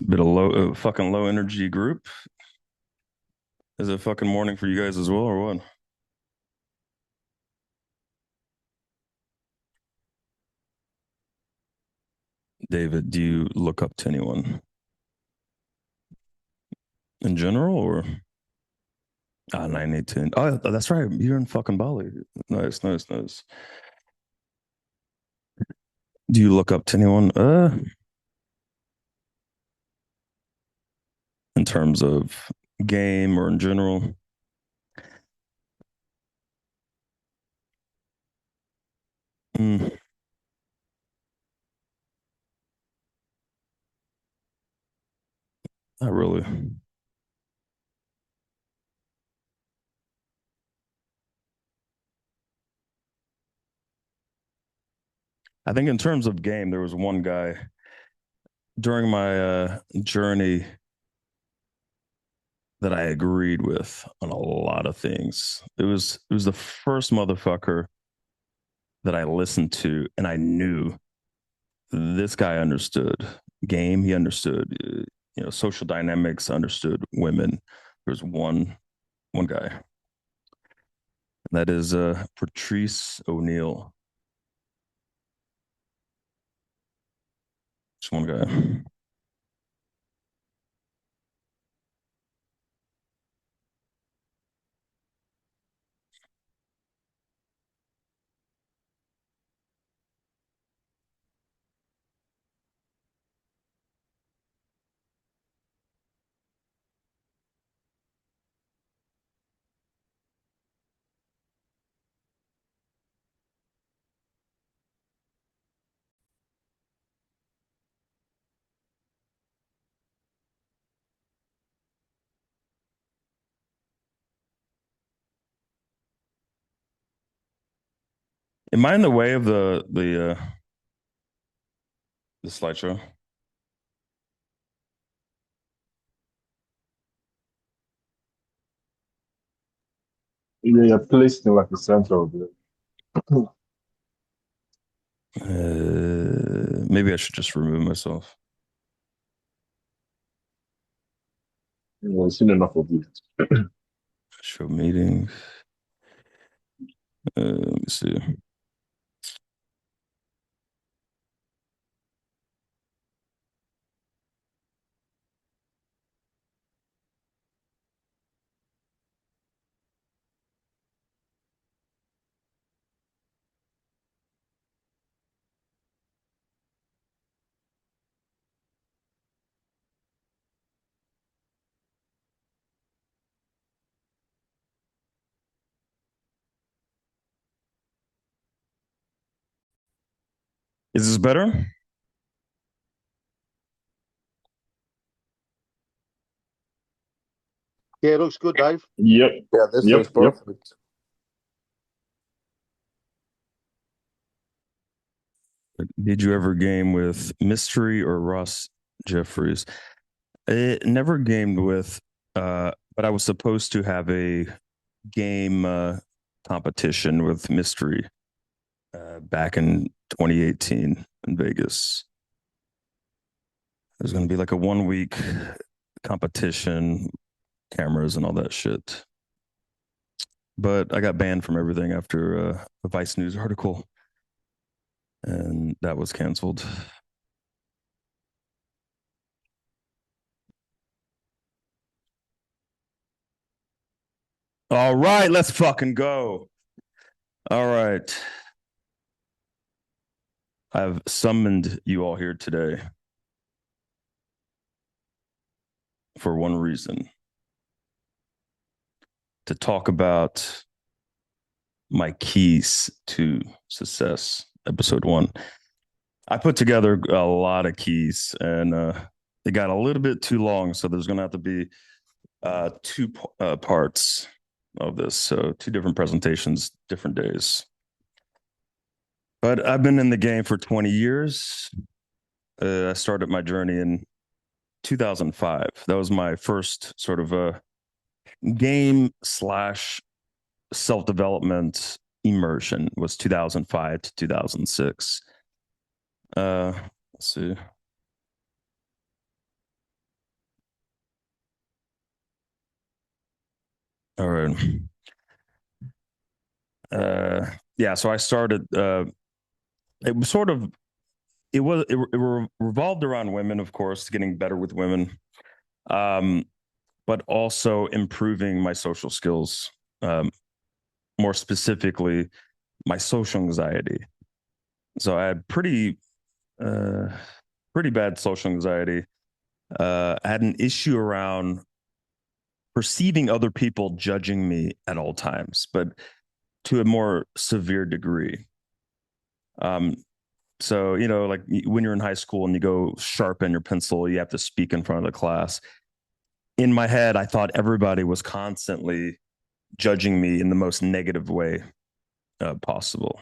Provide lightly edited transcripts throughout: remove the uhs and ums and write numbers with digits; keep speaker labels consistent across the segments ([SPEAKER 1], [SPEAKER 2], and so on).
[SPEAKER 1] a bit of fucking low energy group. Is it fucking morning for you guys as well, or what? David, do you look up to anyone in general, or 918? Oh, that's right. You're in fucking Bali. Nice, nice, nice. Do you look up to anyone? In terms of game or in general? Mm, not really. I think in terms of game, there was one guy during my journey that I agreed with on a lot of things. It was the first motherfucker that I listened to, and I knew this guy understood game. He understood, social dynamics. Understood women. There's one guy, and that is Patrice O'Neill. Just one guy. Am I in the way of the slideshow?
[SPEAKER 2] Yeah, you're placed in like the center of it.
[SPEAKER 1] Maybe I should just remove myself.
[SPEAKER 2] I've seen enough of it.
[SPEAKER 1] Show meetings. Let me see. Is this better?
[SPEAKER 3] Yeah, it looks good, Dave.
[SPEAKER 2] Yep,
[SPEAKER 3] Yeah, this
[SPEAKER 2] yep,
[SPEAKER 3] looks
[SPEAKER 2] yep.
[SPEAKER 3] perfect.
[SPEAKER 1] Did you ever game with Mystery or Ross Jeffries? It never gamed with, but I was supposed to have a game competition with Mystery back in 2018 in Vegas. There's going to be like a 1 week competition, cameras and all that shit. But I got banned from everything after a Vice News article, and that was canceled. All right, let's fucking go. All right. I've summoned you all here today for one reason, to talk about my keys to success, episode one. I put together a lot of keys, and it got a little bit too long. So there's going to have to be two parts of this. So two different presentations, different days. But I've been in the game for 20 years. I started my journey in 2005. That was my first sort of game slash self development immersion, was 2005 to 2006. Let's see. All right. Yeah, so I started it was sort of it revolved around women, of course, getting better with women. Um but also improving my social skills. More specifically, my social anxiety. So I had uh pretty bad social anxiety. I had an issue around perceiving other people judging me at all times, but to a more severe degree. Um, so, like when you're in high school and you go sharpen your pencil, you have to speak in front of the class. In my head, I thought everybody was constantly judging me in the most negative way possible,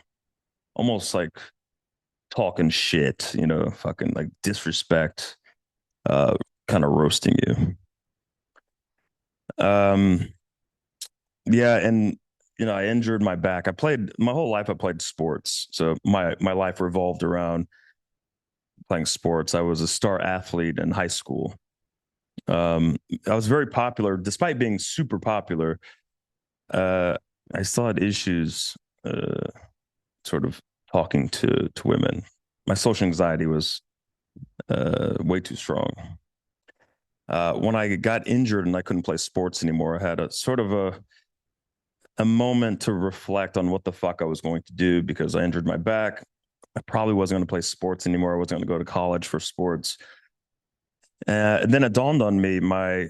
[SPEAKER 1] almost like talking shit, fucking like disrespect, uh, kind of roasting you. Um, Yeah, and I injured my back. I played my whole life. I played sports, so my life revolved around playing sports. I was a star athlete in high school. I was very popular, despite being super popular. Uh, I still had issues, sort of talking to women. My social anxiety was way too strong. When I got injured and I couldn't play sports anymore, I had a sort of a moment to reflect on what the fuck I was going to do because I injured my back. I probably wasn't going to play sports anymore. I wasn't going to go to college for sports. And then it dawned on me my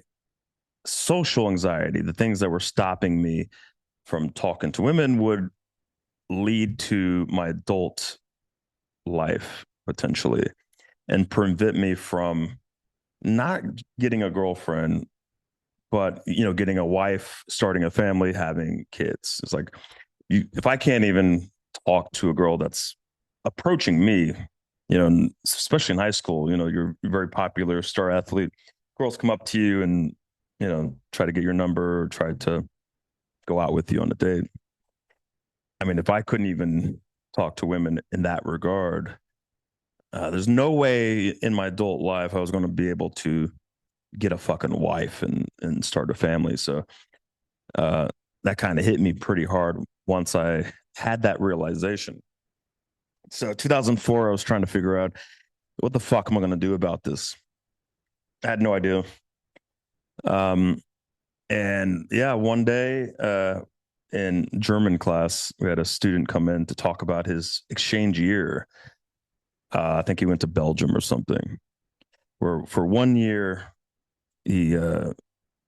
[SPEAKER 1] social anxiety, the things that were stopping me from talking to women, would lead to my adult life potentially and prevent me from not getting a girlfriend, but getting a wife, starting a family, having kids. It's like if I can't even talk to a girl that's approaching me, especially in high school, you're very popular star athlete. Girls come up to you and try to get your number or try to go out with you on a date. I mean, if I couldn't even talk to women in that regard, there's no way in my adult life I was going to be able to get a fucking wife and start a family. So uh, that kind of hit me pretty hard once I had that realization. So 2004, I was trying to figure out what the fuck am I going to do about this. I had no idea. Um, and yeah, one day in German class, we had a student come in to talk about his exchange year. I think he went to Belgium or something. Where for 1 year he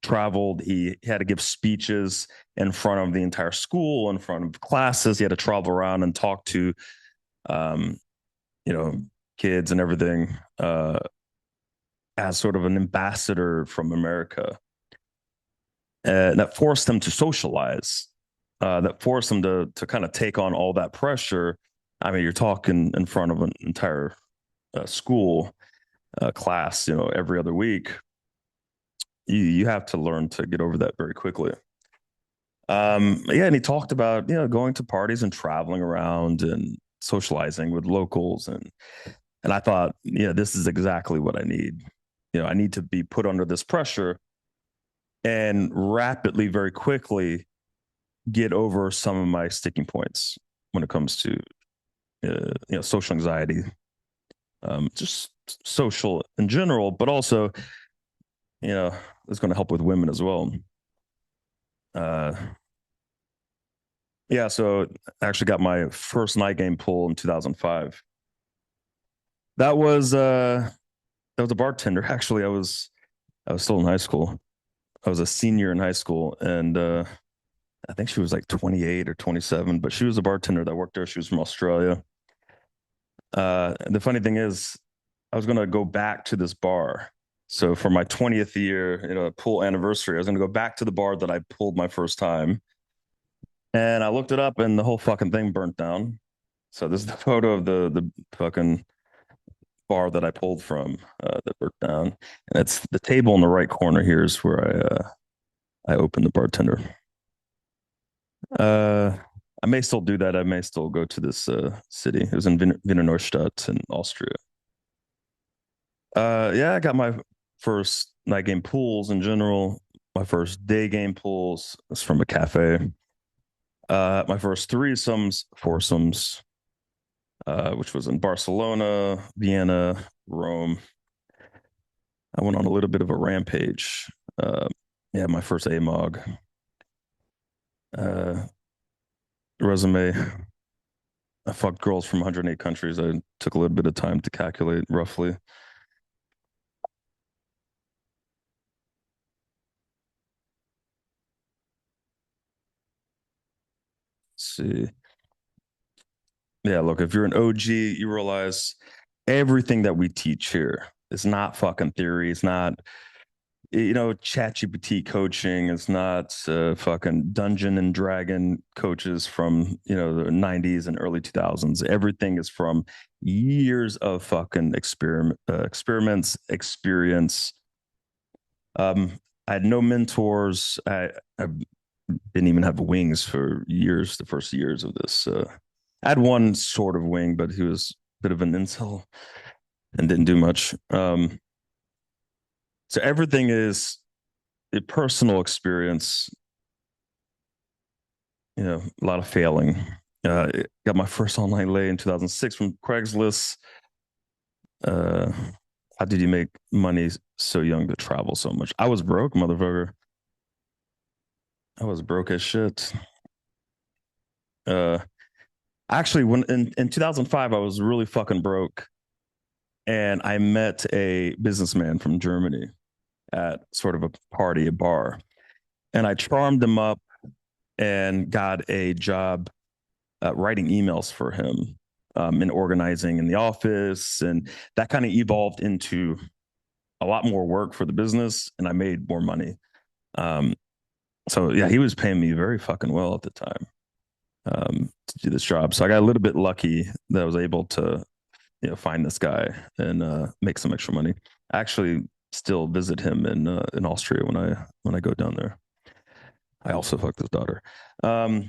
[SPEAKER 1] traveled. He had to give speeches in front of the entire school, in front of classes. He had to travel around and talk to um, you know kids and everything. As sort of an ambassador from America, that forced them to socialize, that forced them to kind of take on all that pressure. I mean, you're talking in front of an entire school class, every other week. You have to learn to get over that very quickly. Yeah, and he talked about going to parties and traveling around and socializing with locals, and I thought, yeah, this is exactly what I need. I need to be put under this pressure and rapidly, very quickly, get over some of my sticking points when it comes to social anxiety, just social in general, but also it's going to help with women as well. Uh, yeah, so I actually got my first night game pull in 2005. That was a bartender. Actually, I was still in high school. I was a senior in high school, and I think she was like 28 or 27, but she was a bartender that worked there. She was from Australia. The funny thing is, I was going to go back to this bar. So for my 20th year, pool anniversary, I was going to go back to the bar that I pulled my first time. And I looked it up and the whole fucking thing burnt down. So this is the photo of the fucking bar that I pulled from that burnt down. And it's the table in the right corner here is where I opened the bartender. Uh, I may still do that. I may still go to this city. It was in Wiener Neustadt in Austria. Yeah, I got my first night game pools in general. My first day game pulls was from a cafe. My first threesomes, foursomes, which was in Barcelona, Vienna, Rome. I went on a little bit of a rampage. Uh, yeah, my first AMOG uh, resume. I fucked girls from 108 countries. I took a little bit of time to calculate roughly. Let's see. Yeah, look, if you're an OG, you realize everything that we teach here is not fucking theory. It's not, chat GPT coaching. It's not fucking Dungeon and Dragon coaches from, the 90s and early 2000s. Everything is from years of fucking experiments, experience. I had no mentors. I didn't even have wings for years, the first years of this. I had one sort of wing, but he was a bit of an incel and didn't do much. So everything is a personal experience, a lot of failing. Got my first online lay in 2006 from Craigslist. Uh, how did you make money so young to travel so much? I was broke, motherfucker. I was broke as shit. Uh, Actually, when in 2005, I was really fucking broke, and I met a businessman from Germany at sort of a party, a bar, and I charmed him up and got a job writing emails for him and organizing in the office, and that kind of evolved into a lot more work for the business, and I made more money. Um, so yeah, he was paying me very fucking well at the time to do this job. So I got a little bit lucky that I was able to find this guy and make some extra money. I actually still visit him in Austria when I go down there. I also fucked his daughter. Um,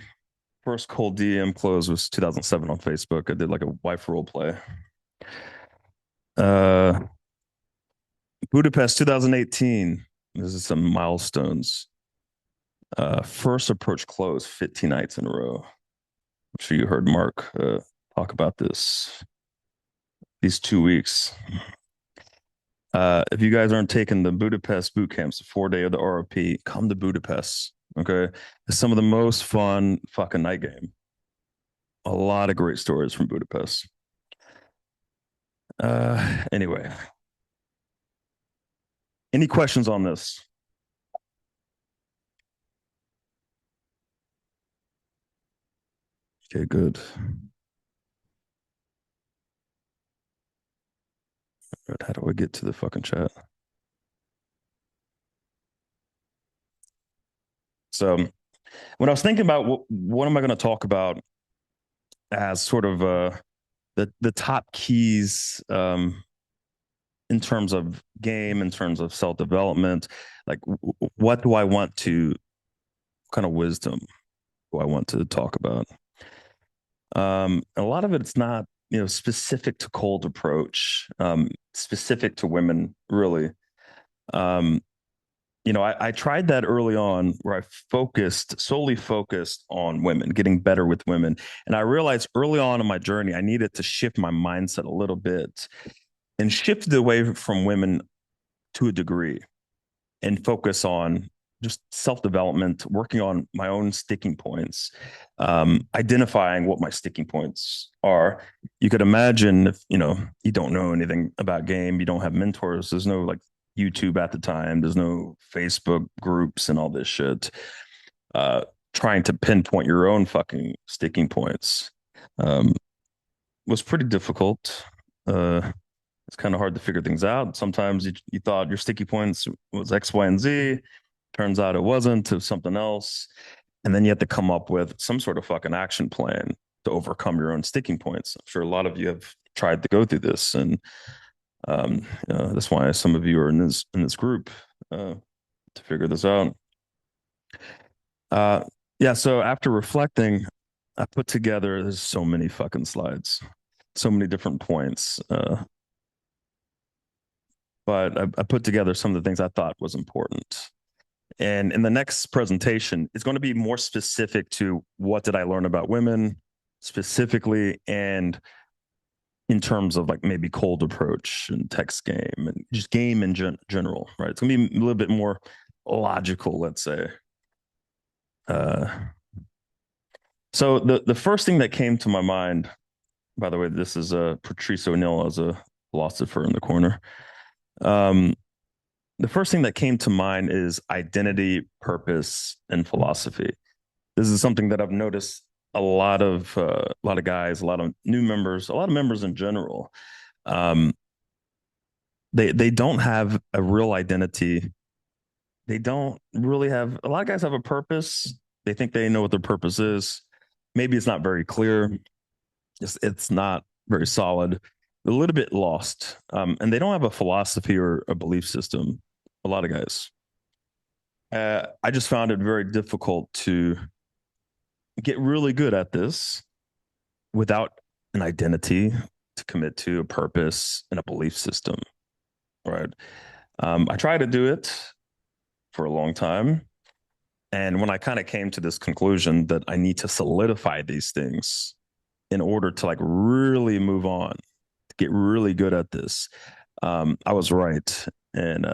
[SPEAKER 1] First cold DM close was 2007 on Facebook. I did like a wife role play. Uh, Budapest 2018. This is some milestones. First approach close 15 nights in a row. I'm sure you heard Mark talk about this these 2 weeks. If you guys aren't taking the Budapest boot camps, the 4 day of the ROP, come to Budapest. Okay. It's some of the most fun fucking night game. A lot of great stories from Budapest. Anyway, any questions on this? Okay, good. How do I get to the fucking chat? So, when I was thinking about what am I going to talk about as sort of the top keys in terms of game, in terms of self development, like what do I want to kind of wisdom do I want to talk about? A lot of it's not specific to cold approach, specific to women really. Um, I tried that early on where I solely focused on women, getting better with women. And I realized early on in my journey, I needed to shift my mindset a little bit and shift away from women to a degree and focus on just self development, working on my own sticking points, identifying what my sticking points are. You could imagine if you don't know anything about game, you don't have mentors. There's no like YouTube at the time. There's no Facebook groups and all this shit. Uh, Trying to pinpoint your own fucking sticking points um, was pretty difficult. It's kind of hard to figure things out. Sometimes you thought your sticky points was X, Y, and Z. Turns out it wasn't, to something else. And then you have to come up with some sort of fucking action plan to overcome your own sticking points. I'm sure a lot of you have tried to go through this, and that's why some of you are in this group to figure this out. Uh, yeah. So after reflecting, I put together. There's so many fucking slides, so many different points. But I put together some of the things I thought was important. And in the next presentation, it's going to be more specific to what did I learn about women specifically, and in terms of like maybe cold approach and text game and just game in general, right? It's going to be a little bit more logical, let's say. Uh, so the first thing that came to my mind, by the way, this is Patrice O'Neill as a philosopher in the corner. Um, the first thing that came to mind is identity, purpose, and philosophy. This is something that I've noticed a lot of guys, a lot of new members, a lot of members in general. Um, they don't have a real identity. They don't really have. A lot of guys have a purpose. They think they know what their purpose is. Maybe it's not very clear. It's not very solid. A little bit lost, and they don't have a philosophy or a belief system. A lot of guys. I just found it very difficult to get really good at this without an identity to commit to, a purpose and a belief system, right? I tried to do it for a long time. And when I kind of came to this conclusion that I need to solidify these things in order to like really move on, to get really good at this, I was right. And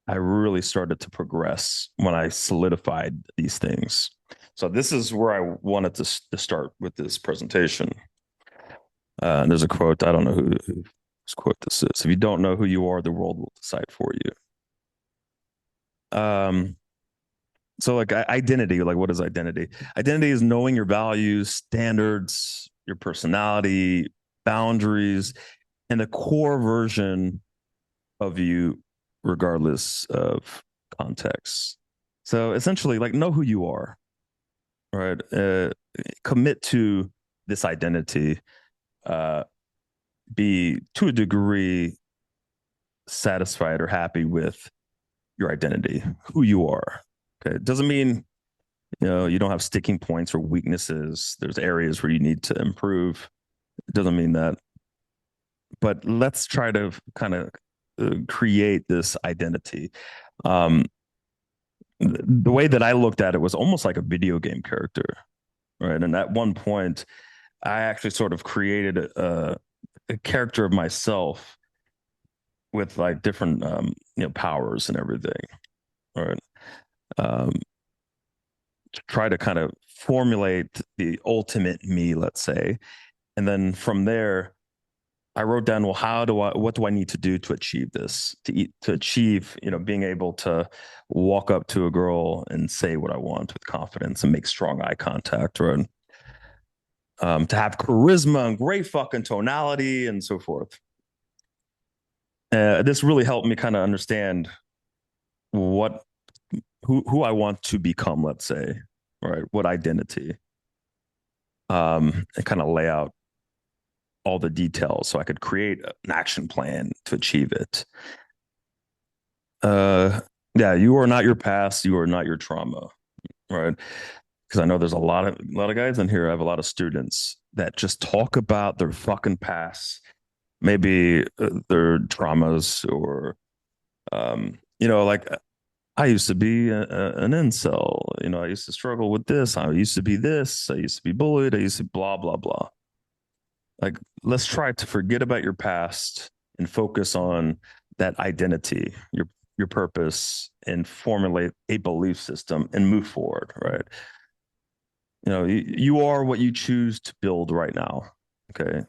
[SPEAKER 1] I really started to progress when I solidified these things. So this is where I wanted to start with this presentation. And there's a quote. I don't know whose quote this is. If you don't know who you are, the world will decide for you. Um, so like identity, like what is identity? Identity is knowing your values, standards, your personality, boundaries, and the core version of you, regardless of context. So essentially, like know who you are, right? Commit to this identity. Uh, be to a degree satisfied or happy with your identity, who you are. Okay, it doesn't mean you don't have sticking points or weaknesses. There's areas where you need to improve. It doesn't mean that, but let's try to kind of create this identity. Um, the way that I looked at it was almost like a video game character, right? And at one point, I actually sort of created a character of myself with like different powers and everything, right? Um, to try to kind of formulate the ultimate me, let's say, and then from there, I wrote down, well, what do I need to do to achieve this? To achieve, being able to walk up to a girl and say what I want with confidence and make strong eye contact, right? To have charisma and great fucking tonality and so forth. This really helped me kind of understand what who I want to become, let's say, right? What identity, and kind of lay out all the details so I could create an action plan to achieve it. Uh, yeah, you are not your past. You are not your trauma, right? Because I know there's a lot of guys in here. I have a lot of students that just talk about their fucking past, maybe their traumas, or like I used to be an incel. I used to struggle with this. I used to be this. I used to be bullied. I used to blah blah blah. Like, let's try to forget about your past and focus on that identity, your purpose, and formulate a belief system and move forward, right? You are what you choose to build right now. Okay.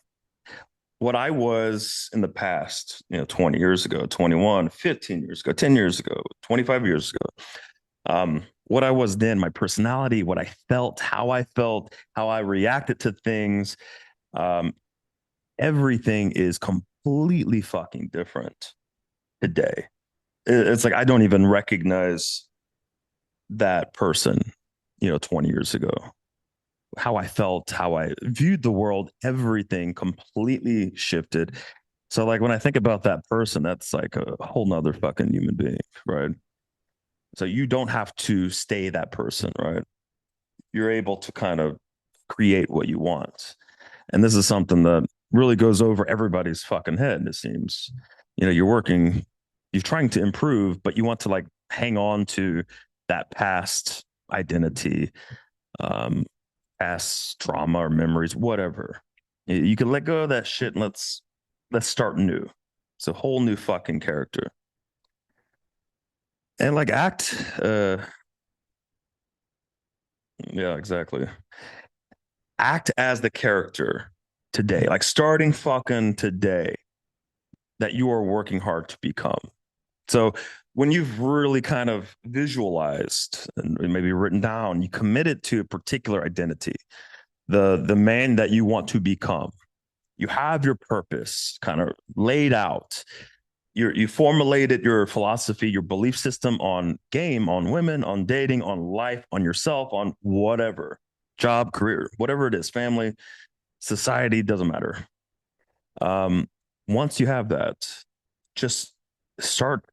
[SPEAKER 1] What I was in the past, 20 years ago, 21, 15 years ago, 10 years ago, 25 years ago, what I was then, my personality, what I felt, how I reacted to things, um, everything is completely fucking different today. It's like I don't even recognize that person, 20 years ago. How I felt, how I viewed the world, everything completely shifted. So, like, when I think about that person, that's like a whole nother fucking human being, right? So, you don't have to stay that person, right? You're able to kind of create what you want. And this is something that really goes over everybody's fucking head, it seems. You're working, you're trying to improve, but you want to like hang on to that past identity, um, past trauma or memories, whatever. You can let go of that shit and let's start new. It's a whole new fucking character. And like act yeah, exactly. Act as the character today. Like starting fucking today that you are working hard to become. So when you've really kind of visualized and maybe written down, you committed to a particular identity, the man that you want to become. You have your purpose kind of laid out. You formulated your philosophy, your belief system on game, on women, on dating, on life, on yourself, on whatever job, career, whatever it is, family, society, doesn't matter. Um, Once you have that, just start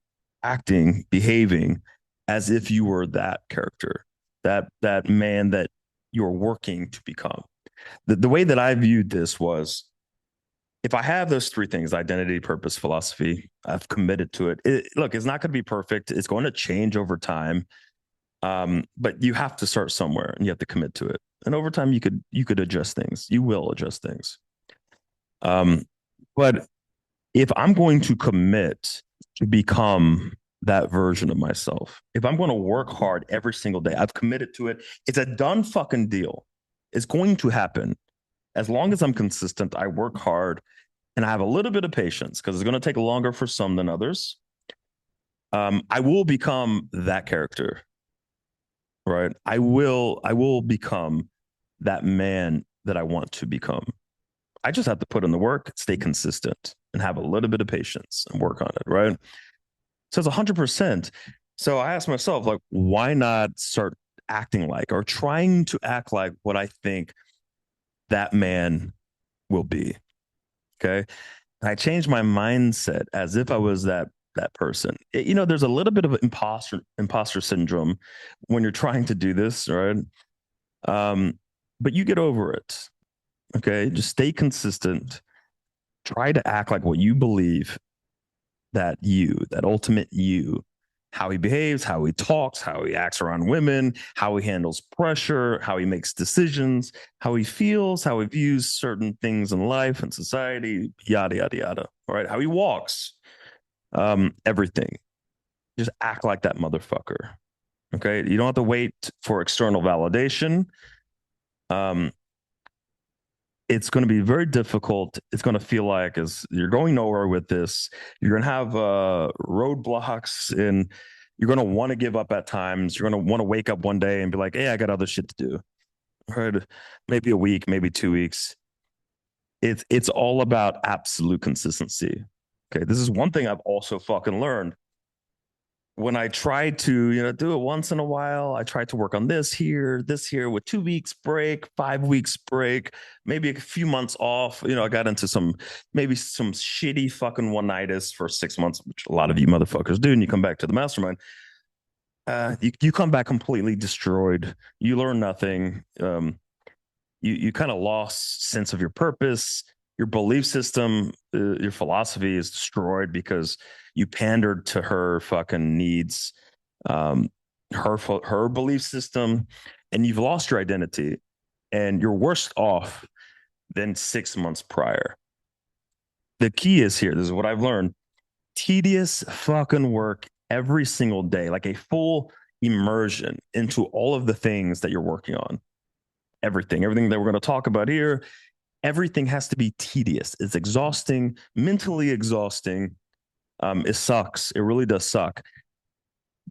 [SPEAKER 1] acting, behaving as if you were that character, that man that you're working to become. The way that I viewed this was if I have those three things, identity, purpose, philosophy, I've committed to it. Look, it's not going to be perfect. It's going to change over time. But you have to start somewhere and you have to commit to it. And over time you could adjust things. You will adjust things. Um, but if I'm going to commit to become that version of myself, if I'm going to work hard every single day, I've committed to it. It's a done fucking deal. It's going to happen. As long as I'm consistent, I work hard and I have a little bit of patience because it's going to take longer for some than others. I will become that character, right? I will become that man that I want to become. I just have to put in the work, stay consistent, and have a little bit of patience and work on it, right? So it's 100%. So I asked myself, like, why not start acting like or trying to act like what I think that man will be? Okay. I changed my mindset as if I was that person. There's a little bit of imposter syndrome when you're trying to do this, right? Um, but you get over it. Okay. Just stay consistent. Try to act like what you believe that ultimate you, how he behaves, how he talks, how he acts around women, how he handles pressure, how he makes decisions, how he feels, how he views certain things in life and society, yada, yada, yada. All right. How he walks, everything. Just act like that motherfucker. Okay. You don't have to wait for external validation. Um, it's going to be very difficult. It's going to feel like as you're going nowhere with this, you're going to have roadblocks and you're going to want to give up at times. You're going to want to wake up one day and be like, hey, I got other shit to do. Right? Maybe a week, maybe 2 weeks. It's all about absolute consistency. Okay. This is one thing I've also fucking learned when I tried to, do it once in a while, I tried to work on this here with 2 weeks break, 5 weeks break, maybe a few months off. I got into maybe some shitty fucking one-nighters for 6 months, which a lot of you motherfuckers do. And you come back to the mastermind. You come back completely destroyed. You learn nothing. You kind of lost sense of your purpose, your belief system, your philosophy is destroyed because you pandered to her fucking needs, um, her belief system, and you've lost your identity, and you're worse off than 6 months prior. The key is here. This is what I've learned: tedious fucking work every single day, like a full immersion into all of the things that you're working on. Everything that we're going to talk about here, everything has to be tedious. It's exhausting, mentally exhausting. It sucks. It really does suck.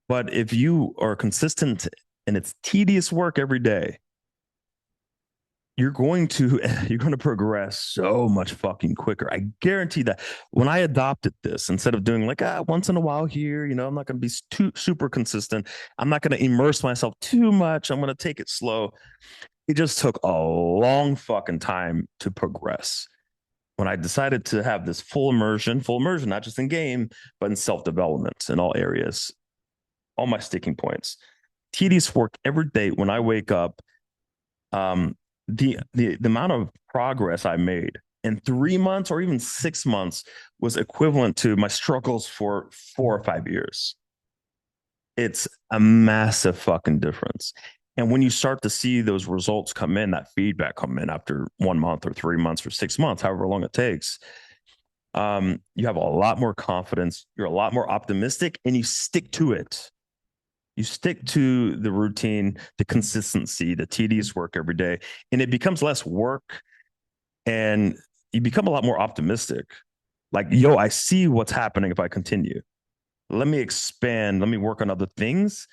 [SPEAKER 1] But if you are consistent and it's tedious work every day, you're going to you're going to progress so much fucking quicker. I guarantee that. When I adopted this, instead of doing like once in a while here, I'm not going to be too super consistent. I'm not going to immerse myself too much. I'm going to take it slow. It just took a long fucking time to progress. When I decided to have this full immersion, not just in game, but in self development in all areas, all my sticking points. Tedious work every day when I wake up. Um, the amount of progress I made in 3 months or even 6 months was equivalent to my struggles for 4 or 5 years. It's a massive fucking difference. And when you start to see those results come in, that feedback come in after 1 month or 3 months or 6 months, however long it takes, you have a lot more confidence. You're a lot more optimistic, and you stick to it. You stick to the routine, the consistency, the tedious work every day, and it becomes less work, and you become a lot more optimistic. Like, yo, I see what's happening if I continue. Let me expand. Let me work on other things.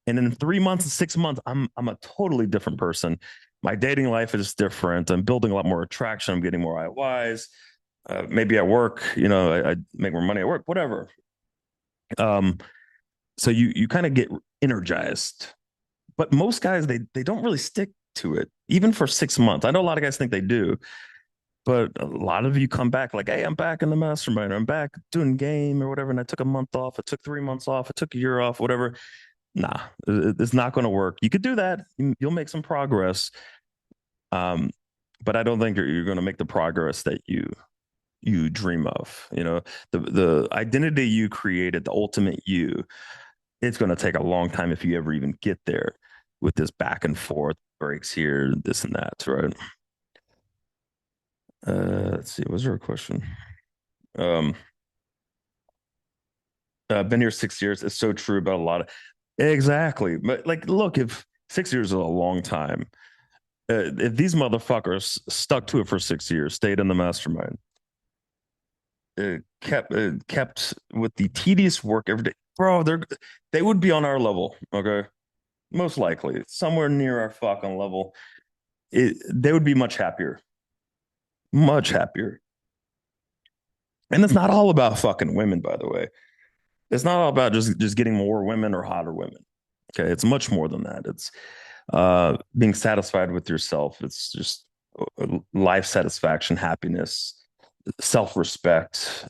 [SPEAKER 1] And in 3 months and 6 months, I'm a totally different person. My dating life is different. I'm building a lot more attraction. I'm getting more IYs. Maybe at work, I make more money at work, whatever. Um, so you kind of get energized. But most guys, they don't really stick to it, even for 6 months. I know a lot of guys think they do, but a lot of you come back like, hey, I'm back in the mastermind, or I'm back doing game or whatever. And I took a month off, I took 3 months off, I took a year off, whatever. Nah, it's not going to work. You could do that. You'll make some progress. Um, but I don't think you're going to make the progress that you dream of. The identity you created, the ultimate you, it's going to take a long time if you ever even get there with this back and forth breaks here, this and that, right? Let's see. Was there a question? Um, been here 6 years. It's so true about a lot of exactly. But like, look, if 6 years is a long time, if these motherfuckers stuck to it for 6 years, stayed in the mastermind, kept with the tedious work every day, bro, they would be on our level. Okay, most likely somewhere near our fucking level. They would be much happier, much happier. And it's not all about fucking women, by the way. It's not all about just getting more women or hotter women. Okay, it's much more than that. It's being satisfied with yourself. It's just life satisfaction, happiness, self-respect,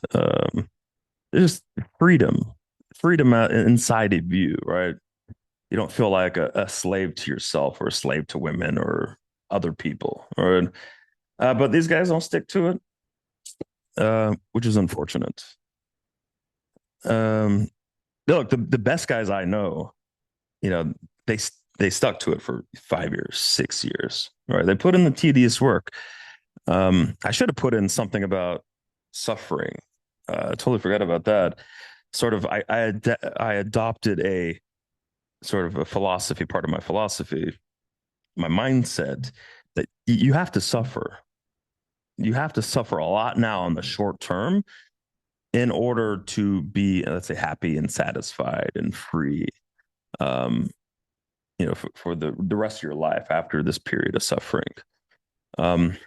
[SPEAKER 1] just freedom, freedom inside of you, right? You don't feel like a slave to yourself or a slave to women or other people, right? But these guys don't stick to it, which is unfortunate. Um, Look, the best guys I know, you know, they they stuck to it for 5 years, 6 years, right? They put in the tedious work. I should have put in something about suffering. I totally forgot about that. Sort of, I adopted a sort of a philosophy, part of my philosophy, my mindset that you have to suffer. You have to suffer a lot now in the short term in order to be, let's say, happy and satisfied and free. Um, for the rest of your life after this period of suffering. Um,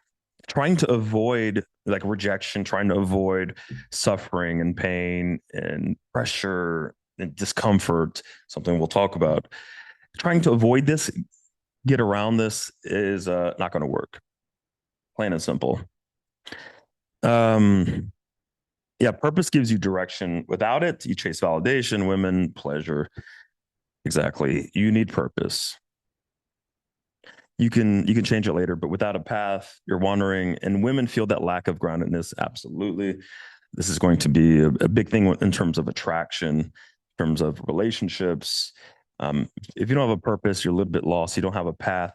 [SPEAKER 1] Trying to avoid like rejection, trying to avoid suffering and pain and pressure and discomfort, something we'll talk about. Trying to avoid this, get around this is not going to work. Plain and simple. Um, yeah, purpose gives you direction. Without it, you chase validation, women, pleasure. Exactly. You need purpose. You can change it later, but without a path, you're wandering, and women feel that lack of groundedness. Absolutely. This is going to be a big thing in terms of attraction, in terms of relationships. If you don't have a purpose, you're a little bit lost. You don't have a path.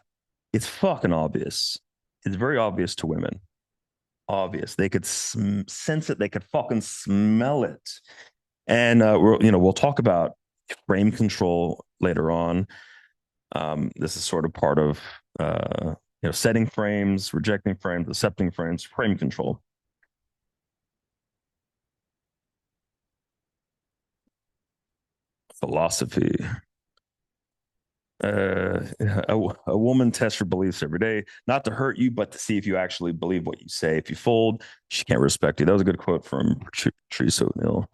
[SPEAKER 1] It's fucking obvious. It's very obvious to women. Obvious. They could sense it. They could fucking smell it. And we'll talk about frame control later on. This is sort of part of setting frames, rejecting frames, accepting frames, frame control. Philosophy. A woman tests your beliefs every day, not to hurt you, but to see if you actually believe what you say. If you fold, she can't respect you. That was a good quote from Patrice O'Neill.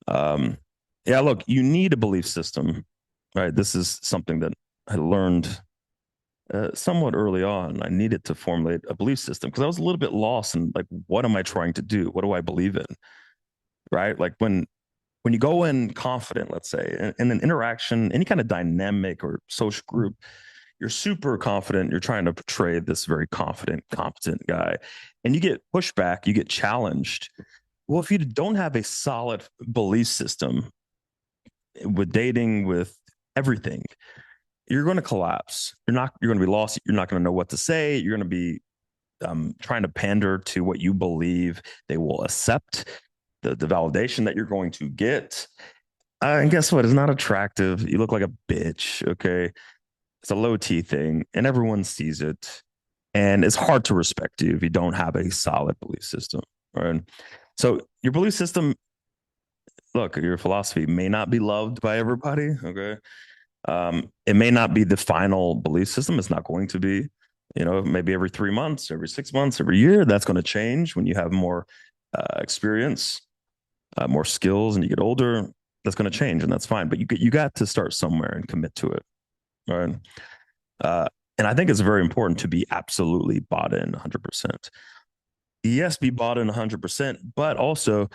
[SPEAKER 1] Um, yeah, look, you need a belief system, right? This is something that I learned somewhat early on. I needed to formulate a belief system because I was a little bit lost in like, what am I trying to do? What do I believe in? Right? Like when you go in confident, let's say, in an interaction, any kind of dynamic or social group, you're super confident. You're trying to portray this very confident, competent guy, and you get pushback, you get challenged. Well, if you don't have a solid belief system, with dating, with everything, you're going to collapse. You're going to be lost. You're not going to know what to say. You're going to be trying to pander to what you believe they will accept, the validation that you're going to get. And guess what? It's not attractive. You look like a bitch. Okay. It's a low T thing, and everyone sees it. And it's hard to respect you if you don't have a solid belief system. Right. So your belief system, look, your philosophy may not be loved by everybody. Okay. It may not be the final belief system. It's not going to be, maybe every 3 months, every 6 months, every year. That's going to change when you have more experience, more skills, and you get older. That's going to change, and that's fine. But you got to start somewhere and commit to it, right? Uh, and I think it's very important to be absolutely bought in 100%. Yes, be bought in 100%, but also,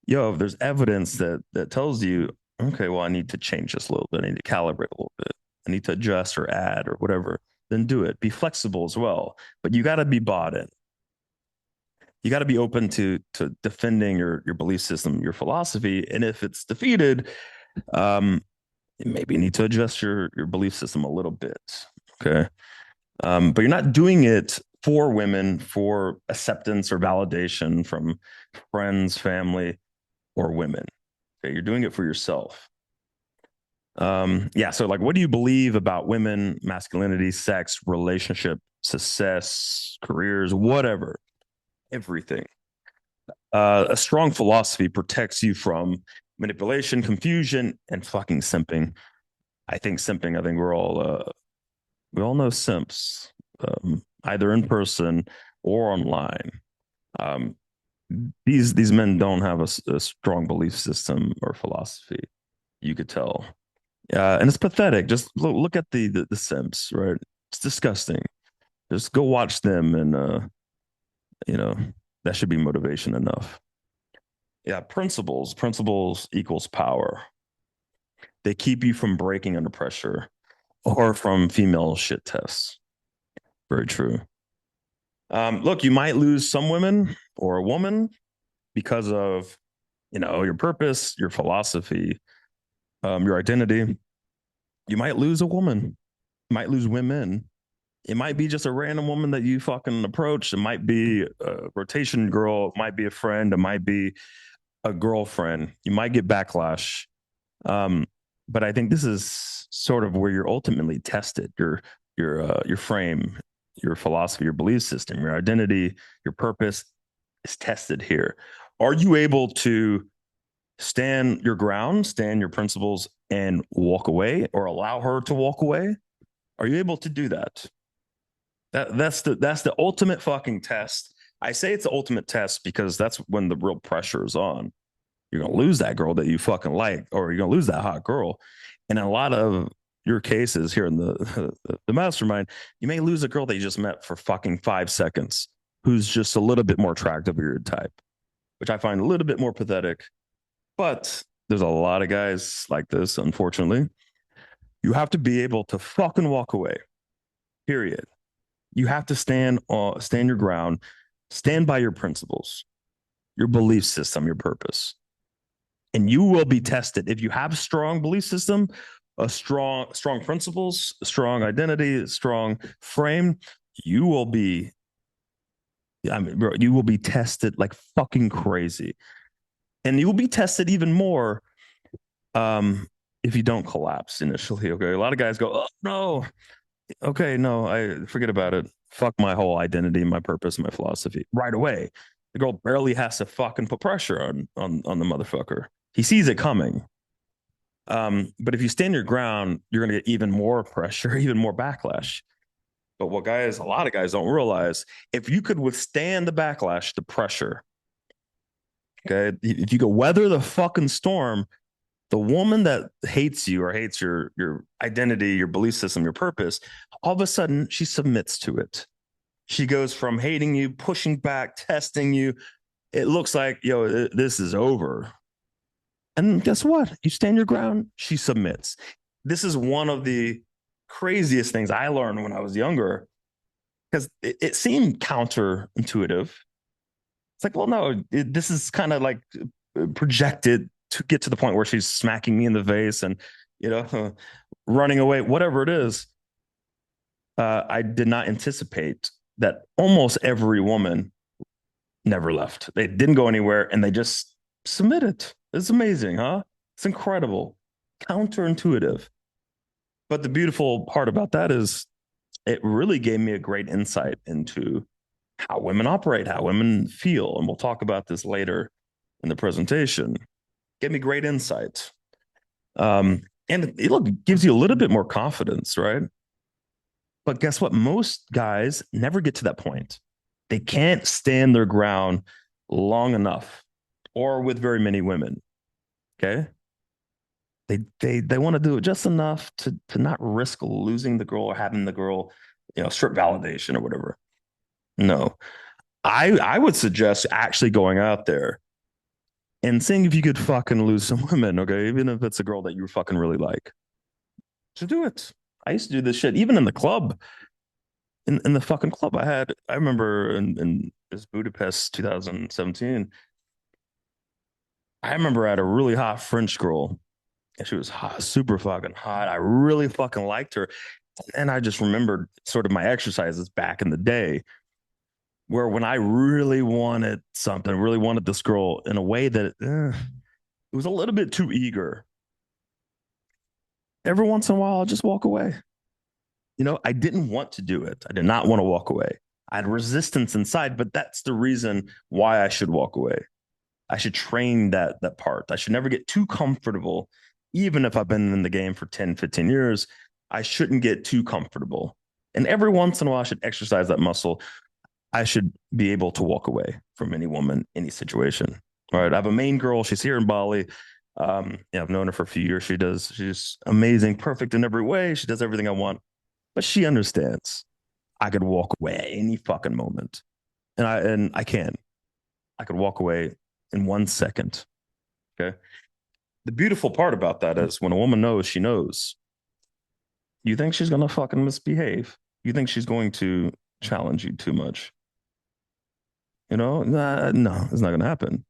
[SPEAKER 1] if there's evidence that tells you, okay, well, I need to change this a little bit. I need to calibrate a little bit. I need to adjust or add or whatever. Then do it. Be flexible as well, but you got to be bought in. You got to be open to defending your belief system, your philosophy, and if it's defeated, um, maybe you need to adjust your belief system a little bit. Okay, but you're not doing it for women for acceptance or validation from friends, family, or women. Okay, you're doing it for yourself. Yeah. So, like, what do you believe about women, masculinity, sex, relationship, success, careers, whatever, everything? A strong philosophy protects you from manipulation, confusion, and fucking simping. I think simping. I think we all know simps, either in person or online. Um, these men don't have a strong belief system or philosophy. You could tell, and it's pathetic. Just look at the simps, right? It's disgusting. Just go watch them, and you know that should be motivation enough. Yeah, principles equals power. They keep you from breaking under pressure or from female shit tests. Very true. Look, you might lose some women or a woman because of your purpose, your philosophy, your identity. You might lose a woman. You might lose women. It might be just a random woman that you fucking approach. It might be a rotation girl. It might be a friend. It might be a girlfriend. You might get backlash. Um, but I think this is sort of where you're ultimately tested. Your frame, your philosophy, your belief system, your identity, your purpose is tested here. Are you able to stand your ground, stand your principles, and walk away, or allow her to walk away? Are you able to do that? That's the ultimate fucking test. I say it's the ultimate test because that's when the real pressure is on. You're gonna lose that girl that you fucking like, or you're gonna lose that hot girl. And in a lot of your cases here in the mastermind, you may lose a girl that you just met for fucking 5 seconds, who's just a little bit more attractive of your type, which I find a little bit more pathetic. But there's a lot of guys like this, unfortunately. You have to be able to fucking walk away. Period. You have to stand your ground, stand by your principles, your belief system, your purpose, and you will be tested. If you have a strong belief system, a strong principles, a strong identity, a strong frame, you will be. I mean, bro, you will be tested like fucking crazy, and you will be tested even more if you don't collapse initially. Okay, a lot of guys go, "Oh no, okay, no, I forget about it. Fuck my whole identity, my purpose, my philosophy." Right away, the girl barely has to fucking put pressure on the motherfucker. He sees it coming. But if you stand your ground, you're gonna get even more pressure, even more backlash. But what a lot of guys don't realize, if you could withstand the backlash, the pressure, okay, if you could weather the fucking storm, the woman that hates you or hates your identity, your belief system, your purpose, all of a sudden she submits to it. She goes from hating you, pushing back, testing you. It looks like, this is over. And guess what? You stand your ground, she submits. This is one of the craziest things I learned when I was younger because it seemed counterintuitive. It's like, well, no, this is kind of like projected to get to the point where she's smacking me in the face and, you know, running away, whatever it is. I did not anticipate that almost every woman never left. They didn't go anywhere and they just submitted. It's amazing, huh? It's incredible, counterintuitive. But the beautiful part about that is it really gave me a great insight into how women operate, how women feel. And we'll talk about this later in the presentation. Gave me great insight. And it look, gives you a little bit more confidence, right? But guess what? Most guys never get to that point. They can't stand their ground long enough or with very many women. Okay. They want to do it just enough to not risk losing the girl or having the girl, strip validation or whatever. No. I would suggest actually going out there and seeing if you could fucking lose some women, okay? Even if it's a girl that you fucking really like. To do it. I used to do this shit, even in the club. In the fucking club I remember in this Budapest 2017, I remember I had a really hot French girl. And she was hot, super fucking hot. I really fucking liked her. And I just remembered sort of my exercises back in the day where when I really wanted something, really wanted this girl in a way that it was a little bit too eager. Every once in a while, I'll just walk away. I didn't want to do it. I did not want to walk away. I had resistance inside, but that's the reason why I should walk away. I should train that part. I should never get too comfortable, even if I've been in the game for 10, 15 years. I shouldn't get too comfortable. And every once in a while, I should exercise that muscle. I should be able to walk away from any woman, any situation. All right. I have a main girl. She's here in Bali. Yeah, I've known her for a few years. She's amazing, perfect in every way. She does everything I want, but she understands I could walk away at any fucking moment. And I can. I could walk away in 1 second. Okay. The beautiful part about that is when a woman knows, she knows. You think she's gonna fucking misbehave? You think she's going to challenge you too much? No, it's not gonna happen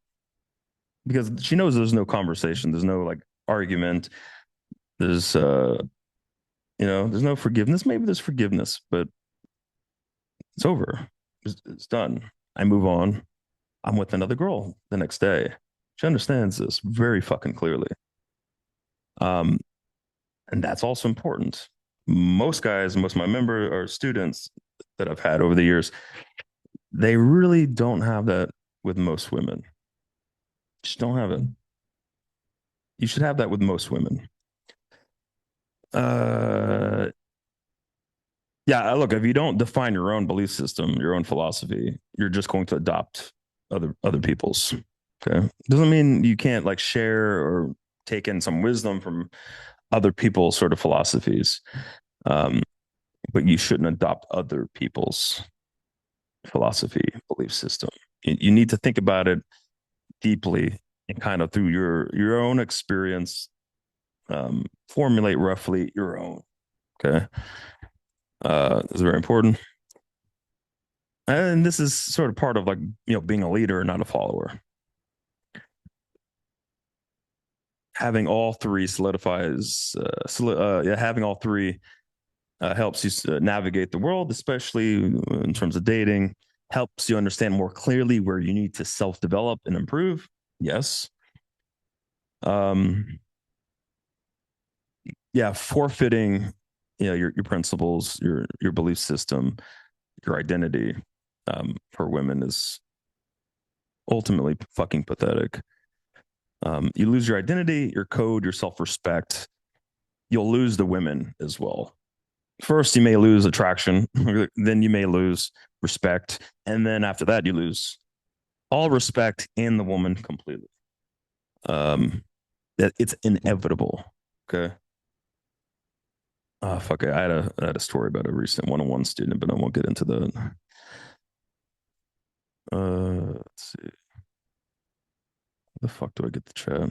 [SPEAKER 1] because she knows there's no conversation, there's no like argument, there's there's no forgiveness. Maybe there's forgiveness, but it's over. It's done. I move on. I'm with another girl the next day. She understands this very fucking clearly. Um, and that's also important. Most guys, most of my members or students that I've had over the years, they really don't have that with most women. Just don't have it. You should have that with most women. Uh, yeah, look, if you don't define your own belief system, your own philosophy, you're just going to adopt other people's. Okay, doesn't mean you can't like share or take in some wisdom from other people's sort of philosophies, um, but you shouldn't adopt other people's philosophy, belief system. You need to think about it deeply and kind of through your own experience, formulate roughly your own. Okay, this is very important. And this is sort of part of like being a leader, not a follower. Having all three solidifies. Yeah, having all three helps you navigate the world, especially in terms of dating. Helps you understand more clearly where you need to self develop and improve. Yes. Um, yeah, forfeiting, your principles, your belief system, your identity, for women is ultimately fucking pathetic. You lose your identity, your code, your self respect. You'll lose the women as well. First, you may lose attraction, then you may lose respect, and then after that, you lose all respect in the woman completely. Um, that it's inevitable. Okay. Oh fuck it. I had a story about a recent one-on-one student, but I won't get into that. Let's see. How the fuck do I get the chat?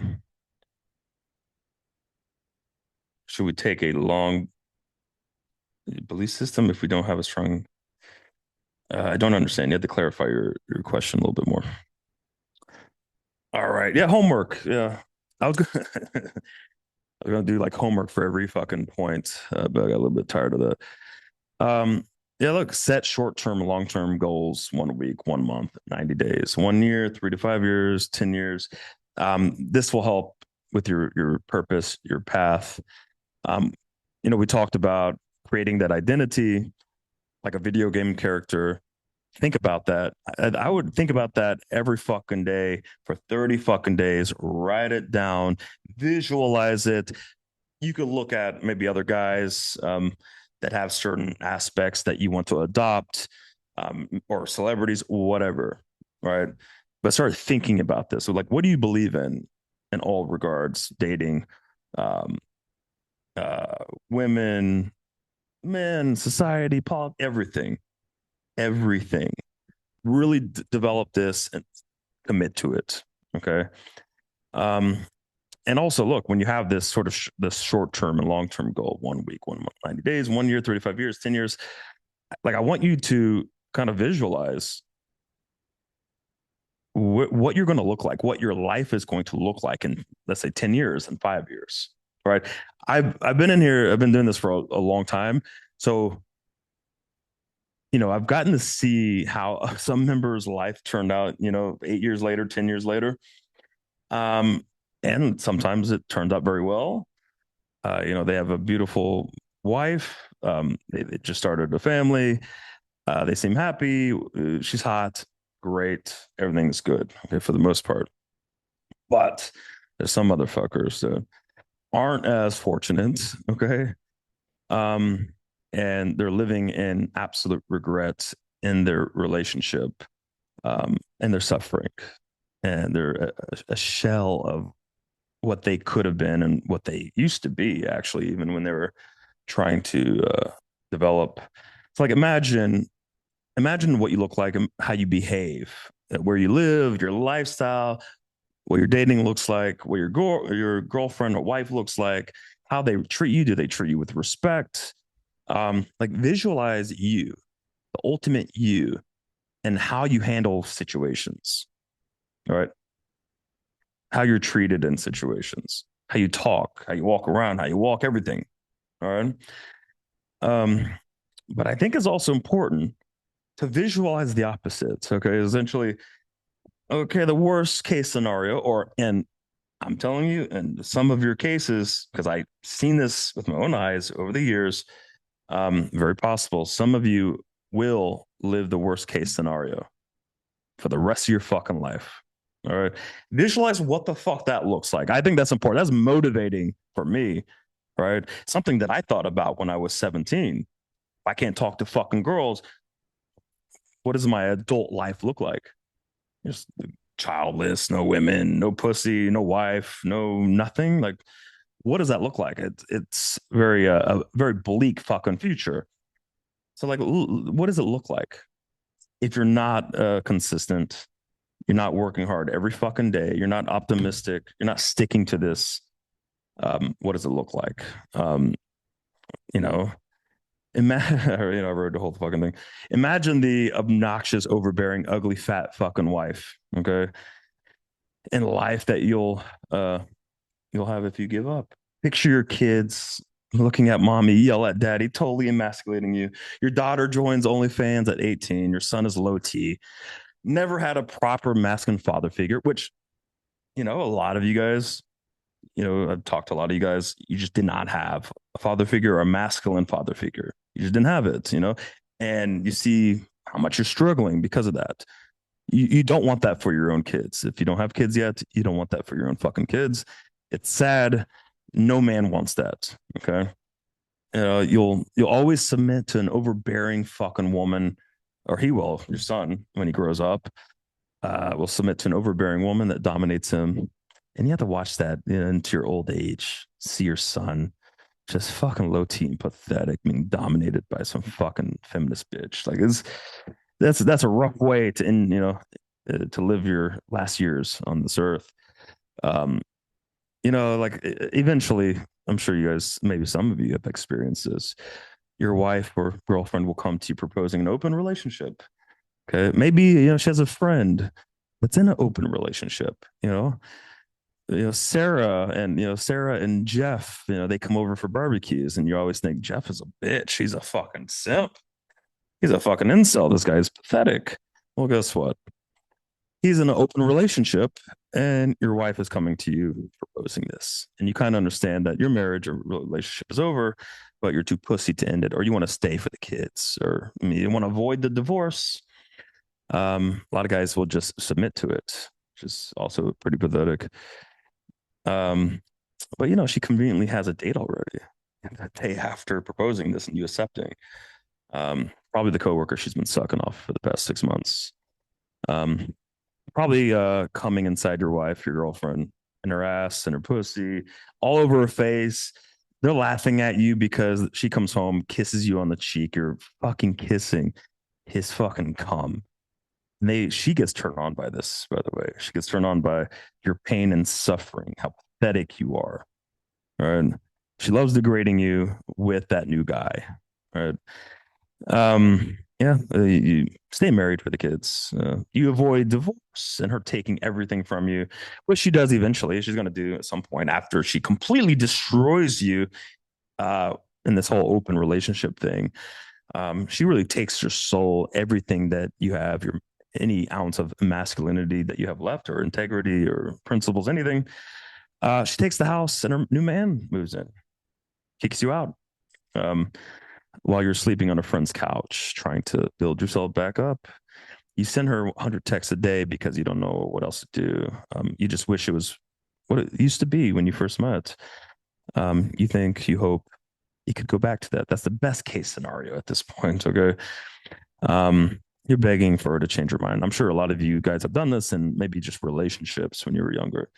[SPEAKER 1] Should we take a long belief system if we don't have a strong? I don't understand. You have to clarify your question a little bit more. All right. Yeah, homework. Yeah. I was gonna, I was gonna do like homework for every fucking point, but I got a little bit tired of that. Yeah, look, set short-term, long-term goals: 1 week, 1 month, 90 days, 1 year, 3 to 5 years, 10 years. This will help with your purpose, your path. Um, we talked about creating that identity like a video game character. Think about that. I would think about that every fucking day for 30 fucking days. Write it down, visualize it. You could look at maybe other guys that have certain aspects that you want to adopt, or celebrities, whatever, right? But start thinking about this. So, like, what do you believe in all regards? Dating, um, women, men, society, politics, everything. Really develop this and commit to it. Okay. Um, and also look, when you have this sort of this short term and long term goal, 1 week, 1 month, 90 days, 1 year, 35 years, 10 years, like I want you to kind of visualize what you're going to look like, what your life is going to look like in, let's say, 10 years and 5 years, right? I've been in here, I've been doing this for a long time. So, I've gotten to see how some members' life turned out, 8 years later, 10 years later. Um, and sometimes it turned out very well. They have a beautiful wife. They just started a family. They seem happy. She's hot. Great. Everything's good. Okay, for the most part. But there's some motherfuckers that aren't as fortunate. Okay. Um, and they're living in absolute regret in their relationship. And they're suffering. And they're a shell of what they could have been and what they used to be, actually, even when they were trying to develop. It's like imagine what you look like and how you behave, where you live, your lifestyle, what your dating looks like, what your girlfriend or wife looks like, how they treat you. Do they treat you with respect? Like visualize you, the ultimate you, and how you handle situations. All right, how you're treated in situations, how you talk, how you walk around, how you walk, everything. All right. Um, but I think it's also important to visualize the opposites. Okay, essentially, okay, the worst case scenario, or and I'm telling you, in some of your cases, because I've seen this with my own eyes over the years, very possible. Some of you will live the worst case scenario for the rest of your fucking life. All right. Visualize what the fuck that looks like. I think that's important. That's motivating for me, right? Something that I thought about when I was 17. I can't talk to fucking girls. What does my adult life look like? Just childless, no women, no pussy, no wife, no nothing. Like, what does that look like? It's very a very bleak fucking future. So, like, what does it look like if you're not consistent? You're not working hard every fucking day. You're not optimistic. You're not sticking to this. What does it look like? Um, you know, imagine. I wrote the whole fucking thing. Imagine the obnoxious, overbearing, ugly, fat fucking wife. Okay, in life that uh you'll have if you give up. Picture your kids looking at mommy yell at daddy, totally emasculating you. Your daughter joins OnlyFans at 18. Your son is low T. Never had a proper masculine father figure, which, a lot of you guys, I've talked to a lot of you guys, you just did not have a father figure or a masculine father figure. You just didn't have it. And you see how much you're struggling because of that. You don't want that for your own kids. If you don't have kids yet, you don't want that for your own fucking kids. It's sad. No man wants that. Okay. You'll always submit to an overbearing fucking woman, or he will, your son, when he grows up, will submit to an overbearing woman that dominates him. And you have to watch that into your old age. See your son just fucking low team pathetic, being dominated by some fucking feminist bitch. Like that's a rough way to end, to live your last years on this earth. Um, like eventually, I'm sure you guys, maybe some of you have experienced this. Your wife or girlfriend will come to you proposing an open relationship. Okay. Maybe, she has a friend that's in an open relationship. Sarah and Jeff, they come over for barbecues, and you always think Jeff is a bitch. He's a fucking simp. He's a fucking incel. This guy's pathetic. Well, guess what? He's in an open relationship, and your wife is coming to you proposing this, and you kind of understand that your marriage or relationship is over, but you're too pussy to end it, or you want to stay for the kids, or you want to avoid the divorce. A lot of guys will just submit to it, which is also pretty pathetic. Um, but she conveniently has a date already. That day after proposing this and you accepting. Probably the coworker she's been sucking off for the past 6 months. Um, Probably coming inside your wife, your girlfriend, in her ass and her pussy, all over her face. They're laughing at you because she comes home, kisses you on the cheek. You're fucking kissing his fucking cum. She gets turned on by this, by the way. She gets turned on by your pain and suffering, how pathetic you are. Right? She loves degrading you with that new guy. Right? Yeah, you stay married for the kids. You avoid divorce and her taking everything from you, which she does eventually. She's going to do at some point after she completely destroys you uh, in this whole open relationship thing. She really takes your soul, everything that you have, your any ounce of masculinity that you have left, or integrity, or principles, anything. She takes the house, and her new man moves in, kicks you out. Um, while you're sleeping on a friend's couch, trying to build yourself back up. You send her 100 texts a day because you don't know what else to do. You just wish it was what it used to be when you first met. You think, you hope you could go back to that. That's the best case scenario at this point. Okay. You're begging for her to change her mind. I'm sure a lot of you guys have done this, and maybe just relationships when you were younger.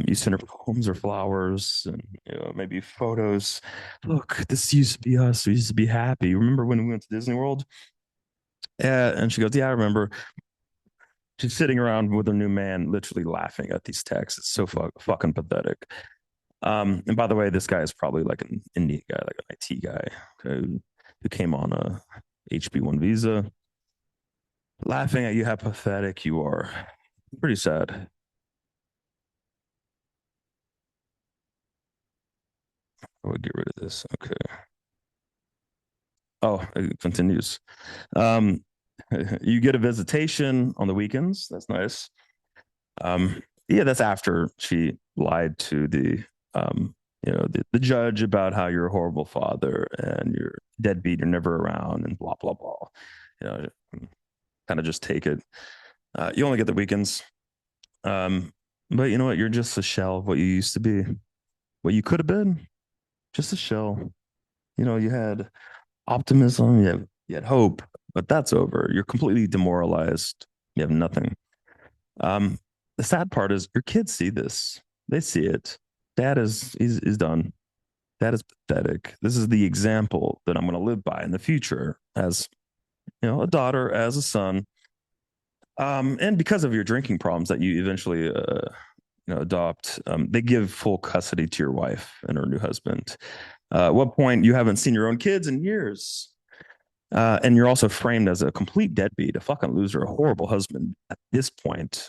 [SPEAKER 1] You send her poems or flowers, and maybe photos. Look, this used to be us. We used to be happy. Remember when we went to Disney World? Yeah, and she goes, "Yeah, I remember." She's sitting around with her new man, literally laughing at these texts. It's so fucking pathetic. And by the way, this guy is probably like an Indian guy, like an IT guy, who came on a HB1 visa, laughing at you. How pathetic you are. Pretty sad. I would get rid of this. Okay. Oh, it continues. Um, you get a visitation on the weekends. That's nice. Yeah, that's after she lied to the judge about how you're a horrible father and you're deadbeat, you're never around, and blah blah blah. You know, kind of just take it. You only get the weekends. Um, but you know what? You're just a shell of what you used to be, what you could have been. Just a shell. You had optimism, you had hope, but that's over. You're completely demoralized. You have nothing. Um, the sad part is your kids see this. They see it. Dad is done. That is pathetic. This is the example that I'm going to live by in the future as a daughter, as a son. And because of your drinking problems that you eventually adopt, they give full custody to your wife and her new husband. At what point you haven't seen your own kids in years, and you're also framed as a complete deadbeat, a fucking loser, a horrible husband at this point.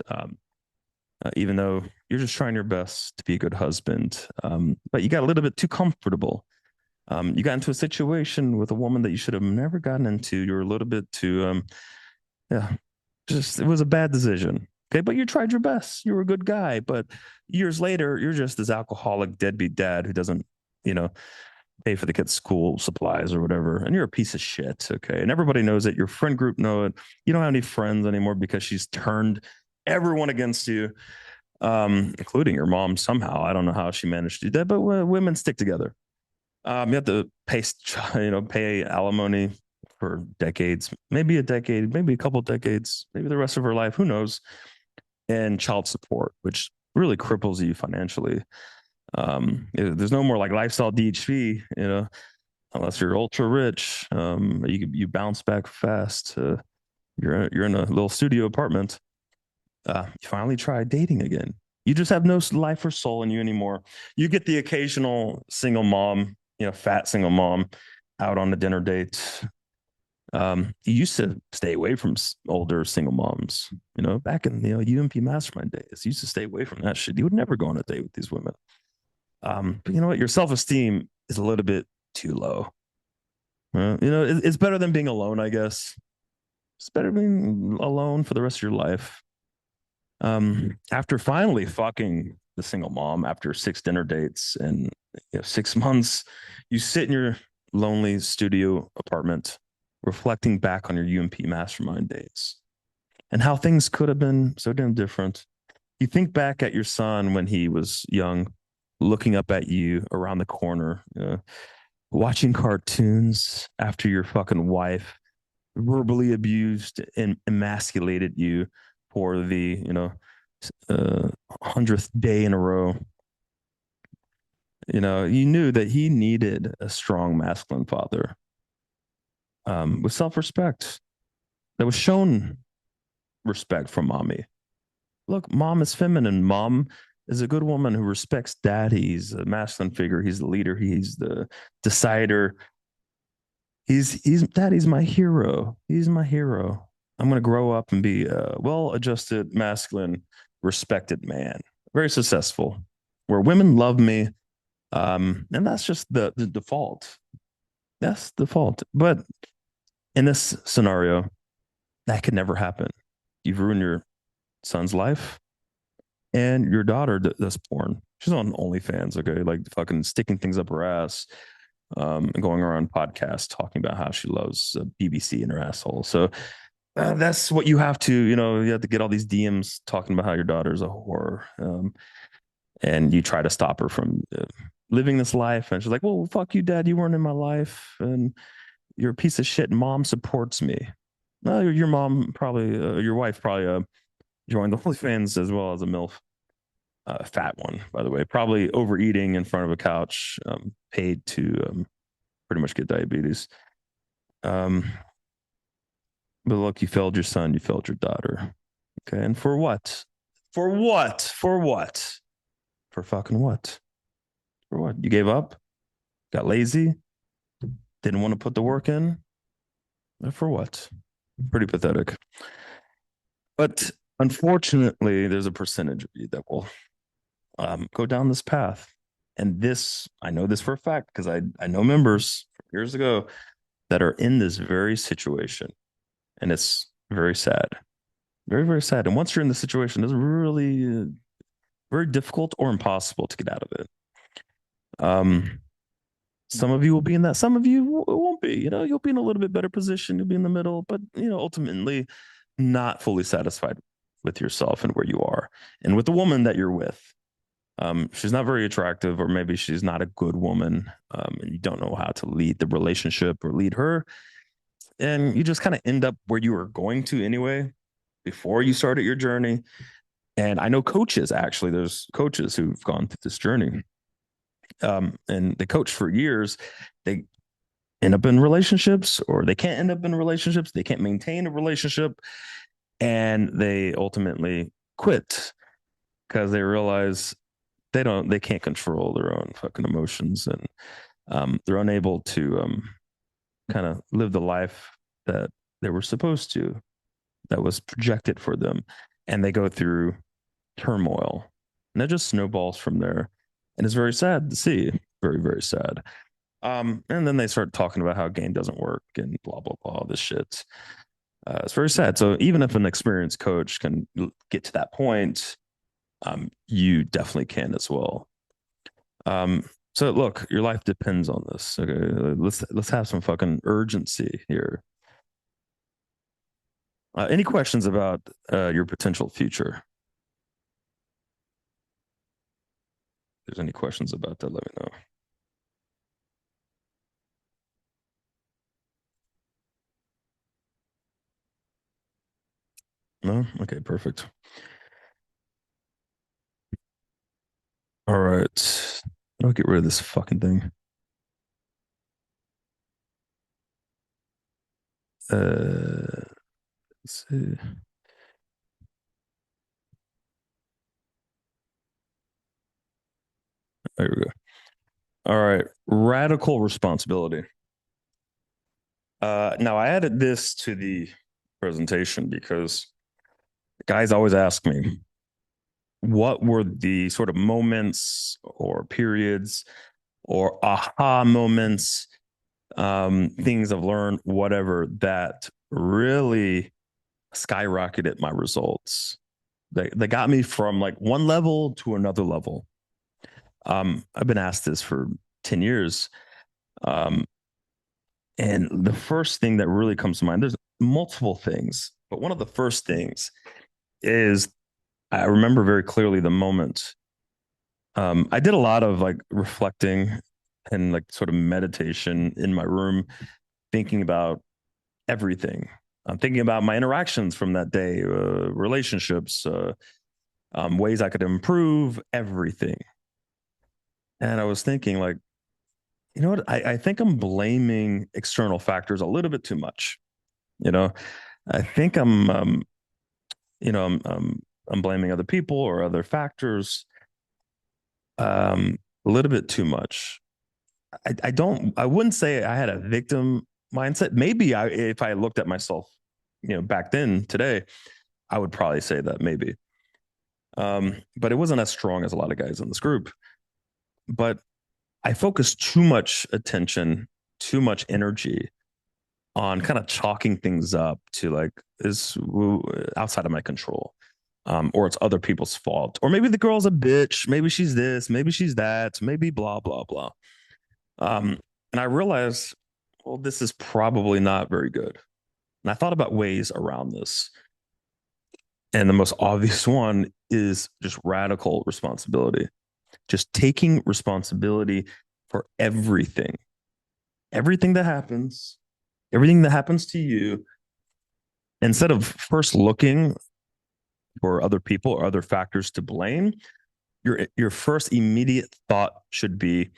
[SPEAKER 1] Even though you're just trying your best to be a good husband, but you got a little bit too comfortable. You got into a situation with a woman that you should have never gotten into. You're a little bit too, yeah, just it was a bad decision. Okay, but you tried your best. You were a good guy, but years later, you're just this alcoholic deadbeat dad who doesn't, you know, pay for the kids' school supplies or whatever, and you're a piece of shit. Okay, and everybody knows it. Your friend group know it. You don't have any friends anymore because she's turned everyone against you, including your mom somehow. I don't know how she managed to do that, but women stick together. You have to pay alimony for decades, maybe a decade, maybe a couple decades, maybe the rest of her life. Who knows? And child support, which really cripples you financially. There's no more like lifestyle DHV, unless you're ultra rich. You bounce back fast. You're in a little studio apartment. You finally try dating again. You just have no life or soul in you anymore. You get the occasional single mom, fat single mom out on a dinner date. You used to stay away from older single moms. Back in UMP mastermind days, you used to stay away from that shit. You would never go on a date with these women. But you know what? Your self esteem is a little bit too low. It's better than being alone, I guess. It's better being alone for the rest of your life. After finally fucking the single mom after 6 dinner dates and 6 months, you sit in your lonely studio apartment, reflecting back on your UMP mastermind days and how things could have been so damn different. You think back at your son when he was young, looking up at you around the corner, watching cartoons after your fucking wife verbally abused and emasculated you for the 100th day in a row. You knew that he needed a strong masculine father, with self-respect, that was shown respect from mommy. Look, mom is feminine. Mom is a good woman who respects dad. He's a masculine figure. He's the leader. He's the decider. He's daddy's my hero. He's my hero. I'm gonna grow up and be a well-adjusted, masculine, respected man. Very successful. Where women love me. And that's just the default. That's the default. But in this scenario, that could never happen. You've ruined your son's life, and your daughter does porn. She's on OnlyFans, okay, like fucking sticking things up her ass, and going around podcasts talking about how she loves BBC in her asshole. So that's what you have to, you have to get all these DMs talking about how your daughter's a whore, and you try to stop her from living this life. And she's like, "Well, fuck you, dad. You weren't in my life, and you're a piece of shit. Mom supports me." No, your mom probably, your wife probably joined the OnlyFans as well as a MILF. Fat one, by the way, probably overeating in front of a couch, paid to pretty much get diabetes. Um, but look, you failed your son, you failed your daughter. Okay. And for what? For what? For what? For fucking what? For what? You gave up? Got lazy? Didn't want to put the work in? For what? Pretty pathetic. But unfortunately, there's a percentage of you that will go down this path. And this, I know this for a fact because I know members from years ago that are in this very situation. And it's very sad. Very, very sad. And once you're in the situation, it's really very difficult or impossible to get out of it. Um, some of you will be in that. Some of you won't be. You'll be in a little bit better position. You'll be in the middle, but ultimately, not fully satisfied with yourself and where you are, and with the woman that you're with. She's not very attractive, or maybe she's not a good woman, and you don't know how to lead the relationship or lead her, and you just kind of end up where you were going to anyway before you started your journey. And I know coaches, actually, there's coaches who've gone through this journey, and they coach for years. They end up in relationships, or they can't end up in relationships. They can't maintain a relationship, and they ultimately quit because they realize they can't control their own fucking emotions, and they're unable to kind of live the life that they were supposed to, that was projected for them, and they go through turmoil, and that just snowballs from there, and it's very sad to see. Very, very sad. And then they start talking about how a game doesn't work and blah blah blah, this shit. It's very sad. So even if an experienced coach can get to that point, you definitely can as well. Um, so look, your life depends on this. Okay, let's have some fucking urgency here. Any questions about your potential future? If there's any questions about that, let me know. No? Okay, perfect. All right. I'll get rid of this fucking thing. Let's see. There we go. All right. Radical responsibility. Now I added this to the presentation because guys always ask me what were the sort of moments or periods or aha moments, things I've learned, whatever, that really skyrocketed my results. They got me from like one level to another level. I've been asked this for 10 years. Um, and the first thing that really comes to mind, there's multiple things, but one of the first things is I remember very clearly the moment. I did a lot of like reflecting and like sort of meditation in my room, thinking about everything. I'm thinking about my interactions from that day, relationships, ways I could improve everything. And I was thinking, like, you know what? I think I'm blaming external factors a little bit too much. You know, I think I'm blaming other people or other factors a little bit too much. I wouldn't say I had a victim mindset. Maybe if I looked at myself, back then, today, I would probably say that maybe. But it wasn't as strong as a lot of guys in this group. But I focused too much attention, too much energy on kind of chalking things up to like is outside of my control. Or it's other people's fault. Or maybe the girl's a bitch. Maybe she's this. Maybe she's that. Maybe blah, blah, blah. And I realized, well, this is probably not very good. And I thought about ways around this. And the most obvious one is just radical responsibility, just taking responsibility for everything that happens, everything that happens to you. Instead of first looking for other people or other factors to blame, your first immediate thought should be,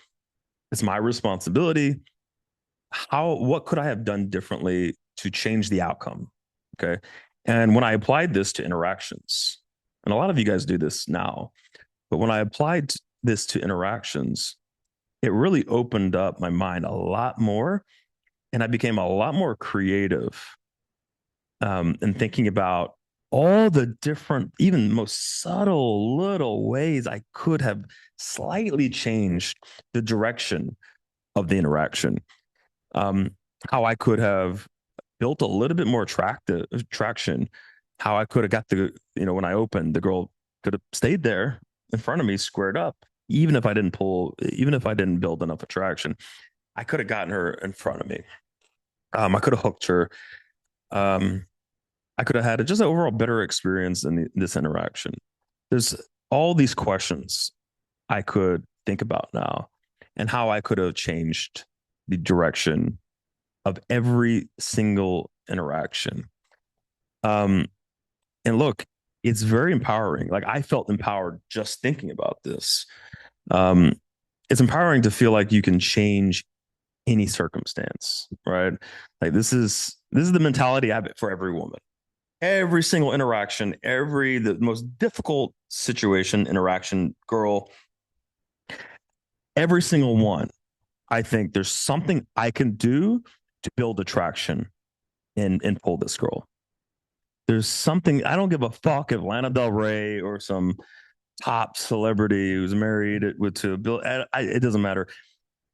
[SPEAKER 1] it's my responsibility. What could I have done differently to change the outcome? Okay. And when I applied this to interactions, and a lot of you guys do this now, but when I applied this to interactions, it really opened up my mind a lot more. And I became a lot more creative, in thinking about all the different, even most subtle little ways I could have slightly changed the direction of the interaction. Um, how I could have built a little bit more attraction, how I could have got when I opened, the girl could have stayed there in front of me, squared up, even if I didn't build enough attraction, I could have gotten her in front of me. I could have hooked her. Um, I could have had just an overall better experience in this interaction. There's all these questions I could think about now and how I could have changed the direction of every single interaction. Um, and look, it's very empowering. Like I felt empowered just thinking about this. Um, it's empowering to feel like you can change any circumstance, right? Like this is the mentality I have for every woman. Every single interaction, the most difficult situation, interaction, girl, every single one. I think there's something I can do to build attraction and pull this girl. There's something I don't give a fuck if Lana Del Rey or some top celebrity who's married with to Bill. It doesn't matter.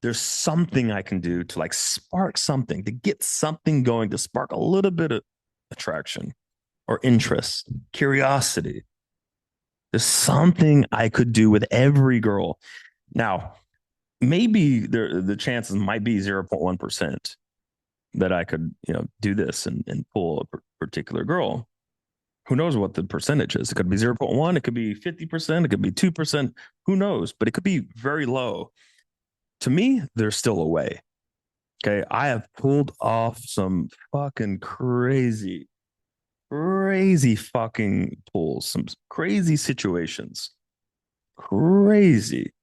[SPEAKER 1] There's something I can do to like spark something, to get something going, to spark a little bit of attraction or interest, curiosity. There's something I could do with every girl. Now, maybe the chances might be 0.1% that I could, do this and pull a particular girl. Who knows what the percentage is? It could be 0.1, it could be 50%, it could be 2%. Who knows? But it could be very low. To me, there's still a way. Okay. I have pulled off some fucking crazy, crazy fucking pulls, some crazy situations. Crazy.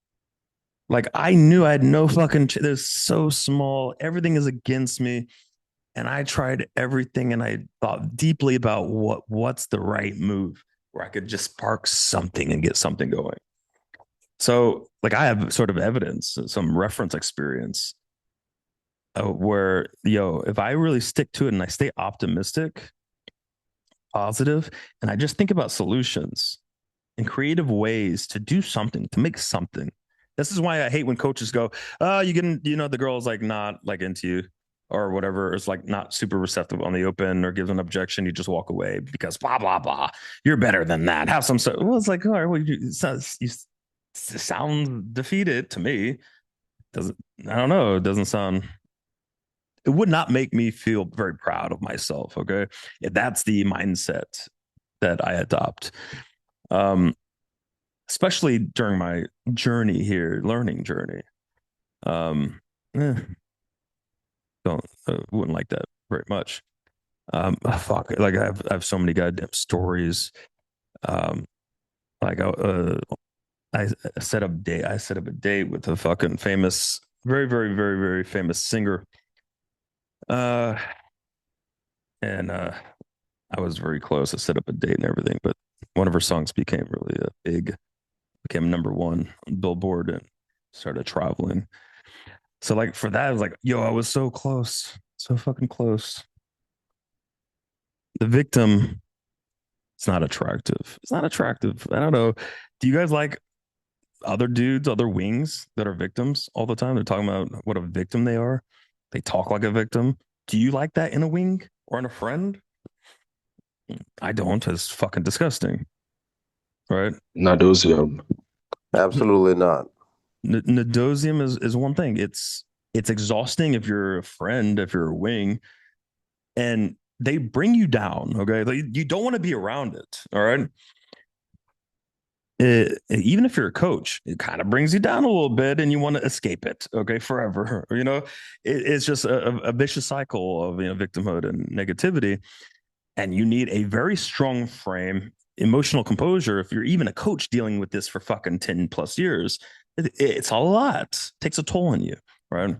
[SPEAKER 1] Like I knew I had no fucking, they're so small. Everything is against me. And I tried everything and I thought deeply about what's the right move where I could just spark something and get something going. So like I have sort of evidence, some reference experience where if I really stick to it and I stay optimistic, positive, and I just think about solutions and creative ways to do something, to make something. This is why I hate when coaches go, "Oh, you getting, the girl's like not like into you or whatever, or it's like not super receptive on the open or gives an objection, you just walk away because blah blah blah. You're better than that. Have some stuff." Well, it's like, all right, well, you sound defeated to me. Doesn't I don't know. It doesn't sound. It would not make me feel very proud of myself. Okay, if that's the mindset that I adopt. Um, Especially during my journey here, learning journey. Um, eh, don't wouldn't like that very much. Fuck, like I have so many goddamn stories. Um, like I I set up a date with a fucking famous, very very very very famous singer. Uh, and I was very close. I set up a date and everything, but one of her songs became really big, became number one on Billboard, and started traveling. So like for that, I was like, yo, I was so close, so fucking close. The victim, it's not attractive. It's not attractive. I don't know. Do you guys like other dudes, other wings that are victims all the time? They're talking about what a victim they are. They talk like a victim. Do you like that in a wing or in a friend? I don't. It's fucking disgusting, right?
[SPEAKER 2] Nadosium.
[SPEAKER 3] Absolutely not.
[SPEAKER 1] Nadosium is one thing. It's exhausting if you're a friend, if you're a wing, and they bring you down. Okay, like, you don't want to be around it. All right, even if you're a coach, it kind of brings you down a little bit, and you want to escape it. Okay, forever. It's just a vicious cycle of victimhood and negativity, and you need a very strong frame, emotional composure. If you're even a coach dealing with this for fucking 10 plus years, it's a lot. It takes a toll on you, right?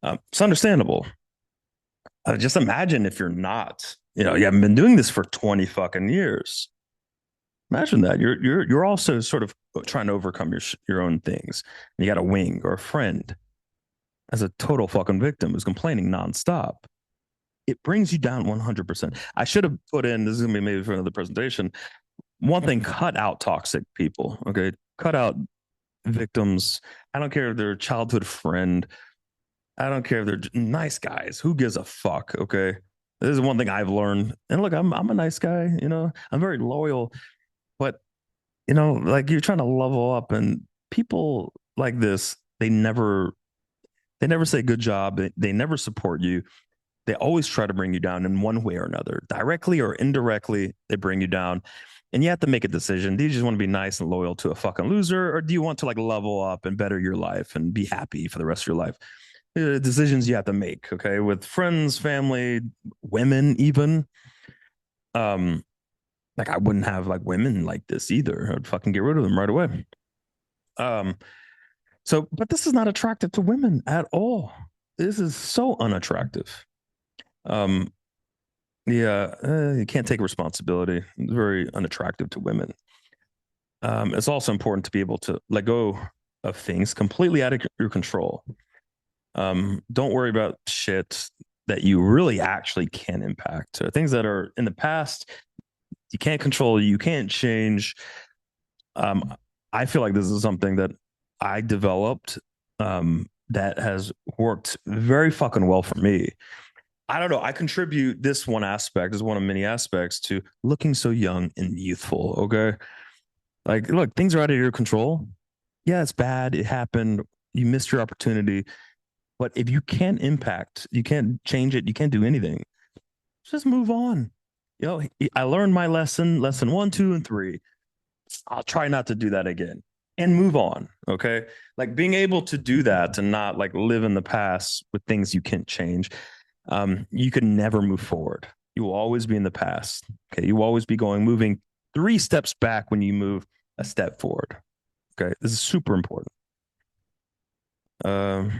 [SPEAKER 1] It's understandable. Just imagine if you're not, you haven't been doing this for 20 fucking years. Imagine that you're also sort of trying to overcome your own things. And you got a wing or a friend as a total fucking victim who's complaining nonstop. It brings you down 100%. I should have put in, this is gonna be maybe for another presentation. One thing, cut out toxic people. Okay, cut out victims. I don't care if they're a childhood friend. I don't care if they're nice guys. Who gives a fuck? Okay. This is one thing I've learned. And look, I'm a nice guy, I'm very loyal, but like you're trying to level up and people like this, they never say good job. They never support you. They always try to bring you down in one way or another, directly or indirectly. They bring you down, and you have to make a decision. Do you just want to be nice and loyal to a fucking loser, or do you want to like level up and better your life and be happy for the rest of your life? Decisions you have to make. Okay, with friends, family, women, even. Um, like I wouldn't have like women like this either. I'd fucking get rid of them right away. Um, but this is not attractive to women at all. This is so unattractive. Um, Yeah, you can't take responsibility. It's very unattractive to women. It's also important to be able to let go of things completely out of your control. Don't worry about shit that you really actually can impact. So things that are in the past, you can't control, you can't change. Um, I feel like this is something that I developed that has worked very fucking well for me. I don't know. I contribute this one aspect as one of many aspects to looking so young and youthful. Okay. Like, look, things are out of your control. Yeah, it's bad. It happened. You missed your opportunity. But if you can't impact, you can't change it, you can't do anything, just move on. I learned my lesson one, two, and three. I'll try not to do that again and move on. Okay. Like being able to do that and not like live in the past with things you can't change. You can never move forward. You will always be in the past. Okay. You will always be moving 3 steps back when you move a step forward. Okay. This is super important. Um,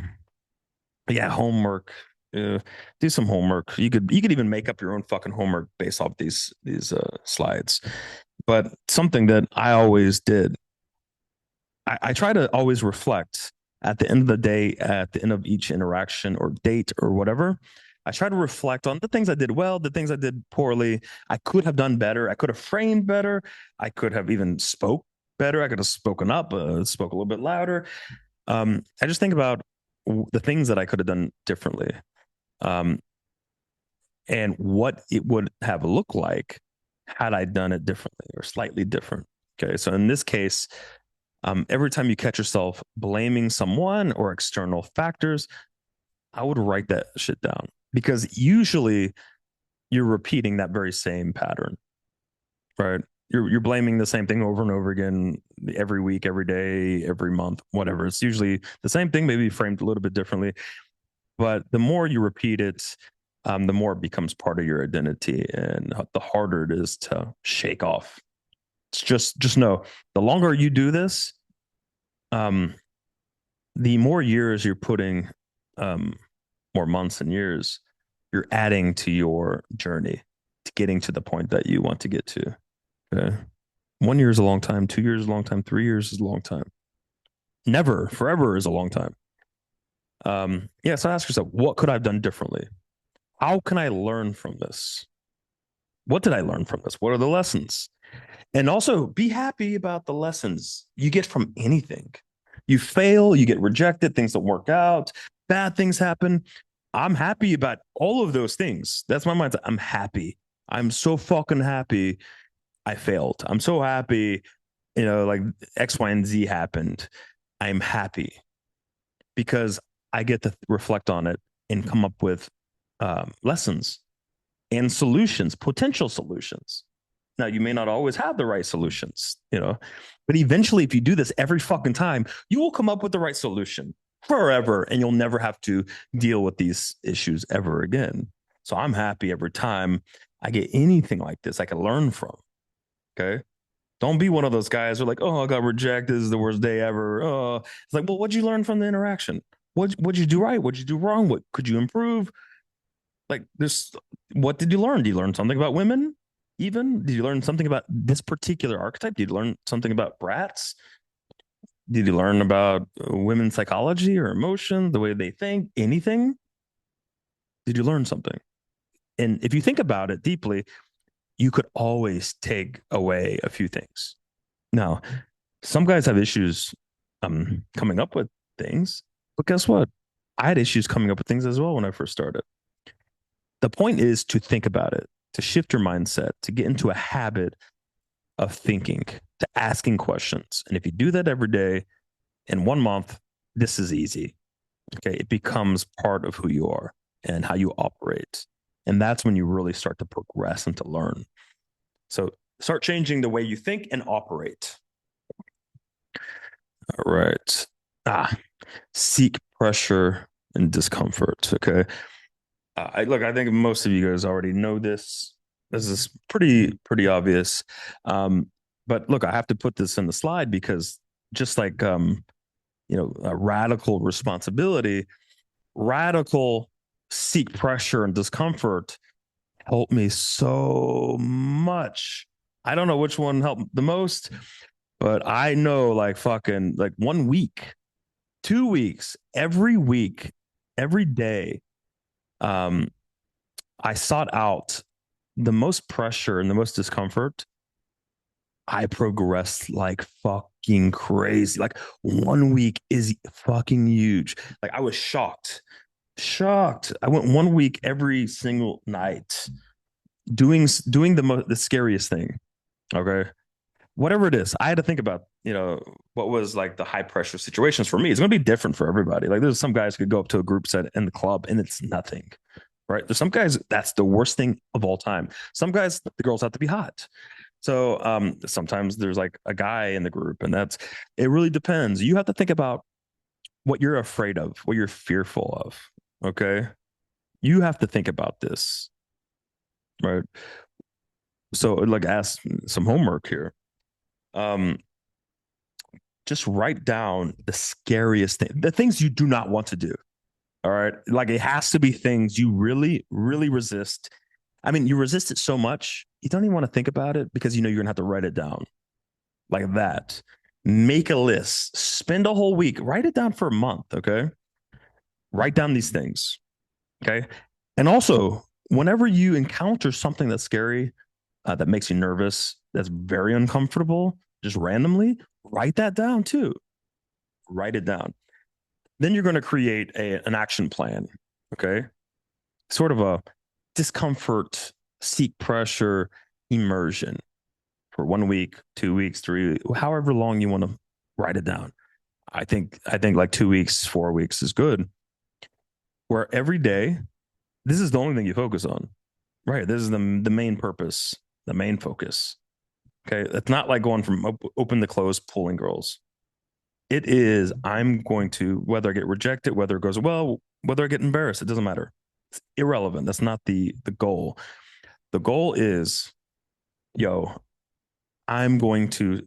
[SPEAKER 1] yeah, homework. Do some homework. You could even make up your own fucking homework based off these slides. But something that I always did, I try to always reflect. at the end of the day, at the end of each interaction or date or whatever, I try to reflect on the things I did well, the things I did poorly. I could have done better. I could have framed better. I could have even spoke better. I could have spoken up, spoke a little bit louder. I just think about the things that I could have done differently, um, and what it would have looked like had I done it differently or slightly different. Okay, so in this case, every time you catch yourself blaming someone or external factors, I would write that shit down because usually you're repeating that very same pattern, right? You're blaming the same thing over and over again every week, every day, every month, whatever. It's usually the same thing, maybe framed a little bit differently. But the more you repeat it, the more it becomes part of your identity, and the harder it is to shake off. It's just know the longer you do this, um, the more years you're putting, um, more months and years, you're adding to your journey to getting to the point that you want to get to. Okay. 1 year is a long time. 2 years is a long time. 3 years is a long time. Never, forever is a long time. Yeah. So ask yourself, what could I have done differently? How can I learn from this? What did I learn from this? What are the lessons? And also be happy about the lessons you get from anything. You fail, you get rejected, things don't work out, bad things happen. I'm happy about all of those things. That's my mindset. I'm happy. I'm so fucking happy I failed. I'm so happy, like X, Y, and Z happened. I'm happy because I get to reflect on it and come up with lessons and solutions, potential solutions. Now, you may not always have the right solutions, but eventually, if you do this every fucking time, you will come up with the right solution forever, and you'll never have to deal with these issues ever again. So I'm happy every time I get anything like this I can learn from. Okay. Don't be one of those guys who are like, oh, I got rejected. This is the worst day ever. Oh, it's like, well, what'd you learn from the interaction? What'd you do right? What'd you do wrong? What could you improve? Like, what did you learn? Did you learn something about women? Even did you learn something about this particular archetype? Did you learn something about brats? Did you learn about women's psychology or emotion, the way they think? Anything? Did you learn something? And if you think about it deeply, you could always take away a few things. Now, some guys have issues coming up with things, but guess what? I had issues coming up with things as well when I first started. The point is to think about it, to shift your mindset, to get into a habit of thinking, to asking questions. And if you do that every day in 1 month, this is easy. Okay. It becomes part of who you are and how you operate. And that's when you really start to progress and to learn. So start changing the way you think and operate. All right. Seek pressure and discomfort. Okay. I think most of you guys already know this. This is pretty obvious. But look, I have to put this in the slide because just like a radical responsibility, radical seek pressure and discomfort helped me so much. I don't know which one helped the most, but I know like fucking like 1 week, 2 weeks, every week, every day, I sought out the most pressure and the most discomfort. I progressed like fucking crazy. Like 1 week is fucking huge. Like I was shocked. I went 1 week every single night doing the scariest thing. Okay, whatever it is, I had to think about what was like the high pressure situations for me. It's going to be different for everybody. Like there's some guys who could go up to a group set in the club and it's nothing, right? There's some guys that's the worst thing of all time. Some guys, the girls have to be hot. So sometimes there's like a guy in the group, and it really depends. You have to think about what you're afraid of, what you're fearful of. Okay, you have to think about this, right? So like ask some homework here. Um, just write down the scariest thing, the things you do not want to do. All right. Like it has to be things you really, really resist. I mean, you resist it so much, you don't even want to think about it because you're going to have to write it down like that. make a list, spend a whole week, write it down for a month. Okay. Write down these things. Okay. And also, whenever you encounter something that's scary, that makes you nervous, that's very uncomfortable, just randomly, write that down too. Write it down. Then you're going to create an action plan. Okay. Sort of a discomfort, seek pressure, immersion for 1 week, 2 weeks, 3 weeks, however long you want to write it down. I think like 2 weeks, 4 weeks is good. Where every day, this is the only thing you focus on. Right. This is the main purpose, the main focus. Okay. It's not like going from open to close, pulling girls. It is, I'm going to, whether I get rejected, whether it goes well, whether I get embarrassed, it doesn't matter. It's irrelevant. That's not the goal. The goal is, yo, I'm going to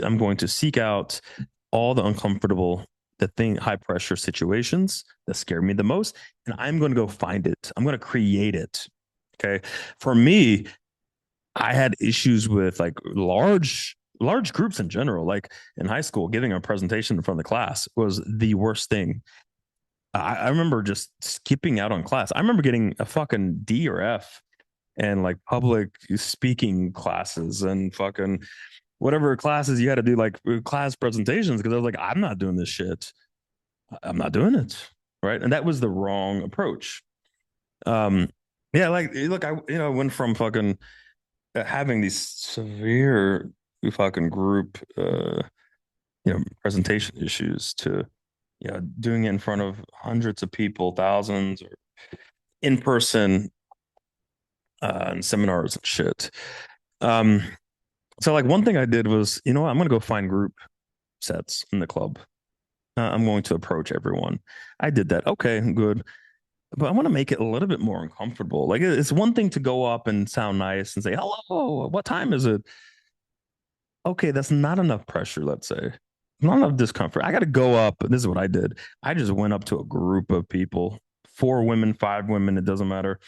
[SPEAKER 1] I'm going to seek out all the uncomfortable, high pressure situations that scare me the most, and I'm going to go find it. I'm going to create it. Okay. For me, I had issues with like large groups in general. Like in high school, giving a presentation in front of the class was the worst thing. I remember just skipping out on class. I remember getting a fucking D or F and like public speaking classes and fucking whatever classes you had to do, like class presentations, because I was like, I'm not doing this shit. I'm not doing it. Right. And that was the wrong approach. Um, yeah, like look, I went from fucking having these severe fucking group presentation issues to doing it in front of hundreds of people, thousands, or in person and seminars and shit. Um, so like one thing I did was, you know what, I'm gonna go find group sets in the club. I'm going to approach everyone. I did that. Okay, good. But I want to make it a little bit more uncomfortable. Like it's one thing to go up and sound nice and say, hello, what time is it? Okay, that's not enough pressure, let's say. Not enough discomfort. I got to go up. This is what I did. I just went up to a group of people, 4 women, 5 women, it doesn't matter.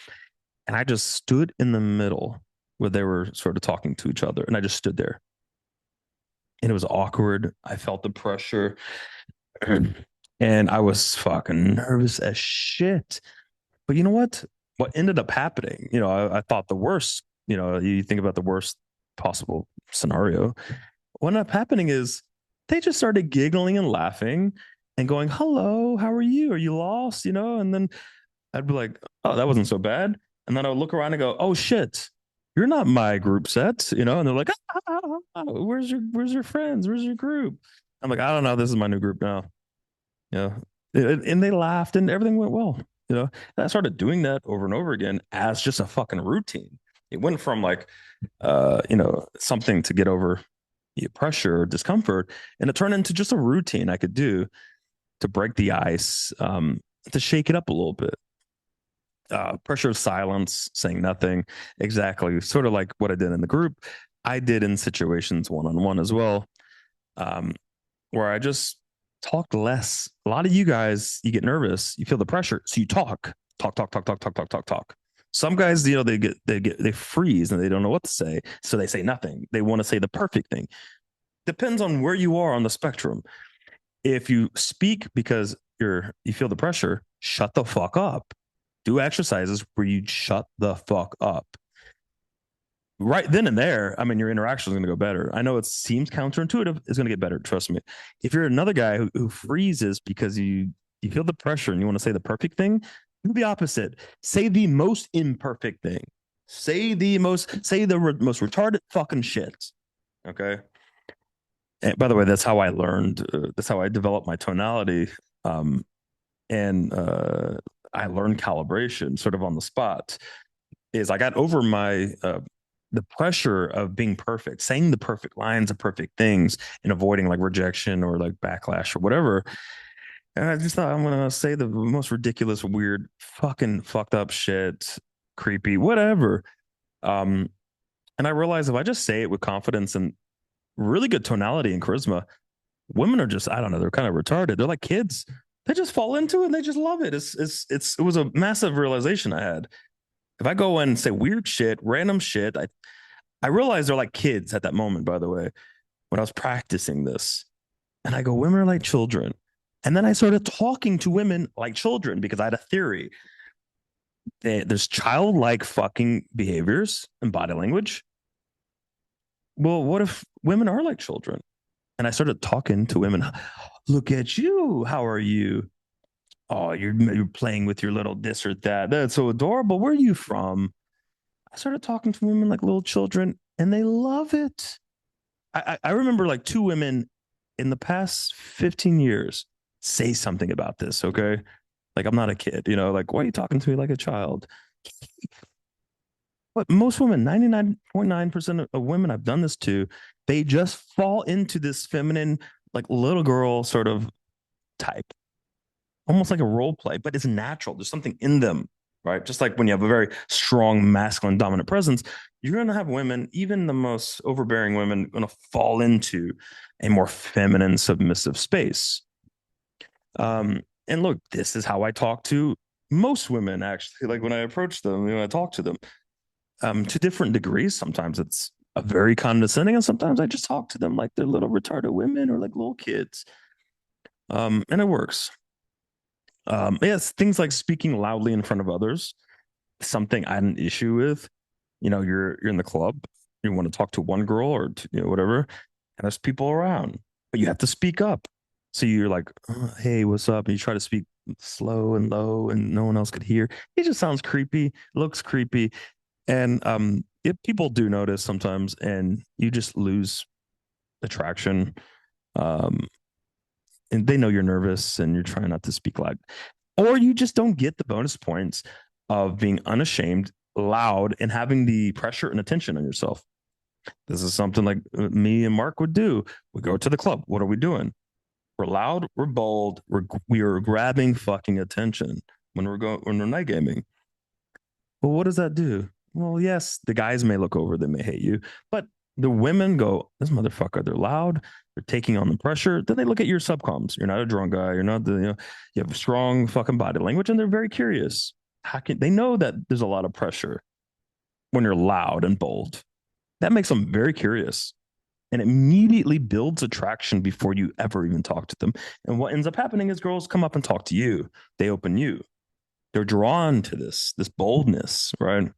[SPEAKER 1] And I just stood in the middle where they were sort of talking to each other. And I just stood there. And it was awkward. I felt the pressure. And I was fucking nervous as shit. But you know what? What ended up happening, I thought the worst, you think about the worst possible scenario. What ended up happening is they just started giggling and laughing and going, hello, how are you? Are you lost? And then I'd be like, oh, that wasn't so bad. And then I would look around and go, oh shit, you're not my group set, and they're like, where's your friends? Where's your group? I'm like, I don't know. This is my new group now. Yeah. And they laughed and everything went well. And I started doing that over and over again as just a fucking routine. It went from like, something to get over pressure or discomfort, and it turned into just a routine I could do to break the ice, to shake it up a little bit. Pressure of silence, saying nothing. Exactly. Sort of like what I did in the group. I did in situations one-on-one as well, where I just talked less. A lot of you guys, you get nervous, you feel the pressure, so you talk. Some guys, they freeze and they don't know what to say, so they say nothing. They want to say the perfect thing. Depends on where you are on the spectrum. If you speak because you feel the pressure, shut the fuck up. Do exercises where you shut the fuck up. Right then and there, I mean, your interaction is going to go better. I know it seems counterintuitive. It's going to get better. Trust me. If you're another guy who freezes because you feel the pressure and you want to say the perfect thing, do the opposite. Say the most imperfect thing. Say the most retarded fucking shit. Okay. And by the way, that's how I learned. That's how I developed my tonality. And I learned calibration sort of on the spot. Is I got over the pressure of being perfect, saying the perfect lines of perfect things and avoiding like rejection or like backlash or whatever. And I just thought I'm gonna say the most ridiculous, weird, fucking fucked up shit, creepy, whatever. Um, and I realized if I just say it with confidence and really good tonality and charisma, women are just, I don't know, they're kind of retarded. They're like kids. They just fall into it and they just love it. It was a massive realization I had. If I go in and say weird shit, random shit, I realize they're like kids at that moment, by the way. when I was practicing this. And I go, women are like children. And then I started talking to women like children because I had a theory. There's childlike fucking behaviors and body language. Well, what if women are like children? And I started talking to women. Look at you. How are you? Oh, you're playing with your little this or that. That's so adorable. Where are you from? I started talking to women like little children, and they love it. I remember like two women in the past 15 years say something about this. Okay. Like, I'm not a kid, like, why are you talking to me like a child? But most women, 99.9% of women I've done this to, they just fall into this feminine, like little girl sort of type, almost like a role play, but it's natural. There's something in them, right? Just like when you have a very strong masculine dominant presence, you're going to have women, even the most overbearing women, going to fall into a more feminine, submissive space. And look, this is how I talk to most women, actually. Like when I approach them, I talk to them to different degrees. Sometimes it's a very condescending, and sometimes I just talk to them like they're little retarded women or like little kids. And it works. Yes, things like speaking loudly in front of others, something I had an issue with. You're in the club, you want to talk to one girl or whatever, and there's people around, but you have to speak up. So you're like, oh, "Hey, what's up?" And you try to speak slow and low, and no one else could hear. It just sounds creepy, looks creepy, and if people do notice sometimes, and you just lose attraction. Um, and they know you're nervous and you're trying not to speak loud, or you just don't get the bonus points of being unashamed, loud, and having the pressure and attention on yourself. This is something like me and Mark would do. We go to the club. What are we doing? We're loud, we're bold, we are grabbing fucking attention when we're night gaming. Well, what does that do? Well, yes, the guys may look over, they may hate you, but the women go, this motherfucker, they're loud, they're taking on the pressure. Then they look at your subcoms. You're not a drunk guy, you're not you have a strong fucking body language, and they're very curious. How can they know that there's a lot of pressure when you're loud and bold? That makes them very curious and immediately builds attraction before you ever even talk to them. And what ends up happening is girls come up and talk to you. They open you. They're drawn to this boldness, right?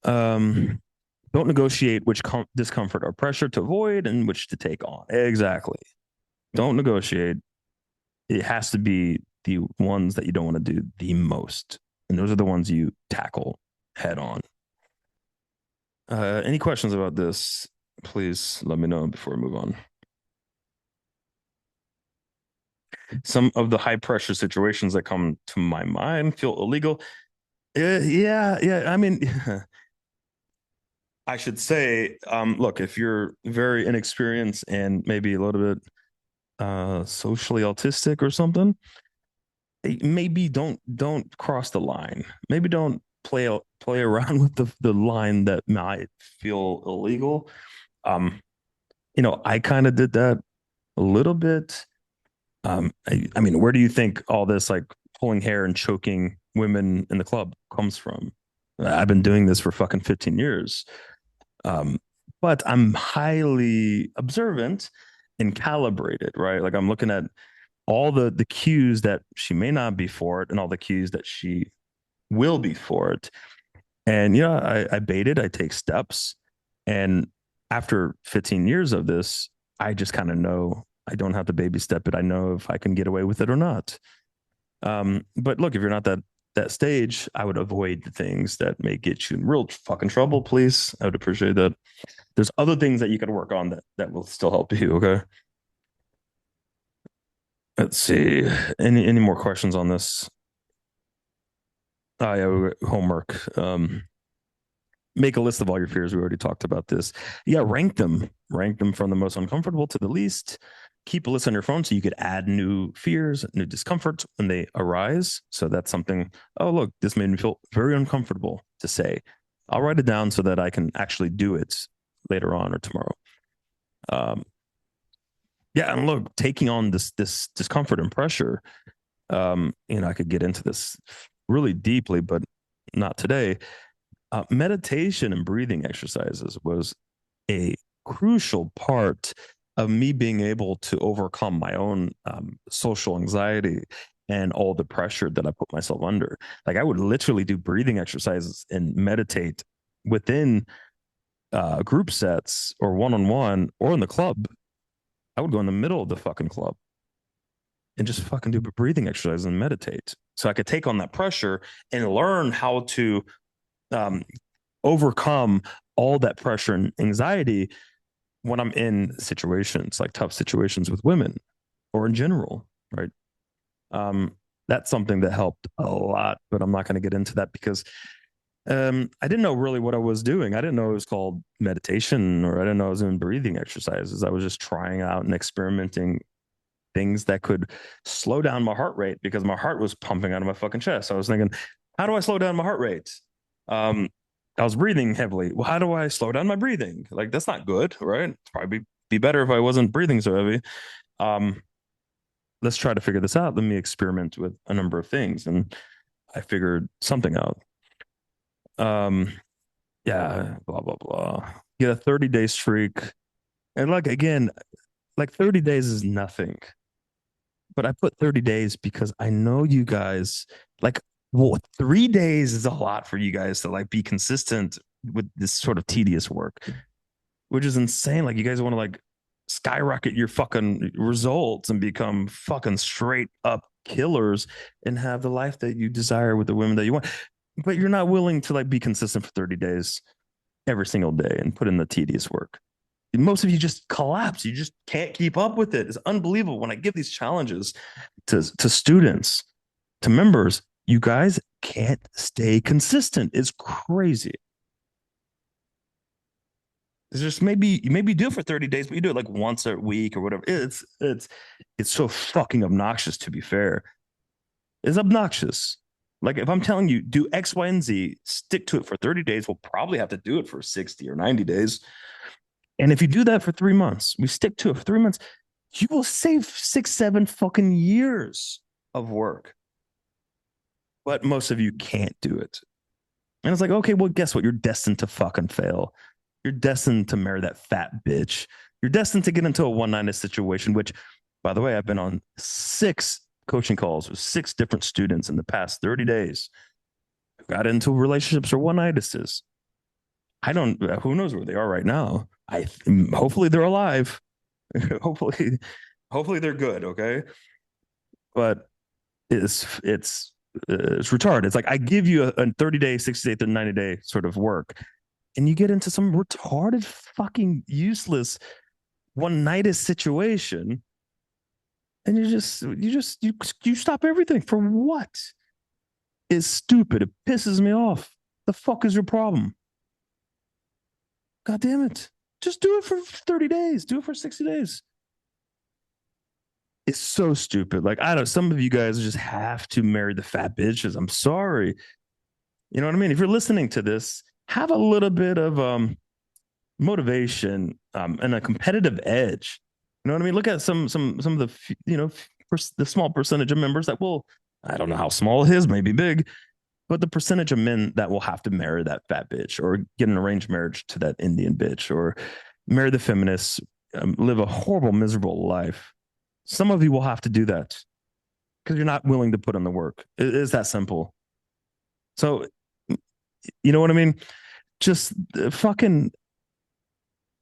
[SPEAKER 1] Um, don't negotiate which discomfort or pressure to avoid and which to take on. Exactly. Don't negotiate. It has to be the ones that you don't want to do the most. And those are the ones you tackle head on. Any questions about this? Please let me know before we move on. Some of the high pressure situations that come to my mind feel illegal. Yeah. I mean, I should say, look, if you're very inexperienced and maybe a little bit socially autistic or something, maybe don't cross the line. Maybe don't play around with the line that might feel illegal. Um, I kind of did that a little bit. I mean, where do you think all this like pulling hair and choking women in the club comes from? I've been doing this for fucking 15 years. Um, but I'm highly observant and calibrated, right? Like I'm looking at all the cues that she may not be for it and all the cues that she will be for it. And I baited, I take steps. And after 15 years of this, I just kind of know I don't have to baby step it. I know if I can get away with it or not. But look, if you're not that stage, I would avoid the things that may get you in real fucking trouble, please. I would appreciate that. There's other things that you can work on that will still help you, okay? Let's see. Any more questions on this? Oh yeah, homework. Make a list of all your fears. We already talked about this. Yeah, rank them. Rank them from the most uncomfortable to the least. Keep a list on your phone so you could add new fears, new discomforts when they arise. So that's something, oh, look, this made me feel very uncomfortable to say. I'll write it down so that I can actually do it later on or tomorrow. Yeah, and look, taking on this discomfort and pressure, I could get into this really deeply, but not today. Meditation and breathing exercises was a crucial part of me being able to overcome my own social anxiety and all the pressure that I put myself under. Like I would literally do breathing exercises and meditate within group sets or one on one or in the club. I would go in the middle of the fucking club and just fucking do breathing exercises and meditate. So I could take on that pressure and learn how to um, overcome all that pressure and anxiety when I'm in situations like tough situations with women or in general, right? That's something that helped a lot, but I'm not going to get into that because I didn't know really what I was doing. I didn't know it was called meditation, or I didn't know I was doing breathing exercises. I was just trying out and experimenting things that could slow down my heart rate because my heart was pumping out of my fucking chest. So I was thinking, how do I slow down my heart rate? Um, I was breathing heavily. Well, how do I slow down my breathing? Like that's not good, right? It's probably be better if I wasn't breathing so heavy. Um, let's try to figure this out. Let me experiment with a number of things, and I figured something out. Um, yeah, blah blah blah. Get a 30-day streak, and like again, like 30 days is nothing, but I put 30 days because I know you guys like. Well, 3 days is a lot for you guys to like be consistent with this sort of tedious work, which is insane. Like you guys want to like skyrocket your fucking results and become fucking straight up killers and have the life that you desire with the women that you want. But you're not willing to like be consistent for 30 days every single day and put in the tedious work. Most of you just collapse. You just can't keep up with it. It's unbelievable when I give these challenges to students, to members. You guys can't stay consistent. It's crazy. It's just maybe do it for 30 days, but you do it like once a week or whatever. It's so fucking obnoxious, to be fair. It's obnoxious. Like if I'm telling you do X, Y, and Z, stick to it for 30 days, we'll probably have to do it for 60 or 90 days. And if you do that for 3 months, we stick to it for 3 months, you will save 6, 7 fucking years of work. But most of you can't do it. And it's like, okay, well, guess what? You're destined to fucking fail. You're destined to marry that fat bitch. You're destined to get into a one-night situation, which, by the way, I've been on 6 coaching calls with 6 different students in the past 30 days who got into relationships or one-nightises. I don't, who knows where they are right now? Hopefully they're alive. hopefully, hopefully they're good. Okay. But it's retarded. It's like I give you a 30-day, 60-day, 90-day sort of work, and you get into some retarded, fucking useless one-night situation, and you stop everything for what? It's stupid. It pisses me off. The fuck is your problem? God damn it! Just do it for 30 days. Do it for 60 days. It's so stupid. Like I don't. Some of you guys just have to marry the fat bitches. I'm sorry. You know what I mean? If you're listening to this, have a little bit of motivation and a competitive edge. You know what I mean? Look at some of the the small percentage of members that will. I don't know how small it is, maybe big, but the percentage of men that will have to marry that fat bitch or get an arranged marriage to that Indian bitch or marry the feminists, live a horrible, miserable life. Some of you will have to do that because you're not willing to put in the work. It is that simple. So, you know what I mean? Just fucking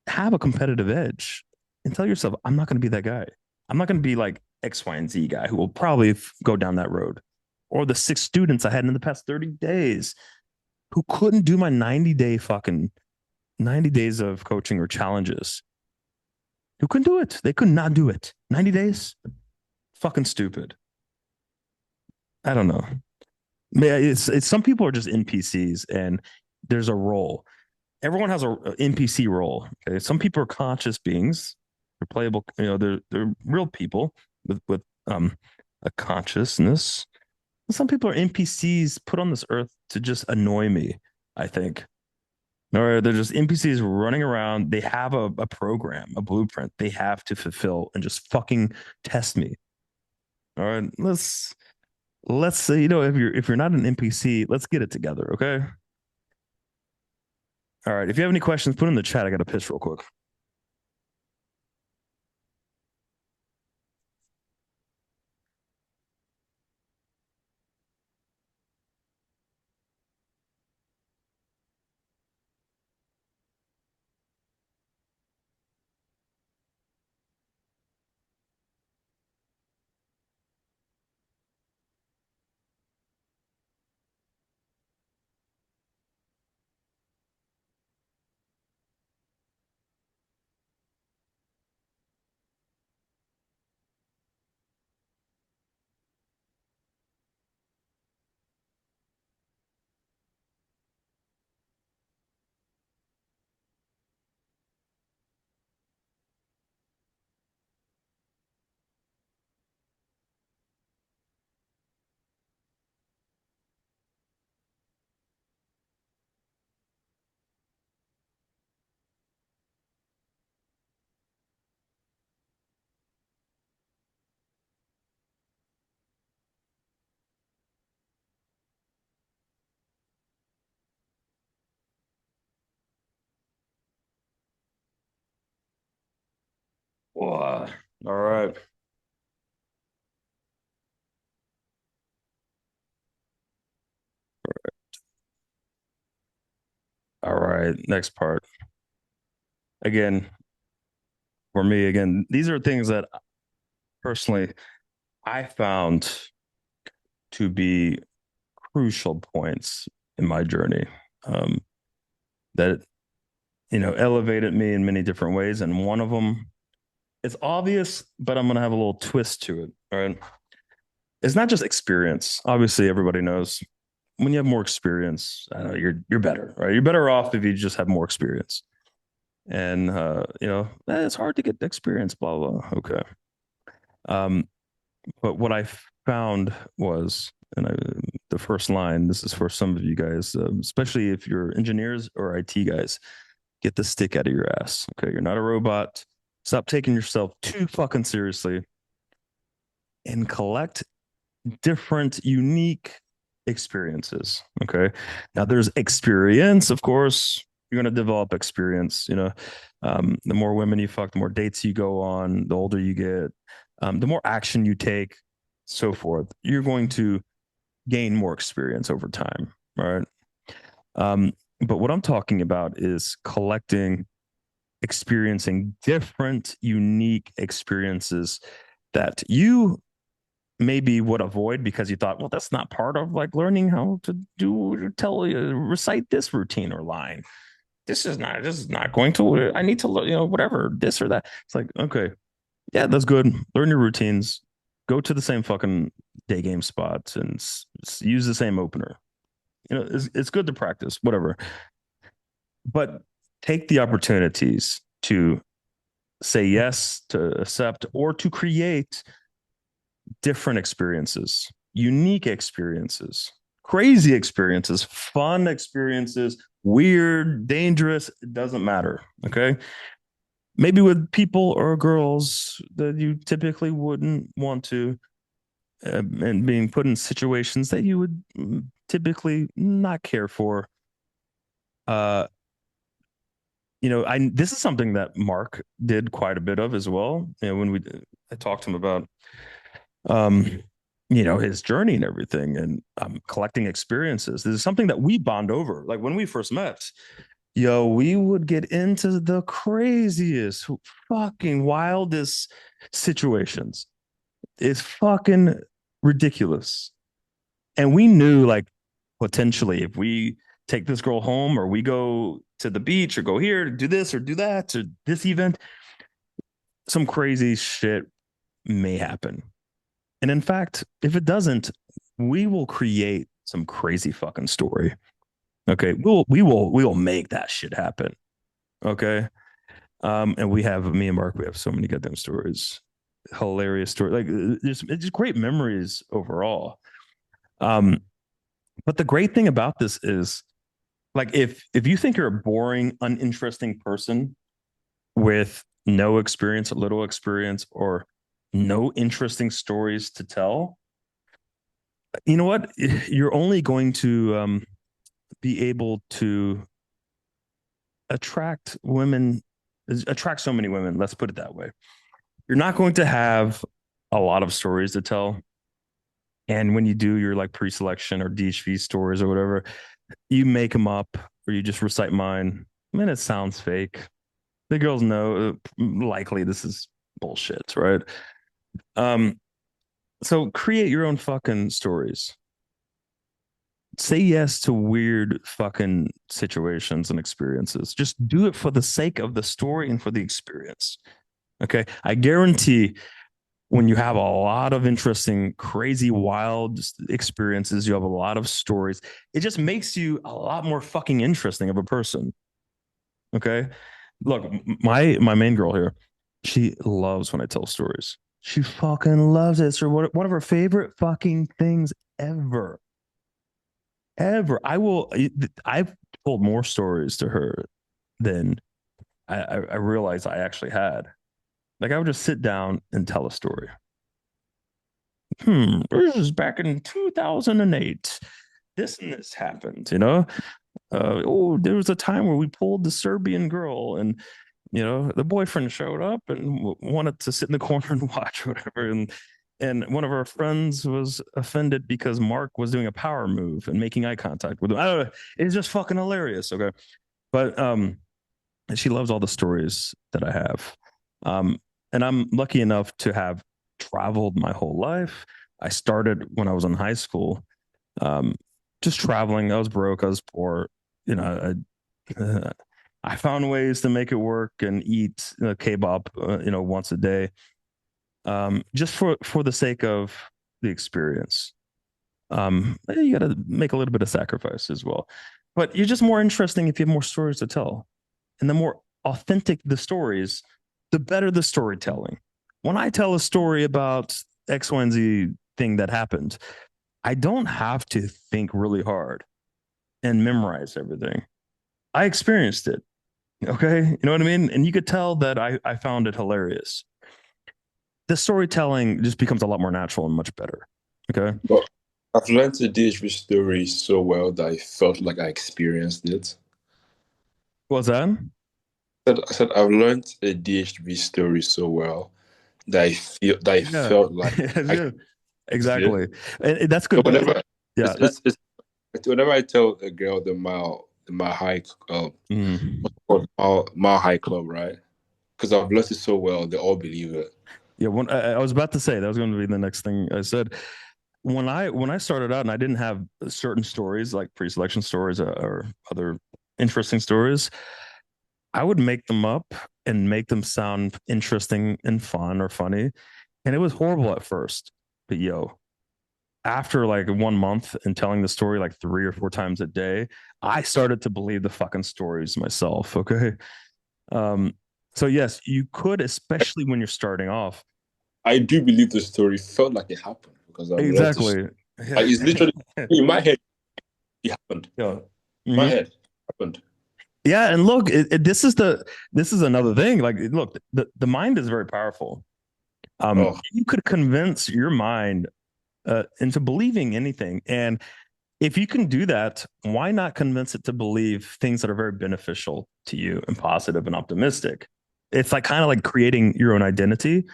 [SPEAKER 1] have a competitive edge and tell yourself, I'm not going to be that guy. I'm not going to be like X, Y, and Z guy who will probably go down that road. Or the 6 students I had in the past 30 days who couldn't do my 90 days of coaching or challenges. Who couldn't do it? They could not do it. 90 days? Fucking stupid. I don't know. It's some people are just NPCs and there's a role. Everyone has a NPC role. Okay, some people are conscious beings. They're playable. You know, they're real people with a consciousness. Some people are NPCs put on this earth to just annoy me. I think. Or they're just NPCs running around. They have a program, a blueprint they have to fulfill and just fucking test me. All right, let's say, if you're not an NPC, let's get it together, okay? All right. If you have any questions, put in the chat. I got to piss real quick. All right. All right. Next part. Again, for me, again, these are things that personally I found to be crucial points in my journey, um, that elevated me in many different ways. And one of them, it's obvious, but I'm gonna have a little twist to it. All right. It's not just experience. Obviously, everybody knows when you have more experience, I know you're better, right? You're better off if you just have more experience. And it's hard to get experience, blah blah. Okay. Um, but what I found was, the first line. This is for some of you guys, especially if you're engineers or IT guys. Get the stick out of your ass. Okay, you're not a robot. Stop taking yourself too fucking seriously and collect different, unique experiences. Okay. Now there's experience, of course. You're going to develop experience. The more women you fuck, the more dates you go on, the older you get, the more action you take, so forth. You're going to gain more experience over time. Right. But what I'm talking about is collecting, experiencing different, unique experiences that you maybe would avoid because you thought, well, that's not part of like learning how to recite this routine or line. This is not going to, I need to, whatever, this or that. It's like, okay, yeah, that's good. Learn your routines, go to the same fucking day game spots and use the same opener. It's good to practice, whatever. But take the opportunities to say yes, to accept, or to create different experiences, unique experiences, crazy experiences, fun experiences, weird, dangerous, it doesn't matter. Okay. Maybe with people or girls that you typically wouldn't want to, and being put in situations that you would typically not care for. Uh, this is something that Mark did quite a bit of as well. When I talked to him about um, his journey and everything, and collecting experiences. This is something that we bond over. Like when we first met, we would get into the craziest, fucking wildest situations. It's fucking ridiculous. And we knew, like, potentially if we take this girl home or we go to the beach or go here to do this or do that or this event, some crazy shit may happen. And in fact, if it doesn't, we will create some crazy fucking story. Okay. We will make that shit happen. Okay. And me and Mark, we have so many goddamn stories. Hilarious story. Like there's it's just great memories overall. Um, but the great thing about this is, like, if you think you're a boring, uninteresting person with no experience, little experience, or no interesting stories to tell, you know what? You're only going to be able to attract women, attract so many women. Let's put it that way. You're not going to have a lot of stories to tell. And when you do your like pre-selection or DHV stories or whatever, you make them up or you just recite mine. I mean, it sounds fake. The girls know likely this is bullshit, right? Um, so create your own fucking stories. Say yes to weird fucking situations and experiences. Just do it for the sake of the story and for the experience. Okay. I guarantee when you have a lot of interesting, crazy, wild experiences, you have a lot of stories. It just makes you a lot more fucking interesting of a person. Okay. Look, my main girl here, she loves when I tell stories. She fucking loves it. It's one of her favorite fucking things ever. Ever. I've told more stories to her than I realized I actually had. Like I would just sit down and tell a story. This is back in 2008. This and this happened, oh, there was a time where we pulled the Serbian girl and The boyfriend showed up and wanted to sit in the corner and watch whatever, and one of our friends was offended because Mark was doing a power move and making eye contact with him. I don't know. It's just fucking hilarious. Okay, but she loves all the stories that I have. Um, and I'm lucky enough to have traveled my whole life. I started when I was in high school, um, just traveling. I was broke. I was poor. You know, I found ways to make it work and eat kebab, once a day, just for the sake of the experience. You got to make a little bit of sacrifice as well, but you're just more interesting if you have more stories to tell, and the more authentic the stories, the better the storytelling. When I tell a story about X, Y, and Z thing that happened, I don't have to think really hard and memorize everything. I experienced it. Okay. You know what I mean? And you could tell that I found it hilarious. The storytelling just becomes a lot more natural and much better. Okay.
[SPEAKER 2] But I've learned to dish with stories so well that I felt like I experienced it.
[SPEAKER 1] What's that?
[SPEAKER 2] I said I've learned a DHB story so well that I
[SPEAKER 1] Yeah.
[SPEAKER 2] felt like I
[SPEAKER 1] Yeah.
[SPEAKER 2] experienced it.
[SPEAKER 1] Exactly. And that's
[SPEAKER 2] So
[SPEAKER 1] good.
[SPEAKER 2] whenever
[SPEAKER 1] Yeah.
[SPEAKER 2] it's whenever I tell a girl the mile high
[SPEAKER 1] Mm.
[SPEAKER 2] what's it called mile high club, right? Because I've learned it so well, they all believe it.
[SPEAKER 1] Yeah. I was about to say that was going to be the next thing I said. When I started out and I didn't have certain stories like pre-selection stories or other interesting stories, I would make them up and make them sound interesting and fun or funny. And it was horrible at first. But after like 1 month and telling the story like 3 or 4 times a day, I started to believe the fucking stories myself. Okay. Um, so yes, you could, especially when you're starting off.
[SPEAKER 2] I do believe the story felt like it happened because I've learned to.
[SPEAKER 1] Exactly.
[SPEAKER 2] Like,
[SPEAKER 1] Yeah.
[SPEAKER 2] it's literally in my head. It happened.
[SPEAKER 1] Yeah.
[SPEAKER 2] My
[SPEAKER 1] Mhm.
[SPEAKER 2] head happened.
[SPEAKER 1] Yeah, and look, this is another thing. Like, look, the mind is very powerful.
[SPEAKER 2] Oh,
[SPEAKER 1] You could convince your mind into believing anything, and if you can do that, why not convince it to believe things that are very beneficial to you and positive and optimistic? It's like kind of like creating your own identity.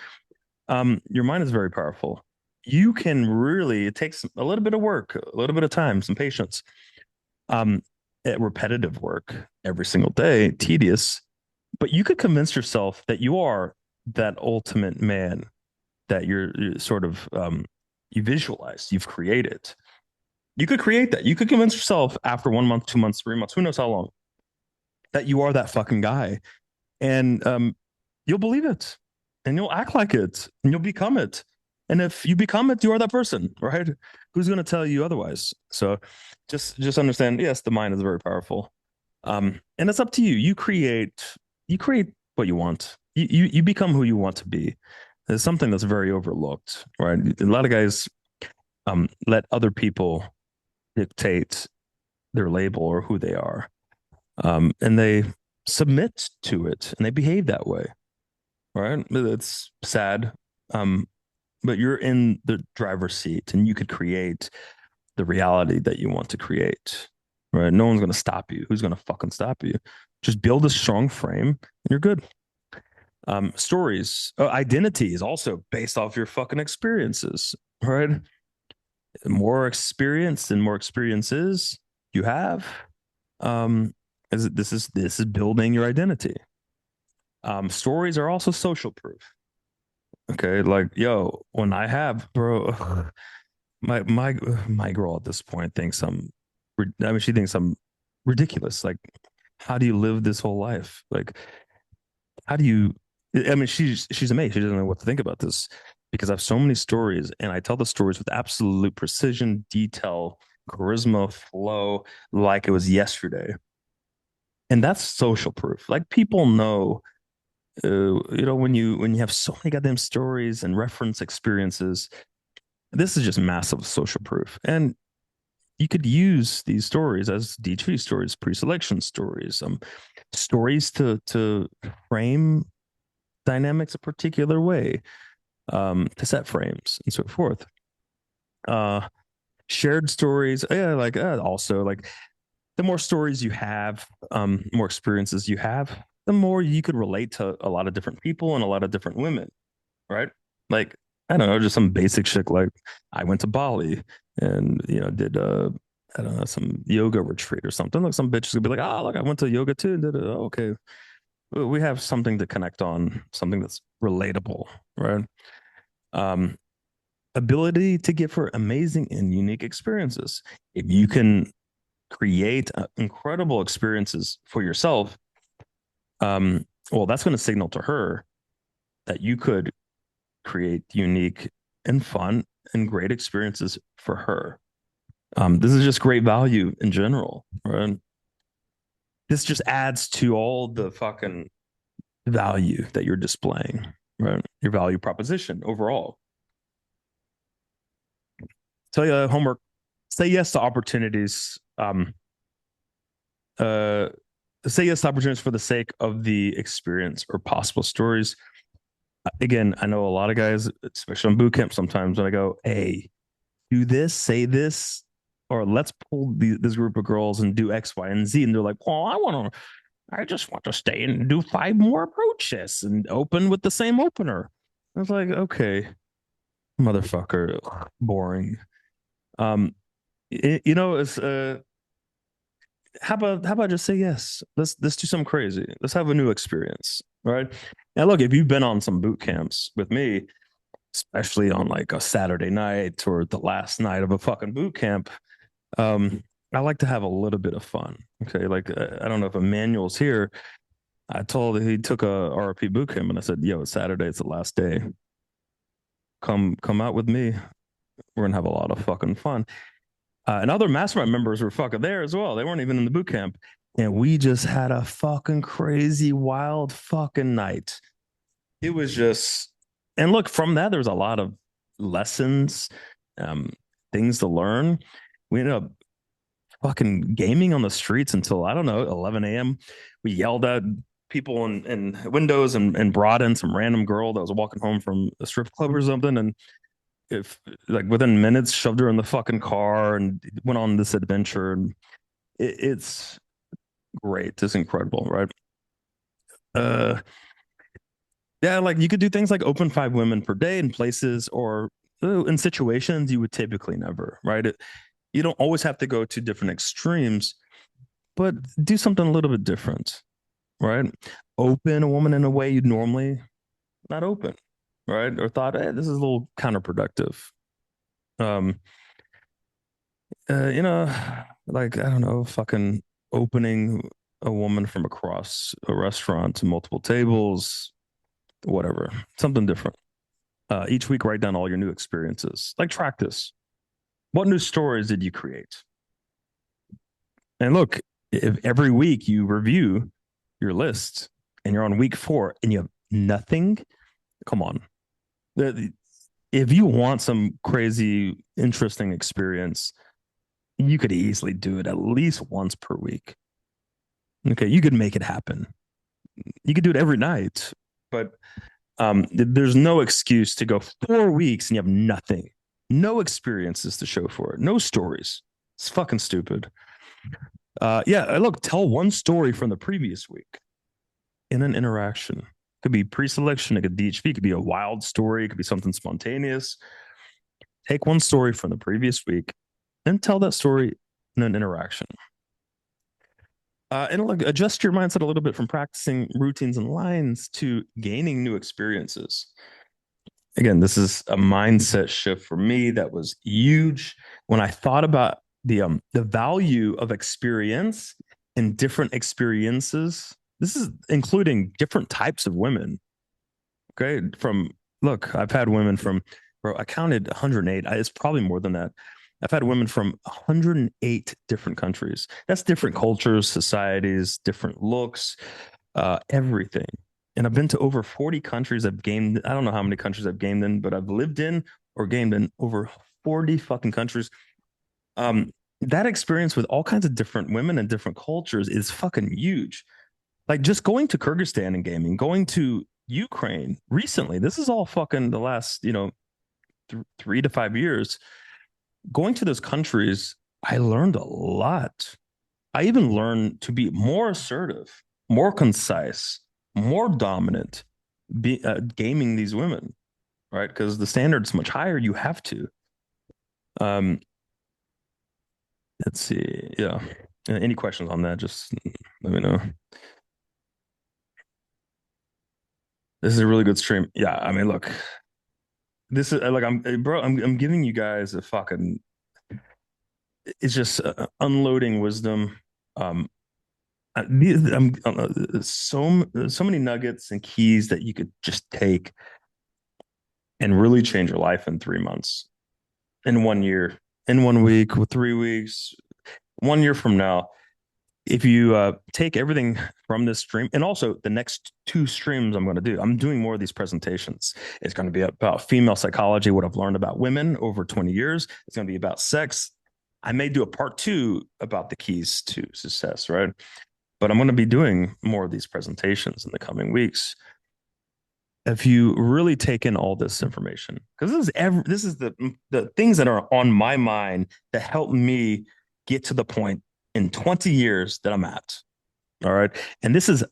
[SPEAKER 1] Your mind is very powerful. You can really, it takes a little bit of work, a little bit of time, some patience, um, repetitive work every single day, tedious, but you could convince yourself that you are that ultimate man that you're sort of you visualize, you've created. You could create that. You could convince yourself after 1 month, 2 months, 3 months, who knows how long, that you are that fucking guy, and you'll believe it, and you'll act like it, and you'll become it. And if you become it, you are that person, right? Who's going to tell you otherwise? So, just understand. Yes, the mind is very powerful, and it's up to you. You create what you want. You become who you want to be. It's something that's very overlooked, right? A lot of guys let other people dictate their label or who they are, and they submit to it and they behave that way, right? It's sad, um, but you're in the driver's seat and you could create the reality that you want to create, right? No one's going to stop you. Who's going to fucking stop you? Just build a strong frame and you're good. Stories, identity is also based off your fucking experiences, right? The more experience and more experiences you have, um, this is building your identity. Stories are also social proof. Okay, like yo, when I have bro, my girl at this point thinks I mean, she thinks I'm ridiculous. Like, how do you live this whole life? Like, how do you? I mean, she's amazed. She doesn't know what to think about this because I have so many stories, and I tell the stories with absolute precision, detail, charisma, flow, like it was yesterday. And that's social proof. Like people know, when you have so many goddamn stories and reference experiences, this is just massive social proof. And you could use these stories as D2 stories, pre-selection stories, stories to frame dynamics a particular way, to set frames and so forth. Uh, Shared stories, yeah, like also like the more stories you have, more experiences you have, the more you could relate to a lot of different people and a lot of different women, right? Like, I don't know, just some basic shit like I went to Bali and did I don't know, some yoga retreat or something. Like some bitches would be like, oh look, I went to yoga too. Okay. We have something to connect on, something that's relatable, right? Um, ability to give her amazing and unique experiences. If you can create incredible experiences for yourself, well, that's going to signal to her that you could create unique and fun and great experiences for her. This is just great value in general, right? This just adds to all the fucking value that you're displaying, right? Your value proposition overall. Tell you homework. Say yes to opportunities. Uh, say yes to opportunities for the sake of the experience or possible stories. Again, I know a lot of guys, especially on boot camp, sometimes when I go, hey, do this, say this, or let's pull this group of girls and do X, Y, and Z. And they're like, well, I just want to stay and do 5 more approaches and open with the same opener. I was like, okay, motherfucker, boring. It's how about just say yes? Let's do something crazy. Let's have a new experience, right? Now, look, if you've been on some boot camps with me, especially on like a Saturday night or the last night of a fucking boot camp, I like to have a little bit of fun. Okay, like I don't know if Emmanuel's here. I told he took a RP boot camp, and I said, "Yo, it's Saturday. It's the last day. Come out with me. We're gonna have a lot of fucking fun." And other mastermind members were fucking there as well. They weren't even in the boot camp, and we just had a fucking crazy, wild fucking night. It was just, and look, from that there was a lot of lessons, um, things to learn. We ended up fucking gaming on the streets until I don't know 11 a.m. We yelled at people in windows and brought in some random girl that was walking home from a strip club or something, and if like within minutes shoved her in the fucking car and went on this adventure, and it's great, it's incredible, right? uh yeah, like you could do things like open 5 women per day in places or in situations you would typically never, right? You don't always have to go to different extremes, but do something a little bit different, right? Open a woman in a way you'd normally not open, right? Or thought, hey, this is a little counterproductive. Um, you know, like I don't know, fucking opening a woman from across a restaurant to multiple tables, whatever, something different. Each week, write down all your new experiences. Like track this. What new stories did you create? And look, if every week you review your list and you're on week 4 and you have nothing, come on. If you want some crazy, interesting experience, you could easily do it at least once per week. Okay, you could make it happen. You could do it every night, but there's no excuse to go 4 weeks and you have nothing, no experiences to show for it, no stories. It's fucking stupid. Yeah, look, tell one story from the previous week in an interaction. It could be pre-selection, it could DHV, it could be a wild story, it could be something spontaneous. Take one story from the previous week and tell that story in an interaction. And look, adjust your mindset a little bit from practicing routines and lines to gaining new experiences. Again, this is a mindset shift for me that was huge when I thought about the value of experience and different experiences. This is including different types of women. Okay, from look, I've had women from, bro, I counted 108. It's probably more than that. I've had women from 108 different countries. That's different cultures, societies, different looks, everything. And I've been to over 40 countries. I've gamed, I don't know how many countries I've gamed in, but I've lived in or gamed in over 40 fucking countries. That experience with all kinds of different women and different cultures is fucking huge. Like just going to Kyrgyzstan and gaming, going to Ukraine recently. This is all fucking the last, 3 to 5 years. Going to those countries, I learned a lot. I even learned to be more assertive. more concise, more dominant, gaming these women, right? Because the standard's much higher. You have to. Um, let's see. Yeah. Any questions on that? Just let me know. This is a really good stream. Yeah, I mean, look, this is like I'm giving you guys a fucking. It's just unloading wisdom. Um, I'm so many nuggets and keys that you could just take and really change your life in 3 months, in 1 year, in 1 week, with 3 weeks, 1 year from now. If you take everything from this stream, and also the next two streams I'm going to do, I'm doing more of these presentations. It's going to be about female psychology, what I've learned about women over 20 years. It's going to be about sex. I may do a part two about the keys to success, right? But I'm going to be doing more of these presentations in the coming weeks. If you really take in all this information, because this is the things that are on my mind that help me get to the point in 20 years that I'm at. All right. And this is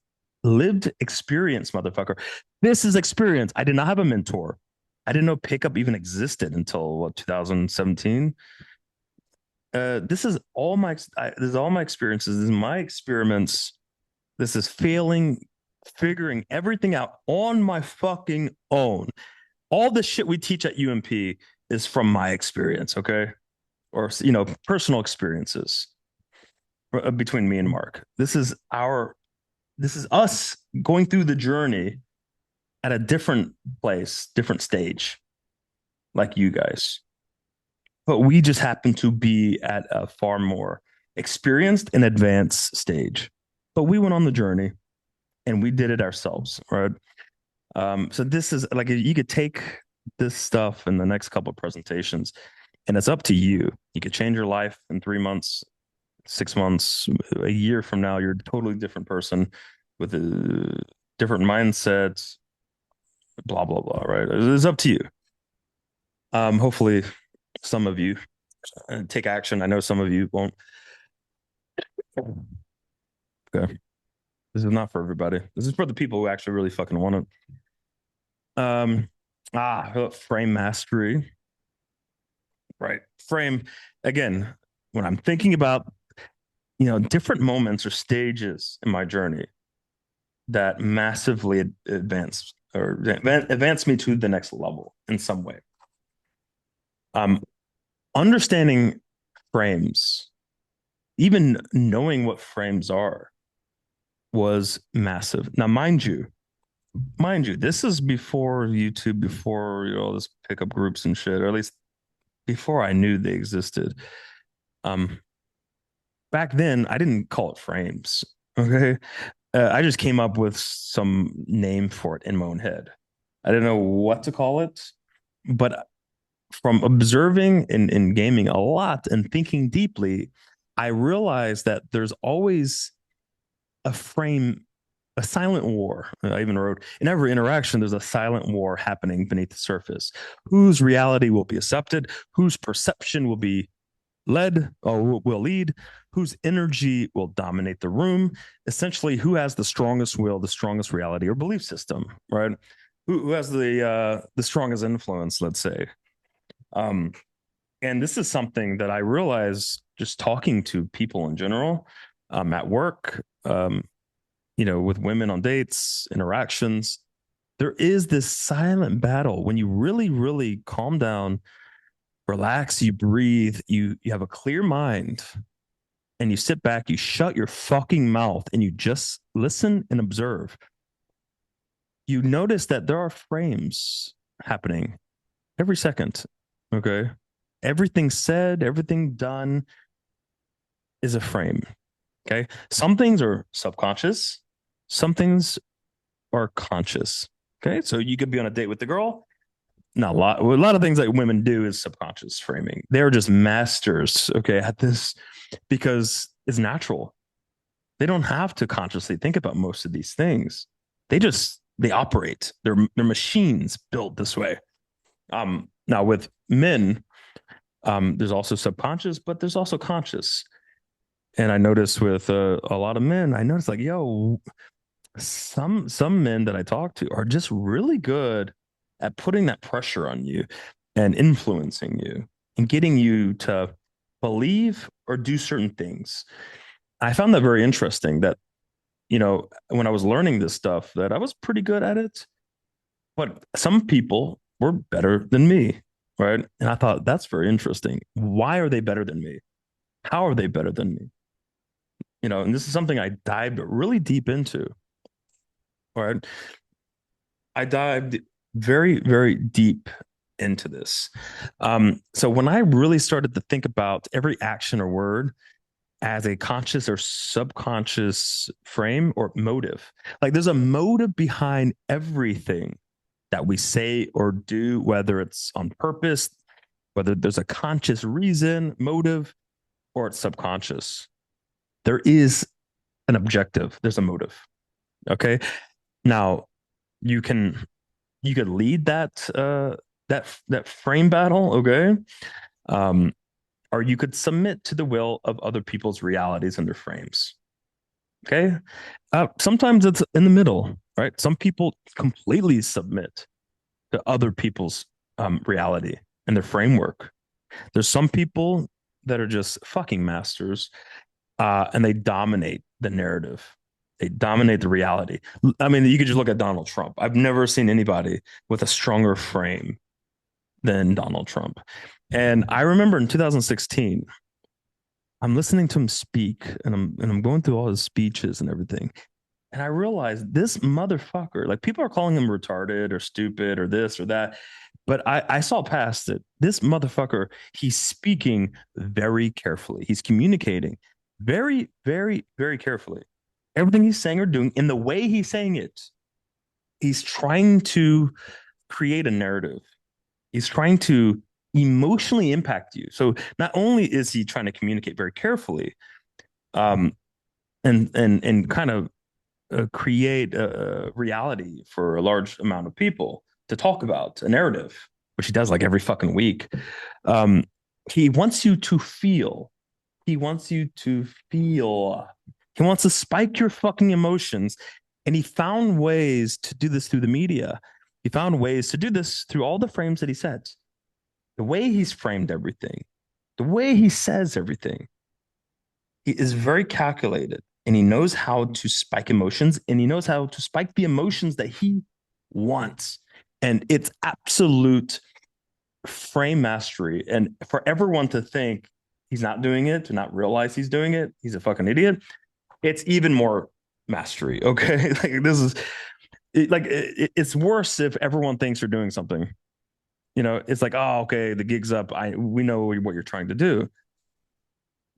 [SPEAKER 1] lived experience, motherfucker. This is experience. I did not have a mentor. I didn't know pickup even existed until what, 2017. This is all my experiences. This is my experiments. This is failing, figuring everything out on my fucking own. All the shit we teach at UMP is from my experience, okay? Or personal experiences between me and Mark. This is us going through the journey at a different place, different stage, like you guys. But we just happen to be at a far more experienced and advanced stage. But we went on the journey and we did it ourselves, right? So this is like you could take this stuff in the next couple of presentations, and it's up to you. You could change your life in 3 months, 6 months, a year from now. You're a totally different person with a different mindset. Blah blah blah. Right? It's up to you. Hopefully, some of you take action. I know some of you won't. Okay, this is not for everybody. This is for the people who actually really fucking want it. Frame mastery. Right. Frame again, when I'm thinking about, different moments or stages in my journey that massively advance me to the next level in some way. Understanding frames, even knowing what frames are, was massive. Now, mind you, this is before YouTube, before all this pickup groups and shit, or at least before I knew they existed. Back then, I didn't call it frames. Okay, I just came up with some name for it in my own head. I didn't know what to call it, but from observing in gaming a lot and thinking deeply, I realized that there's always a frame, a silent war. I even wrote, in every interaction, there's a silent war happening beneath the surface. Whose reality will be accepted? Whose perception will be led or will lead? Whose energy will dominate the room? Essentially, who has the strongest will, the strongest reality or belief system, right? Who has the strongest influence, let's say. And this is something that I realize just talking to people in general, at work, with women on dates, interactions. There is this silent battle when you really, really calm down, relax, you breathe, you have a clear mind, and you sit back, you shut your fucking mouth, and you just listen and observe. You notice that there are frames happening every second. Okay. Everything said, everything done is a frame. Okay. Some things are subconscious, some things are conscious. Okay. So you could be on a date with the girl. Not a lot of things that women do is subconscious framing. They're just masters, okay, at this because it's natural. They don't have to consciously think about most of these things. They operate. They're machines built this way. Now with men, there's also subconscious, but there's also conscious. And I noticed with a lot of men, I noticed like, yo, some men that I talk to are just really good at putting that pressure on you and influencing you and getting you to believe or do certain things. I found that very interesting that, when I was learning this stuff, that I was pretty good at it, but some people were better than me. Right. And I thought that's very interesting. Why are they better than me? How are they better than me? And this is something I dived really deep into. Right. I dived very, very deep into this. So when I really started to think about every action or word as a conscious or subconscious frame or motive, like there's a motive behind everything that we say or do, whether it's on purpose, whether there's a conscious reason, motive, or it's subconscious. There is an objective, there's a motive. Okay. Now you can you could lead that frame battle, okay? Um, or you could submit to the will of other people's realities and their frames. Okay. Sometimes it's in the middle, right? Some people completely submit to other people's reality and their framework. There's some people that are just fucking masters, and they dominate the narrative. They dominate the reality. I mean, you could just look at Donald Trump. I've never seen anybody with a stronger frame than Donald Trump. And I remember in 2016, I'm listening to him speak, and I'm going through all his speeches and everything. And I realized this motherfucker, like people are calling him retarded or stupid or this or that. But I saw past it. This motherfucker, he's speaking very carefully. He's communicating very, very, very carefully. Everything he's saying or doing, in the way he's saying it, he's trying to create a narrative. He's trying to emotionally impact you. So not only is he trying to communicate very carefully, um, and kind of create a reality for a large amount of people to talk about a narrative, which he does like every fucking week. Um, he wants you to feel. He wants you to feel. He wants to spike your fucking emotions. And he found ways to do this through the media. He found ways to do this through all the frames that he sets, the way he's framed everything, the way he says everything. He is very calculated and he knows how to spike emotions and he knows how to spike the emotions that he wants. And it's absolute frame mastery. And for everyone to think he's not doing it, to not realize he's doing it, he's a fucking idiot. It's even more mastery. Okay. Like this is it's worse if everyone thinks you're doing something. It's like, oh, okay, the gig's up. We know what you're trying to do.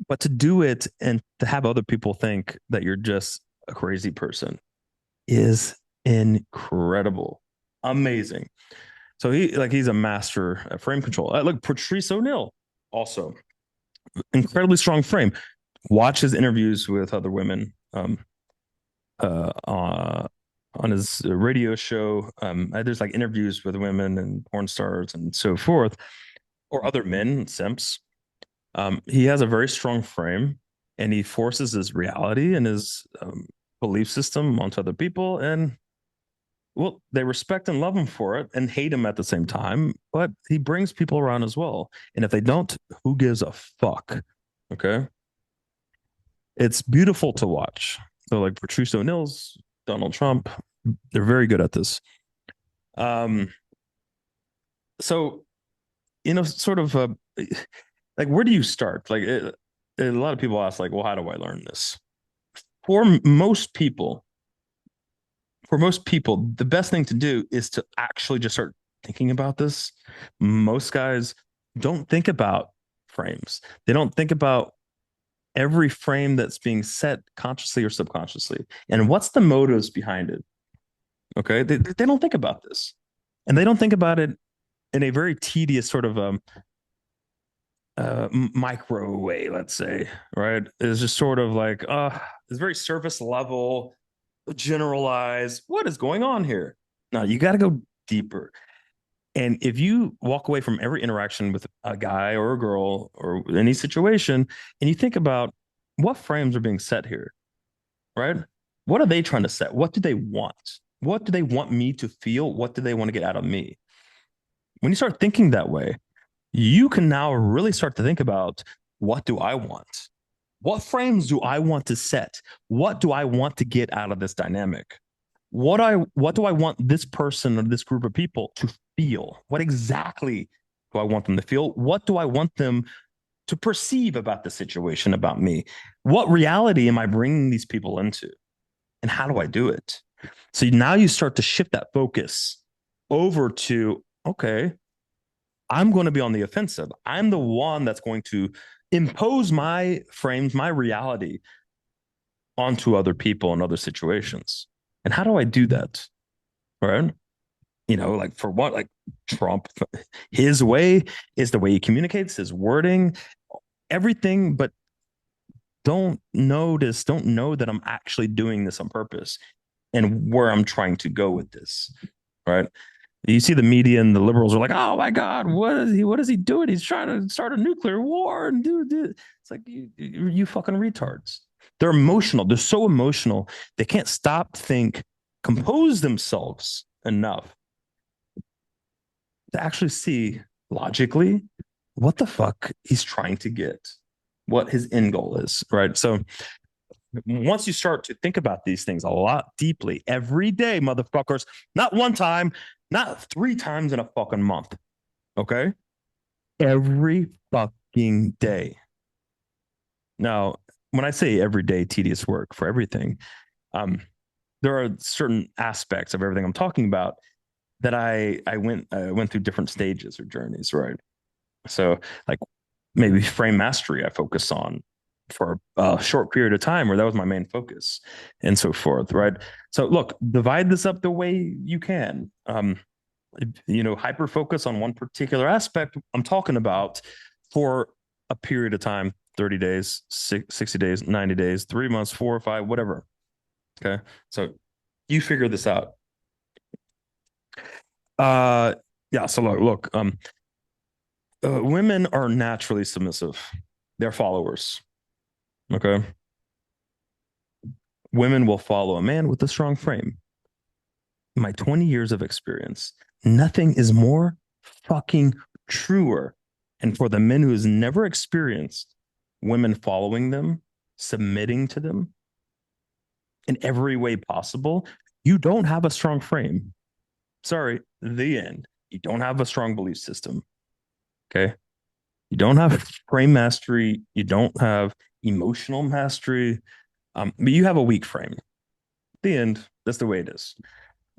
[SPEAKER 1] But to do it and to have other people think that you're just a crazy person is incredible, amazing. So he's a master at frame control. Look, Patrice O'Neill also incredibly strong frame. Watch his interviews with other women on his radio show. There's like interviews with women and porn stars and so forth, or other men, simps. He has a very strong frame and he forces his reality and his belief system onto other people. And well, they respect and love him for it and hate him at the same time, but he brings people around as well. And if they don't, who gives a fuck? Okay. It's beautiful to watch. So, like Patrice O'Neill's, Donald Trump, they're very good at this. Um, so, sort of like, where do you start? Like, a lot of people ask, like, well, how do I learn this? For most people, the best thing to do is to actually just start thinking about this. Most guys don't think about frames. They don't think about every frame that's being set consciously or subconsciously. And what's the motives behind it? Okay. They don't think about this. And they don't think about it in a very tedious sort of micro way, let's say, right? It's just sort of like, it's very surface level, generalized. What is going on here? No, you got to go deeper. And if you walk away from every interaction with a guy or a girl or any situation, and you think about what frames are being set here, right? What are they trying to set? What do they want? What do they want me to feel? What do they want to get out of me? When you start thinking that way, you can now really start to think about, what do I want? What frames do I want to set? What do I want to get out of this dynamic? What do I want this person or this group of people to feel? What exactly do I want them to feel? What do I want them to perceive about the situation, about me? What reality am I bringing these people into? And how do I do it? So now you start to shift that focus over to, okay, I'm going to be on the offensive. I'm the one that's going to impose my frames, my reality onto other people and other situations. And how do I do that? Right? Like for what? Like Trump, his way is the way he communicates, his wording, everything. But don't know that I'm actually doing this on purpose and where I'm trying to go with this. Right? You see the media and the liberals are like, "Oh my God, what is he doing? He's trying to start a nuclear war and do." It's like you fucking retards. They're emotional. They're so emotional. They can't stop, think, compose themselves enough to actually see logically what the fuck he's trying to get, what his end goal is, right? So once you start to think about these things a lot deeply every day, motherfuckers, not one time, not 3 times in a fucking month, okay? Every fucking day. Now, when I say everyday tedious work for everything, there are certain aspects of everything I'm talking about that I went through different stages or journeys, right? So like maybe frame mastery I focus on for a short period of time where that was my main focus and so forth, right? So look, divide this up the way you can. Hyper focus on one particular aspect I'm talking about for a period of time, 30 days, 60 days, 90 days, 3 months, 4 or 5, whatever. Okay. So you figure this out. Uh, yeah. So look, women are naturally submissive. They're followers. Okay. Women will follow a man with a strong frame. In my 20 years of experience, nothing is more fucking truer. And for the men who has never experienced women following them, submitting to them in every way possible, you don't have a strong frame. Sorry, the end. You don't have a strong belief system. Okay. You don't have frame mastery. You don't have emotional mastery. But you have a weak frame. The end. That's the way it is.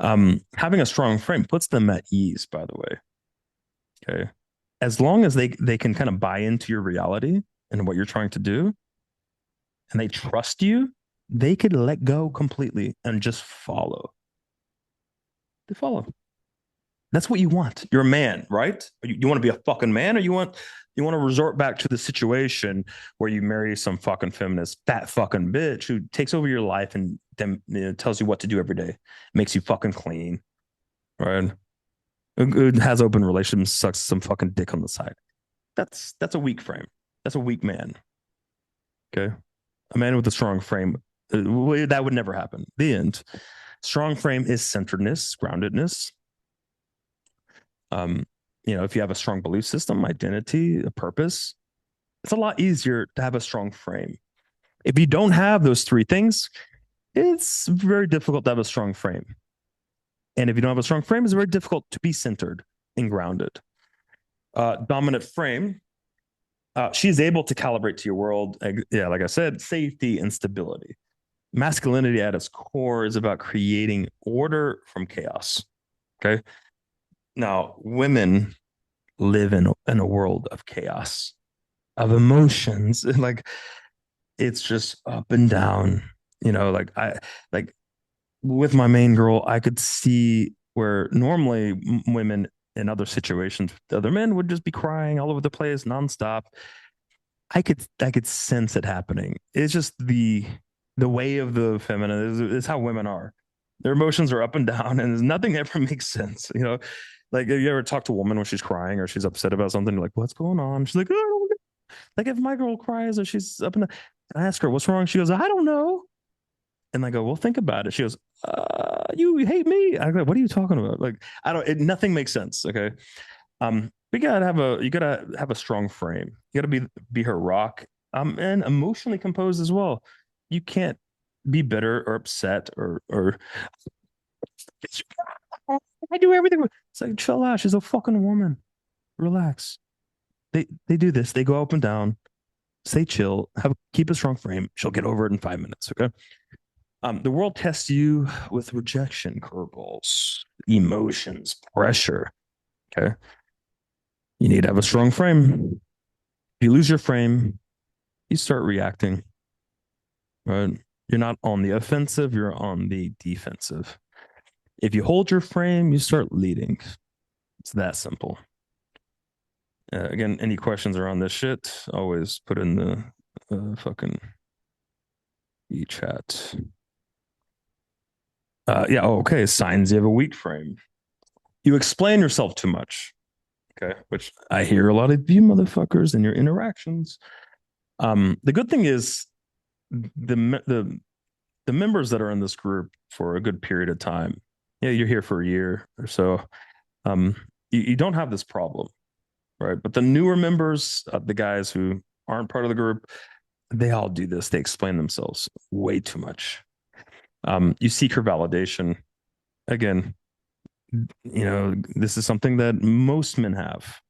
[SPEAKER 1] Having a strong frame puts them at ease, by the way. Okay. As long as they can kind of buy into your reality and what you're trying to do, and they trust you, they could let go completely and just follow. They follow. That's what you want. You're a man, right? You want to be a fucking man, or you want to resort back to the situation where you marry some fucking feminist fat fucking bitch who takes over your life and then tells you what to do every day, makes you fucking clean, right? Who has open relationships, sucks some fucking dick on the side. That's a weak frame. That's a weak man. Okay, a man with a strong frame, that would never happen. The end. Strong frame is centeredness, groundedness. Um, if you have a strong belief system, identity, a purpose, it's a lot easier to have a strong frame. If you don't have those 3 things, it's very difficult to have a strong frame. And if you don't have a strong frame, it's very difficult to be centered and grounded. Dominant frame, she is able to calibrate to your world. Yeah, like I said, safety and stability. Masculinity at its core is about creating order from chaos. Okay. Now, women live in a world of chaos, of emotions. Like it's just up and down. Like with my main girl, I could see where normally women in other situations, the other men would just be crying all over the place nonstop. I could sense it happening. It's just the way of the feminine is how women are. Their emotions are up and down, and nothing ever makes sense. Like if you ever talk to a woman when she's crying or she's upset about something, you're like, "What's going on?" She's like, "Oh, like if my girl cries or she's up and down, I ask her, what's wrong? She goes, I don't know. And I go, well, think about it. She goes, you hate me. I go, what are you talking about? Like, I don't, nothing makes sense. Okay. You gotta have a strong frame. You gotta be her rock, and emotionally composed as well. You can't be bitter or upset or I do everything. It's like, chill out. She's a fucking woman. Relax. They do this. They go up and down. Stay chill. Keep a strong frame. She'll get over it in 5 minutes. Okay. The world tests you with rejection, curveballs, emotions, pressure. Okay. You need to have a strong frame. If you lose your frame, you start reacting, right? You're not on the offensive, you're on the defensive. If you hold your frame, you start leading. It's that simple. Again, any questions around this shit, always put in the fucking chat. Yeah, okay. Signs you have a weak frame. You explain yourself too much. Okay. Which I hear a lot of you motherfuckers in your interactions. The good thing is the the members that are in this group for a good period of time, yeah, you're here for a year or so, um, you don't have this problem, right? But the newer members, the guys who aren't part of the group, they all do this. They explain themselves way too much. You seek her validation. Again, this is something that most men have.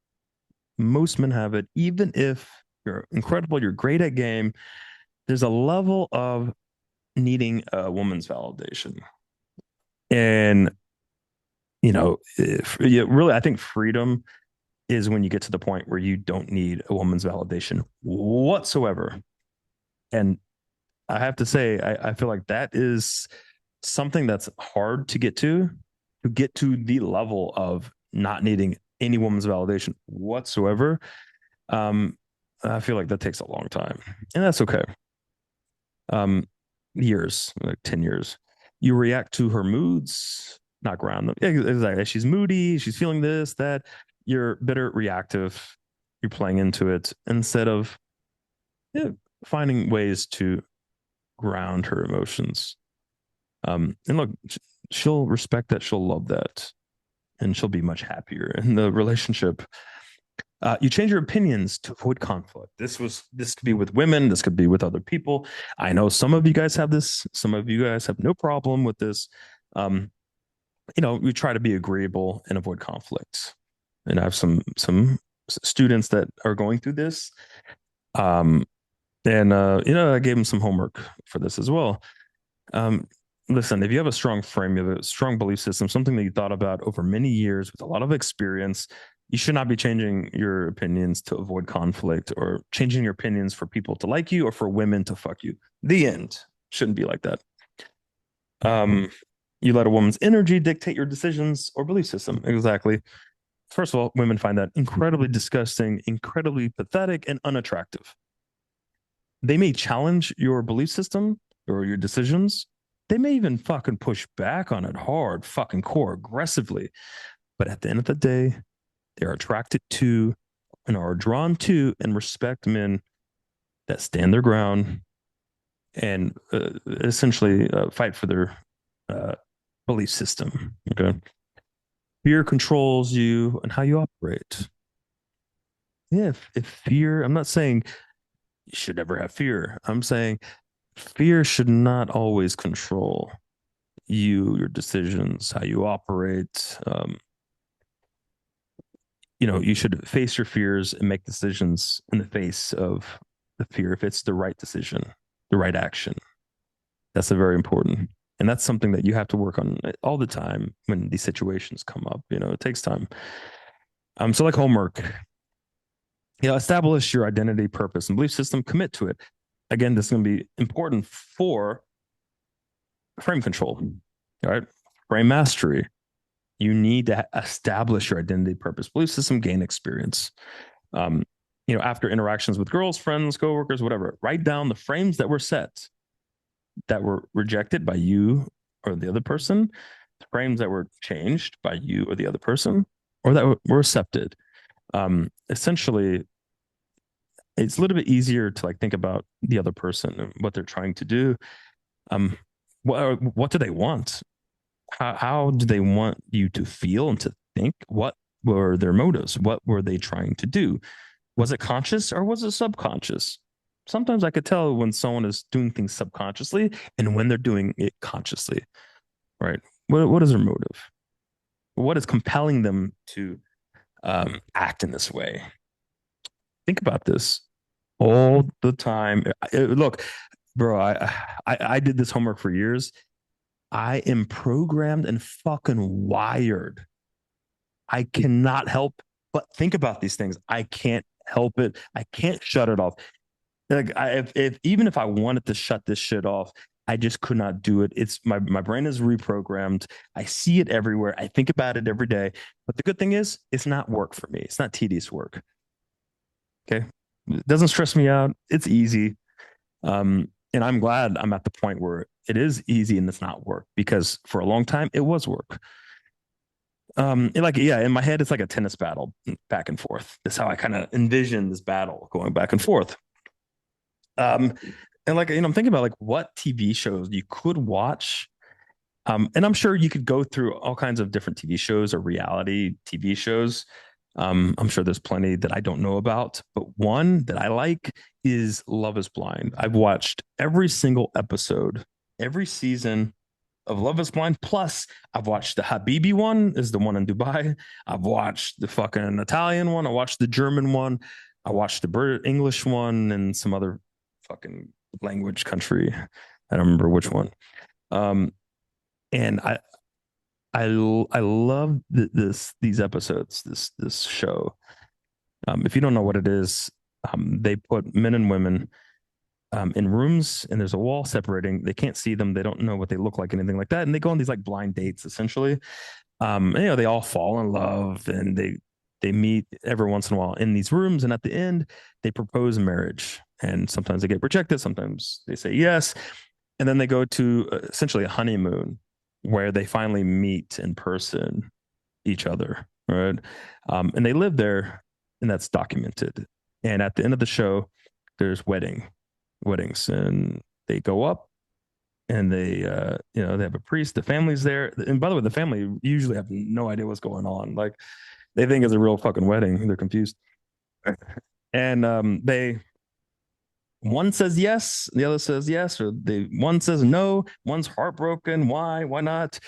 [SPEAKER 1] Most men have it, even if you're incredible, you're great at game. There's a level of needing a woman's validation. And really, I think freedom is when you get to the point where you don't need a woman's validation whatsoever. And I have to say, I feel like that is something that's hard to get to the level of not needing any woman's validation whatsoever. Um, I feel like that takes a long time, and that's okay. Um, Years, like 10 years. You react to her moods, not ground them. Exactly. She's moody, she's feeling this, that. You're bitter, reactive. You're playing into it instead of, yeah, finding ways to ground her emotions. And look, she'll respect that, she'll love that, and she'll be much happier in the relationship. You change your opinions to avoid conflict. This could be with women. This could be with other people. I know some of you guys have this. Some of you guys have no problem with this. Um, we try to be agreeable and avoid conflict. And I have some students that are going through this. Um, and I gave them some homework for this as well. Um, Listen, if you have a strong frame, you have a strong belief system, something that you thought about over many years with a lot of experience, you should not be changing your opinions to avoid conflict or changing your opinions for people to like you or for women to fuck you. The end. Shouldn't be like that. You let a woman's energy dictate your decisions or belief system. Exactly. First of all, women find that incredibly disgusting, incredibly pathetic, and unattractive. They may challenge your belief system or your decisions. They may even fucking push back on it hard, fucking core aggressively. But at the end of the day, they are attracted to and are drawn to and respect men that stand their ground and essentially fight for their uh, belief system. Okay. Fear controls you and how you operate. Yeah, if fear, I'm not saying you should never have fear. I'm saying fear should not always control you, your decisions, how you operate. You should face your fears and make decisions in the face of the fear if it's the right decision, the right action. That's a very important. And that's something that you have to work on all the time when these situations come up. It takes time. So like homework, establish your identity, purpose, and belief system, commit to it. Again, this is going to be important for frame control. All right. Frame mastery. You need to establish your identity, purpose, belief system, gain experience. After interactions with girls, friends, coworkers, whatever, write down the frames that were set that were rejected by you or the other person, the frames that were changed by you or the other person, or that were accepted. Essentially, it's a little bit easier to like think about the other person and what they're trying to do. Um, what do they want? How do they want you to feel and to think? What were their motives? What were they trying to do? Was it conscious or was it subconscious? Sometimes I could tell when someone is doing things subconsciously and when they're doing it consciously, right? What is their motive? What is compelling them to act in this way? Think about this all the time. Look, bro, I did this homework for years. I am programmed and fucking wired. I cannot help but think about these things. I can't help it. I can't shut it off. Like if even if I wanted to shut this shit off, I just could not do it. It's my brain is reprogrammed. I see it everywhere. I think about it every day. But the good thing is, it's not work for me. It's not tedious work. Okay, it doesn't stress me out. It's easy. And I'm glad I'm at the point where it is easy and it's not work because for a long time it was work. Like yeah, in my head it's like a tennis battle back and forth. That's how I kind of envision this battle going back and forth. Um, and like I'm thinking about like what TV shows you could watch. And I'm sure you could go through all kinds of different TV shows or reality TV shows. I'm sure there's plenty that I don't know about, but one that I like is Love is Blind. I've watched every single episode, every season of Love is Blind. Plus, I've watched the Habibi one, is the one in Dubai. I've watched the fucking Italian one. I watched the German one. I watched the English one and some other fucking language country. I don't remember which one. Um, and I love these episodes, this show. If you don't know what it is, they put men and women in rooms, and there's a wall separating. They can't see them. They don't know what they look like, anything like that. And they go on these like blind dates, essentially. They all fall in love, and they meet every once in a while in these rooms. And at the end, they propose marriage. And sometimes they get rejected. Sometimes they say yes. And then they go to essentially a honeymoon where they finally meet in person each other, right? And they live there, and that's documented. And at the end of the show, there's weddings, and they go up, and they have a priest. The family's there, and by the way, the family usually have no idea what's going on. Like they think it's a real fucking wedding. They're confused, and they one says yes, the other says yes, or one says no, one's heartbroken. Why not?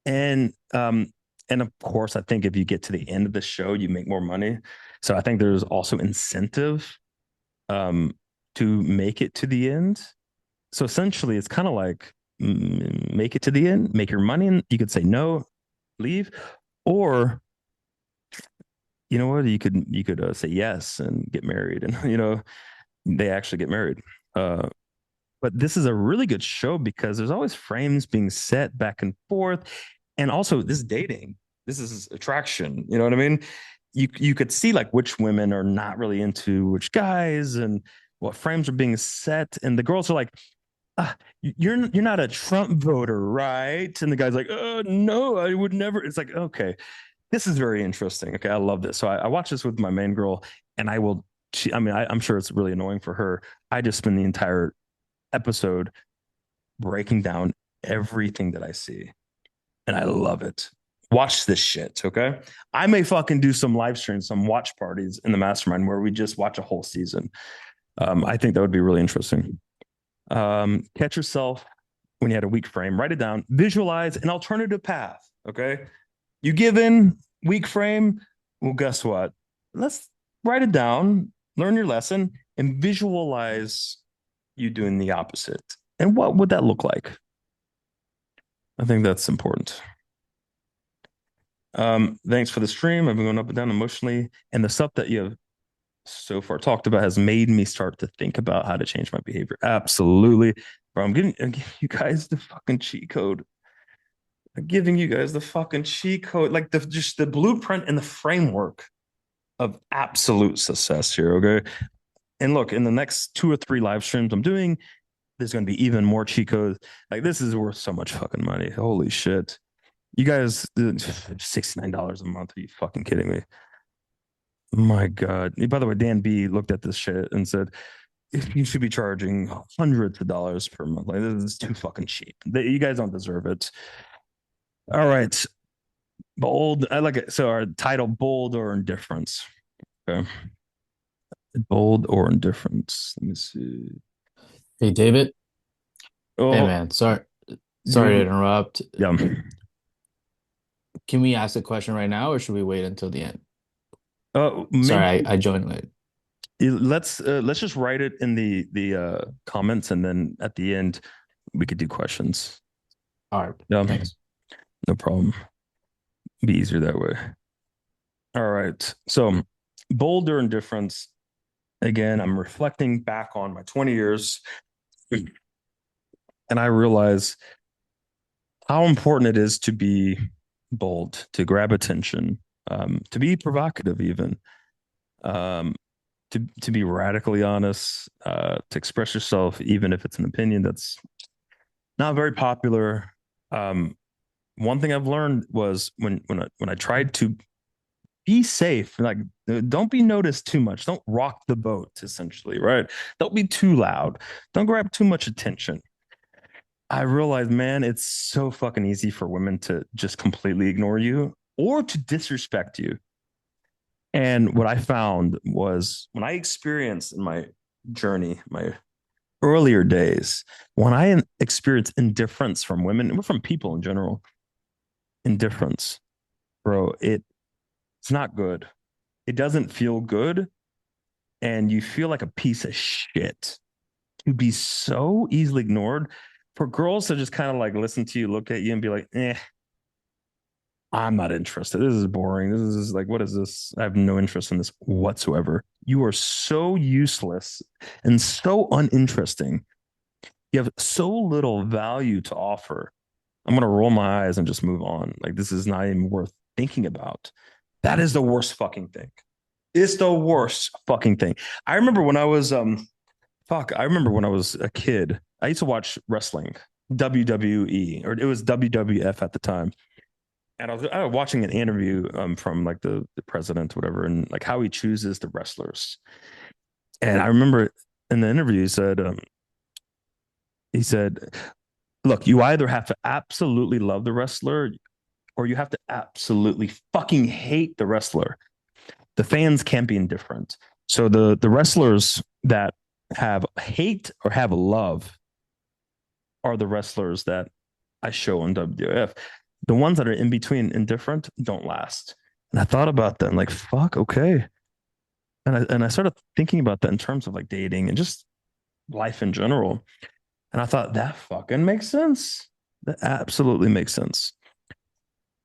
[SPEAKER 1] And and of course, I think if you get to the end of the show, you make more money. So I think there's also incentive um to make it to the end. So essentially, it's kind of like make it to the end, make your money, and you could say no, leave, or you know what, you could say yes and get married, and they actually get married. Uh, but this is a really good show because there's always frames being set back and forth, and also this dating, this is attraction. You know what I mean? You could see like which women are not really into which guys, and what frames are being set, and the girls are like, you're not a Trump voter, right? And the guy's like, oh no, I would never. It's like, okay, this is very interesting. Okay, I love this. So I watch this with my main girl, and I will. I mean, I'm sure it's really annoying for her. I just spend the entire episode breaking down everything that I see, and I love it. Watch this shit, okay? I may fucking do some live streams, some watch parties in the mastermind where we just watch a whole season. I think that would be really interesting. Catch yourself when you had a weak frame, write it down, visualize an alternative path. Okay. You give in weak frame. Well, guess what? Let's write it down, learn your lesson, and visualize you doing the opposite. And what would that look like? I think that's important. Thanks for the stream. I've been going up and down emotionally, and the stuff that you have so far talked about has made me start to think about how to change my behavior. Absolutely. Bro, I'm giving you guys the fucking cheat code. I'm giving you guys the fucking cheat code, like just the blueprint and the framework of absolute success here. Okay. And look, in the next 2 or 3 live streams I'm doing, there's going to be even more cheat codes. Like this is worth so much fucking money. Holy shit. You guys, $69 a month. Are you fucking kidding me? My God. By the way, Dan B looked at this shit and said, you should be charging hundreds of dollars per month. Like, this is too fucking cheap. You guys don't deserve it. All right. Bold. I like it. So our title, bold or indifference. Okay. Bold or indifference. Let me see.
[SPEAKER 4] Hey David. Hey
[SPEAKER 1] Oh,
[SPEAKER 4] man, sorry to
[SPEAKER 1] you,
[SPEAKER 4] interrupt.
[SPEAKER 1] yeah.
[SPEAKER 4] Can we ask a question right now or should we wait until the end?
[SPEAKER 1] Maybe
[SPEAKER 4] Sorry, I joined late.
[SPEAKER 1] let's just write it in the comments, and then at the end we could do questions.
[SPEAKER 4] All right,
[SPEAKER 1] Yeah,
[SPEAKER 4] thanks.
[SPEAKER 1] no problem. Be easier that way. All right. So bolder indifference. Again, I'm reflecting back on my 20 years, and I realize how important it is to be bold, to grab attention, to be provocative, even um, to be radically honest, to express yourself, even if it's an opinion that's not very popular. Um, One thing I've learned was when I tried to be safe, like don't be noticed too much, don't rock the boat, essentially, right? Don't be too loud, don't grab too much attention. I realized, man, it's so fucking easy for women to just completely ignore you or to disrespect you. And what I found was when I experienced in my journey, my earlier days, when I experienced indifference from women or from people in general, indifference, bro, it's not good. It doesn't feel good. And you feel like a piece of shit to be so easily ignored. For girls to just kind of like listen to you, look at you, and be like, I'm not interested. This is boring. This is like, what is this? I have no interest in this whatsoever. You are so useless and so uninteresting. You have so little value to offer. I'm going to roll my eyes and just move on. Like, this is not even worth thinking about. That is the worst fucking thing. It's the worst fucking thing. I remember when I was, I remember when I was a kid, I used to watch wrestling, WWE, or it was WWF at the time. And I was watching an interview from like the president, whatever, and like how he chooses the wrestlers. And I remember in the interview, he said, look, you either have to absolutely love the wrestler or you have to absolutely fucking hate the wrestler. The fans can't be indifferent. So the wrestlers that have hate or have love are the wrestlers that I show on WWF. The ones that are in between indifferent don't last. And I thought about that and like, fuck, okay. And I started thinking about that in terms of like dating and just life in general. And I thought that fucking makes sense. That absolutely makes sense.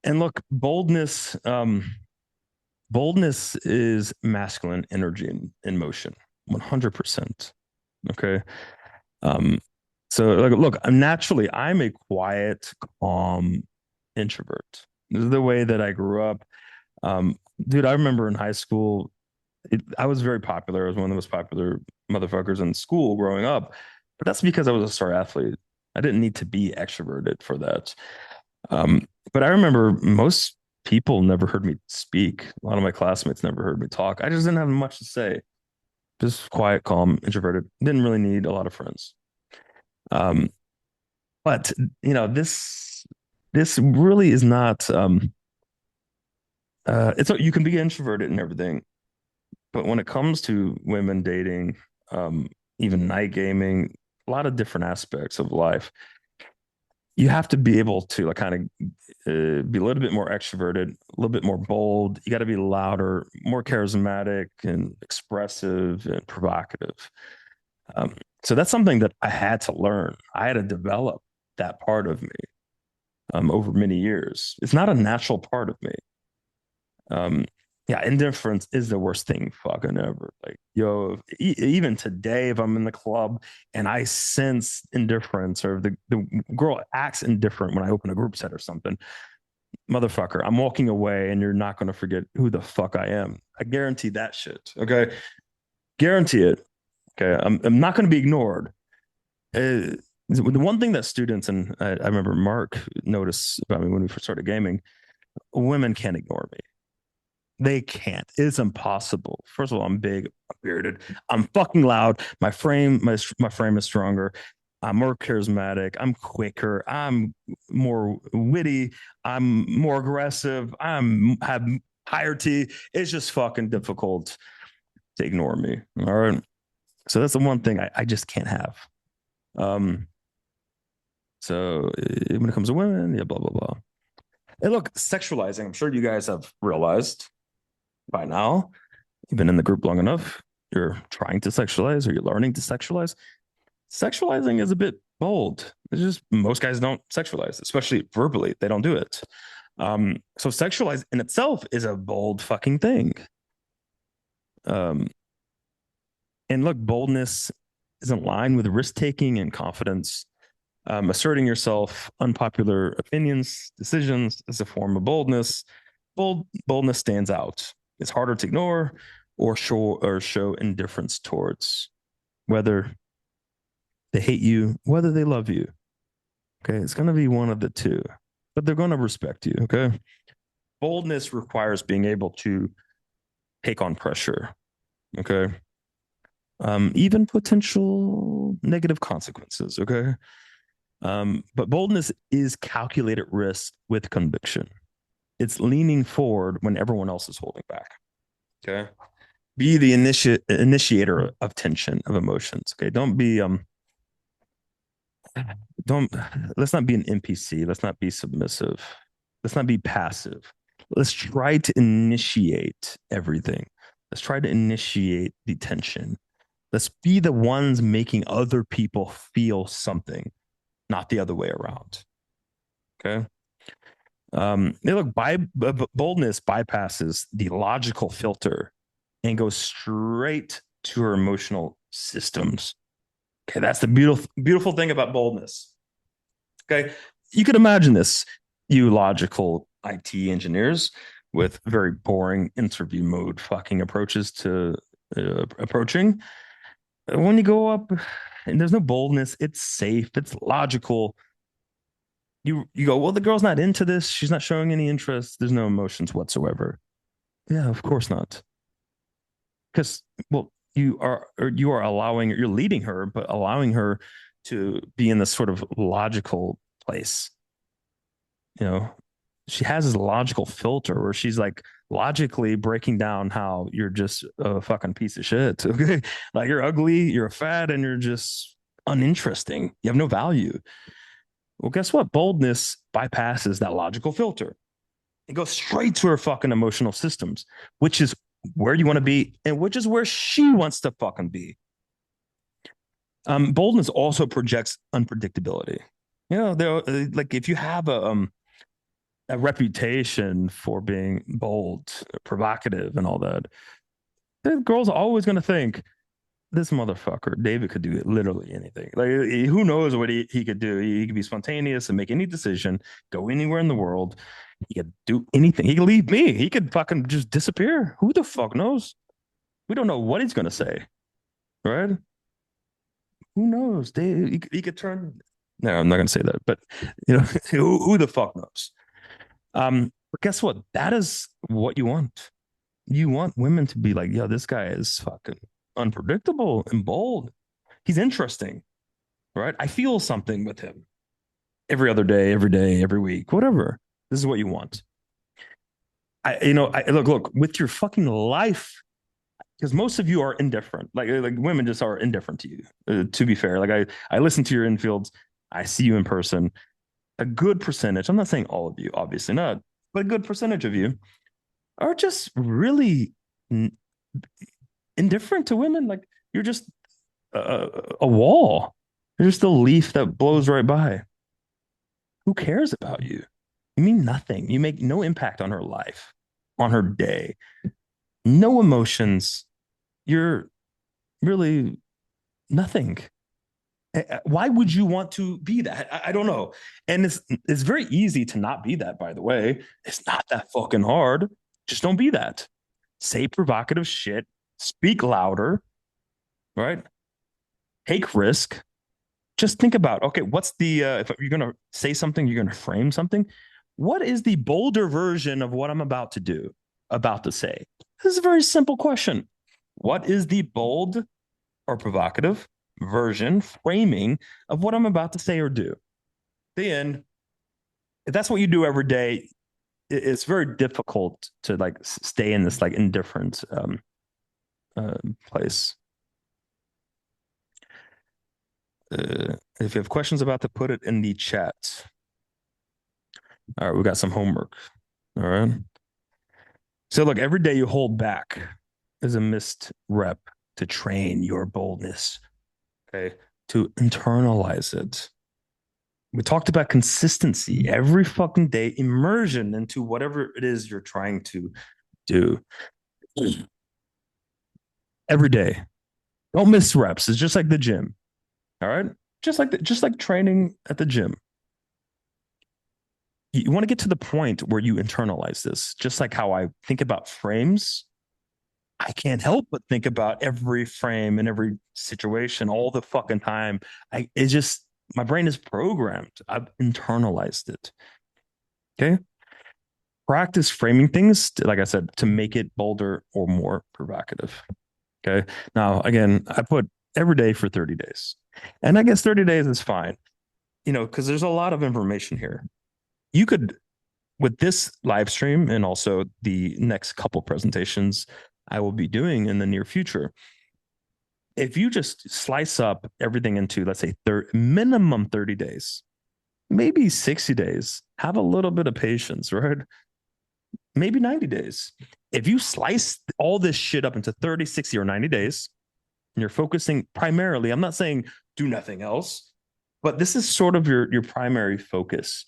[SPEAKER 1] And look, boldness is masculine energy in motion, 100%. Okay. Um, so like, look, I'm a quiet, calm introvert. This is the way that I grew up. Um, Dude, I remember in high school, I was very popular. I was one of the most popular motherfuckers in school growing up, but that's because I was a star athlete. I didn't need to be extroverted for that. Um, but I remember most people never heard me speak. A lot of my classmates never heard me talk. I just didn't have much to say. Just quiet, calm, introverted. Didn't really need a lot of friends. Um, but this really is not. It's you can be introverted and everything, but when it comes to women dating, um, even night gaming, a lot of different aspects of life, you have to be able to like kind of be a little bit more extroverted, a little bit more bold. You got to be louder, more charismatic and expressive and provocative. So that's something that I had to learn. I had to develop that part of me over many years. It's not a natural part of me. Um, yeah, indifference is the worst thing fucking ever. Like, yo, even today, if I'm in the club and I sense indifference or the girl acts indifferent when I open a group set or something, motherfucker, I'm walking away and you're not going to forget who the fuck I am. I guarantee that shit. Okay. Guarantee it. Okay. I'm not going to be ignored. The one thing that students, and I remember Mark noticed about me when we first started gaming, women can't ignore me. They can't. It's impossible. First of all, I'm big, I'm bearded, I'm fucking loud. My frame is stronger. I'm more charismatic. I'm quicker. I'm more witty. I'm more aggressive. I'm have higher T. It's just fucking difficult to ignore me. All right. So that's the one thing I just can't have. Um, so when it comes to women, yeah, blah blah blah. And look, sexualizing. I'm sure you guys have realized by now. You've been in the group long enough. You're trying to sexualize, or you're learning to sexualize. Sexualizing is a bit bold. It's just most guys don't sexualize, especially verbally. They don't do it. So sexualize in itself is a bold fucking thing. Um, and look, boldness is in line with risk taking and confidence. Asserting yourself, unpopular opinions, decisions is a form of boldness. Boldness stands out. It's harder to ignore or show indifference towards, whether they hate you, whether they love you. Okay, it's going to be one of the two, but they're going to respect you. Okay, boldness requires being able to take on pressure. Okay, even potential negative consequences. Okay, but boldness is calculated risk with conviction. It's leaning forward when everyone else is holding back. Okay, be the initiator of tension of emotions. Okay, don't let's not be an NPC. Let's not be submissive. Let's not be passive. Let's try to initiate everything. Let's try to initiate the tension. Let's be the ones making other people feel something, not the other way around. Okay. Look, boldness bypasses the logical filter and goes straight to her emotional systems. Okay, that's the beautiful thing about boldness. Okay, you could imagine this, you logical IT engineers with very boring interview mode fucking approaches to approaching. When you go up and there's no boldness, it's safe, it's logical. You go, well, the girl's not into this. She's not showing any interest. There's no emotions whatsoever. Yeah, of course not. Because well, you are allowing, you're leading her, but allowing her to be in this sort of logical place. You know, she has this logical filter where she's like logically breaking down how you're just a fucking piece of shit. Okay, like you're ugly, you're fat, and you're just uninteresting. You have no value. Well, guess what? Boldness bypasses that logical filter. It goes straight to her fucking emotional systems, which is where you want to be and which is where she wants to fucking be. Boldness also projects unpredictability. You know, like if you have a reputation for being bold, provocative, and all that, the girl's always going to think this motherfucker, David, could do literally anything. Like, who knows what he could do? He could be spontaneous and make any decision, go anywhere in the world. He could do anything. He could leave me. He could fucking just disappear. Who the fuck knows? We don't know what he's gonna say, right? Who knows? He could turn. No, I'm not gonna say that. But you know, who the fuck knows? But guess what? That is what you want. You want women to be like, yo, this guy is fucking unpredictable and bold. He's interesting, right? I feel something with him every other day, every week, whatever. This is what you want. Look, with your fucking life, because most of you are indifferent. Like women just are indifferent to you. To be fair, like I listen to your infields. I see you in person. A good percentage. I'm not saying all of you, obviously not, but a good percentage of you are just really indifferent to women. Like you're just a wall. You're just a leaf that blows right by. Who cares about you? You mean nothing. You make no impact on her life, on her day. No emotions. You're really nothing. Why would you want to be that? I don't know. And it's very easy to not be that, by the way. It's not that fucking hard. Just don't be that. Say provocative shit. Speak louder, right? Take risk. Just think about, okay, what's the, if you're going to say something, you're going to frame something. What is the bolder version of what I'm about to do? about to say? This is a very simple question. What is the bold or provocative version, framing of what I'm about to say or do? The end. If that's what you do every day, it's very difficult to like stay in this like indifferent place. If you have questions about to put it in the chat. All right, we got some homework. All right. So look, every day you hold back is a missed rep to train your boldness. Okay. To internalize it. We talked about consistency every fucking day, immersion into whatever it is you're trying to do. Every day. Don't miss reps. It's just like the gym. All right. Just like training at the gym. You want to get to the point where you internalize this, just like how I think about frames. I can't help but think about every frame and every situation all the fucking time. It's just my brain is programmed. I've internalized it. Okay. Practice framing things, like I said, to make it bolder or more provocative. Okay. Now, again, I put every day for 30 days. And I guess 30 days is fine, because there's a lot of information here. You could, with this live stream and also the next couple presentations I will be doing in the near future, if you just slice up everything into, let's say, minimum 30 days, maybe 60 days, have a little bit of patience, right? Maybe 90 days. If you slice all this shit up into 30, 60, or 90 days, and you're focusing primarily, I'm not saying do nothing else, but this is sort of your primary focus.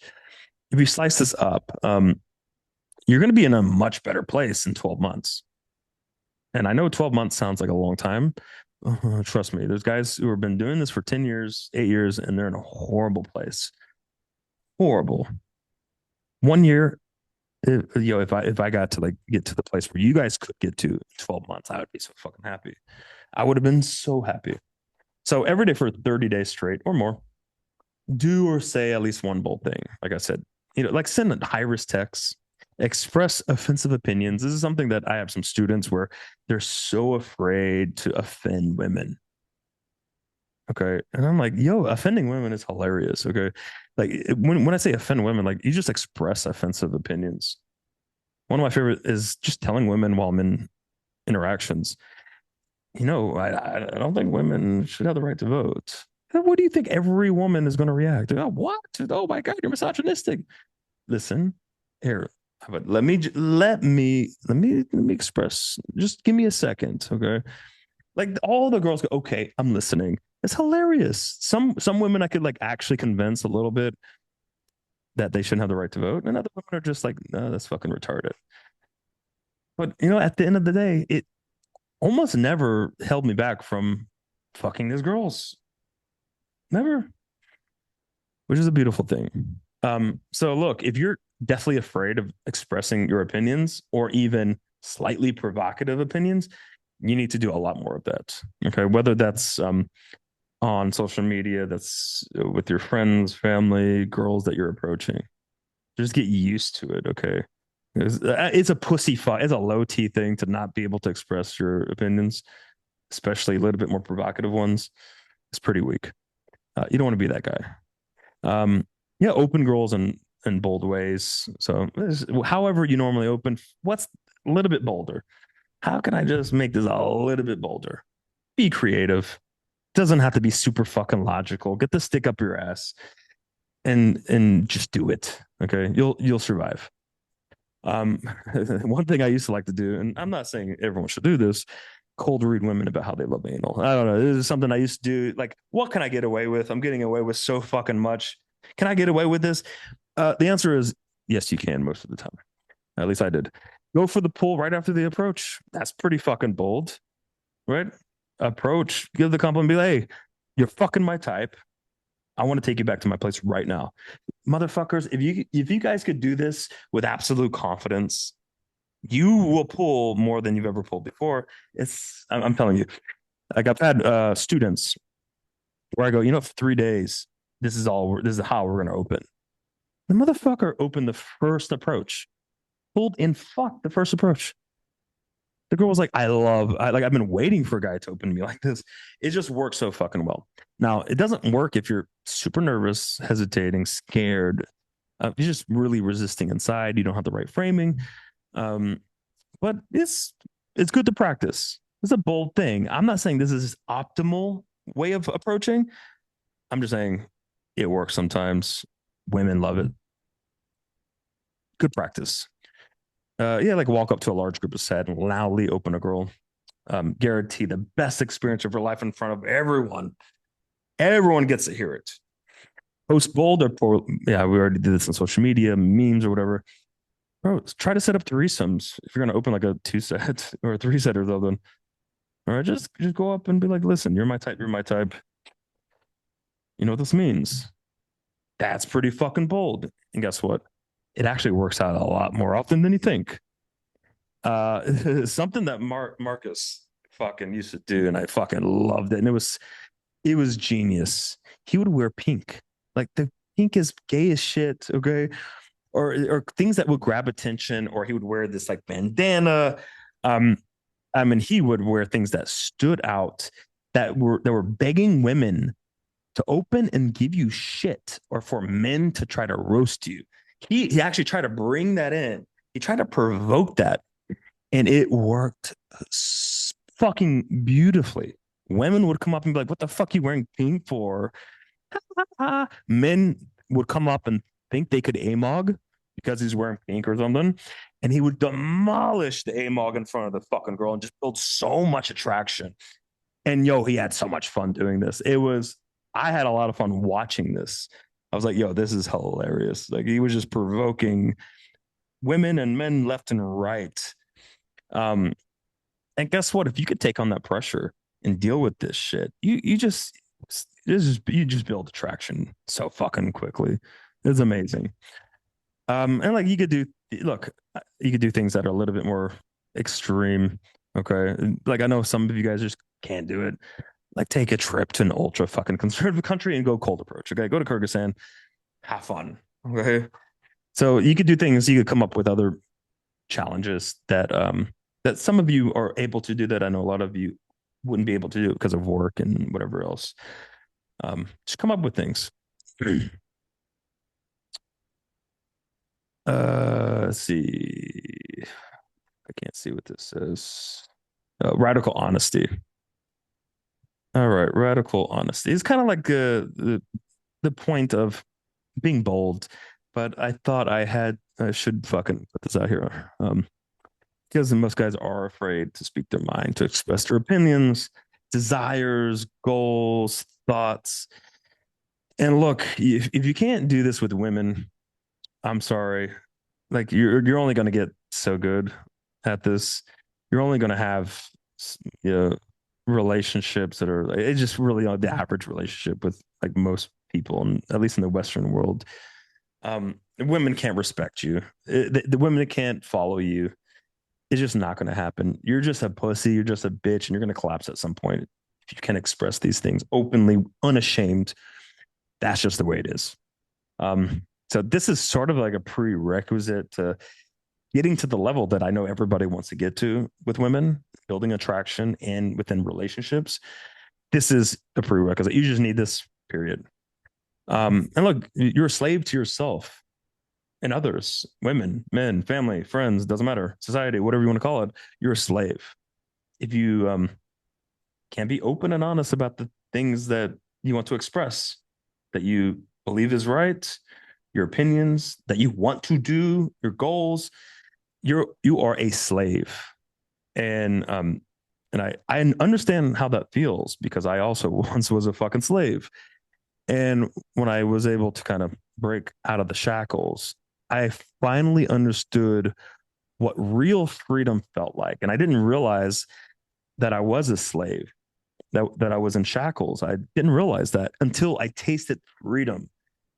[SPEAKER 1] If you slice this up, you're going to be in a much better place in 12 months. And I know 12 months sounds like a long time. Trust me, there's guys who have been doing this for 10 years, 8 years, and they're in a horrible place. Horrible. 1 year, if I got to like get to the place where you guys could get to in 12 months, I would be so fucking happy. I would have been so happy. So every day for 30 days straight or more, do or say at least one bold thing. Like I said, like send high risk texts, express offensive opinions. This is something that I have some students where they're so afraid to offend women. Okay. And I'm like, yo, offending women is hilarious. Okay. Like when I say offend women, like you just express offensive opinions. One of my favorite is just telling women while I'm in interactions, I don't think women should have the right to vote. What do you think every woman is going to react? Oh, what? Oh my God, you're misogynistic. Listen, here, but let me express. Just give me a second, okay? Like all the girls go, okay, I'm listening. It's hilarious. Some women I could like actually convince a little bit that they shouldn't have the right to vote, and other women are just like, no, that's fucking retarded. But at the end of the day, it almost never held me back from fucking these girls. Never, which is a beautiful thing. So look, if you're deathly afraid of expressing your opinions or even slightly provocative opinions, you need to do a lot more of that. Okay. Whether that's on social media, that's with your friends, family, girls that you're approaching. Just get used to it. Okay. It's a pussy fuck. It's a low T thing to not be able to express your opinions, especially a little bit more provocative ones. It's pretty weak. You don't want to be that guy. Yeah, open girls in bold ways. So however you normally open, what's a little bit bolder? How can I just make this a little bit bolder? Be creative. Doesn't have to be super fucking logical. Get the stick up your ass and just do it. Okay. You'll survive. One thing I used to like to do, and I'm not saying everyone should do this, cold read women about how they love anal. I don't know. This is something I used to do. Like, what can I get away with? I'm getting away with so fucking much. Can I get away with this? The answer is yes, you can most of the time. At least I did. Go for the pull right after the approach. That's pretty fucking bold, right? Approach, give the compliment, be like, hey, you're fucking my type. I want to take you back to my place right now. Motherfuckers, if you guys could do this with absolute confidence, you will pull more than you've ever pulled before. I'm telling you. Like I've had students where I go, for 3 days, this is how we're gonna open. The motherfucker opened the first approach. pulled in fuck the first approach. The girl was like, I've been waiting for a guy to open to me like this. It just works so fucking well. Now, it doesn't work if you're super nervous, hesitating, scared. You're just really resisting inside. You don't have the right framing. Um, but it's good to practice. It's a bold thing. I'm not saying this is optimal way of approaching. I'm just saying it works sometimes. Women love it. Good practice. Yeah, like walk up to a large group of set and loudly open a girl. Guarantee the best experience of her life in front of everyone. Everyone gets to hear it. Post bold or poor. Yeah, we already did this on social media, memes or whatever. Bro, try to set up threesomes if you're gonna open like a 2 set or a 3 set or something. All right, just go up and be like, listen, you're my type, you're my type. You know what this means? That's pretty fucking bold. And guess what? It actually works out a lot more often than you think. Something that Marcus fucking used to do, and I fucking loved it. And it was genius. He would wear pink. Like the pink is gay as shit, okay? Or things that would grab attention, or he would wear this like bandana. Um, I mean, he would wear things that stood out that were begging women to open and give you shit, or for men to try to roast you. He actually tried to bring that in. He tried to provoke that, and it worked fucking beautifully. Women would come up and be like, "What the fuck are you wearing pink for?" Men would come up and think they could AMOG because he's wearing pink or something, and he would demolish the AMOG in front of the fucking girl and just build so much attraction. And yo, he had so much fun doing this. I had a lot of fun watching this. I was like, yo, this is hilarious. Like he was just provoking women and men left and right. Um, and guess what? If you could take on that pressure and deal with this shit, you just build attraction so fucking quickly. It's amazing. And like you could do things that are a little bit more extreme. Okay. Like I know some of you guys just can't do it. Like take a trip to an ultra fucking conservative country and go cold approach. Okay. Go to Kyrgyzstan, have fun. Okay. So you could do things, you could come up with other challenges that some of you are able to do that I know a lot of you wouldn't be able to do because of work and whatever else. Just come up with things. Let's see. I can't see what this says. Radical honesty. All right, radical honesty. It's kind of like the point of being bold, but I thought I should fucking put this out here. Because most guys are afraid to speak their mind, to express their opinions, desires, goals, thoughts. And look, if you can't do this with women, I'm sorry. Like you're only going to get so good at this. You're only going to have you know, relationships that are it's just really the average relationship with like most people, and at least in the Western world. Women can't respect you. The women can't follow you. It's just not going to happen. You're just a pussy. You're just a bitch, and you're going to collapse at some point if you can express these things openly, unashamed. That's just the way it is. So this is sort of like a prerequisite to getting to the level that I know everybody wants to get to with women, building attraction and within relationships. This is a prerequisite. You just need this, period. And look, you're a slave to yourself and others, women, men, family, friends, doesn't matter, society, whatever you want to call it. You're a slave. If you can't be open and honest about the things that you want to express, that you believe is right, your opinions, that you want to do, your goals, you are a slave. And I understand how that feels because I also once was a fucking slave. And when I was able to kind of break out of the shackles, I finally understood what real freedom felt like. And I didn't realize that I was a slave, that I was in shackles. I didn't realize that until I tasted freedom.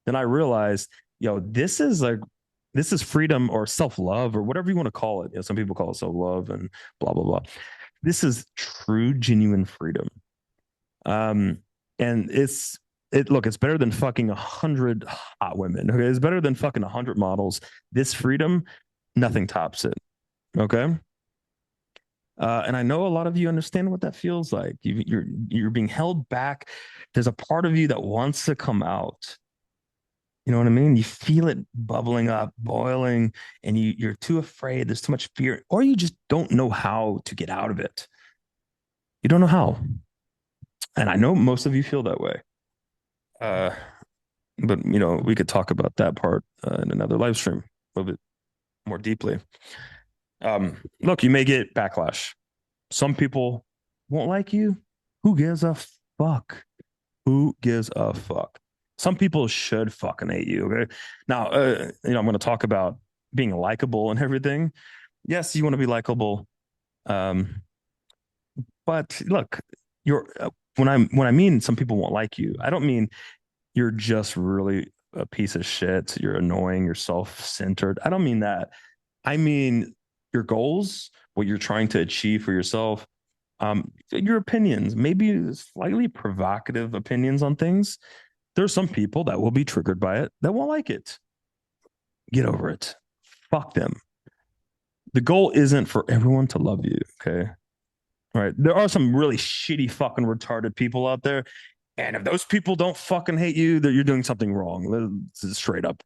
[SPEAKER 1] Then I realized, this is freedom or self-love or whatever you want to call it. Some people call it self-love and blah, blah, blah. This is true, genuine freedom. And it's better than fucking 100 hot women. Okay. It's better than fucking 100 models. This freedom Nothing tops it. Okay. And I know a lot of you understand what that feels like. You're being held back. There's a part of you that wants to come out. You know what I mean? You feel it bubbling up, boiling, and you're too afraid. There's too much fear, or you just don't know how to get out of it. You don't know how. And I know most of you feel that way. Uh, but we could talk about that part in another live stream a little bit more deeply. Look, you may get backlash. Some people won't like you. Who gives a fuck? Who gives a fuck? Some people should fucking hate you. Okay. Now, I'm going to talk about being likable and everything. Yes, you want to be likable. Um, but look, you're when I mean some people won't like you, I don't mean you're just really a piece of shit. You're annoying. You're self-centered. I don't mean that. I mean your goals, what you're trying to achieve for yourself, your opinions, maybe slightly provocative opinions on things. There's some people that will be triggered by it that won't like it. Get over it. Fuck them. The goal isn't for everyone to love you. Okay. All right. There are some really shitty fucking retarded people out there. And if those people don't fucking hate you, that you're doing something wrong. This is straight up.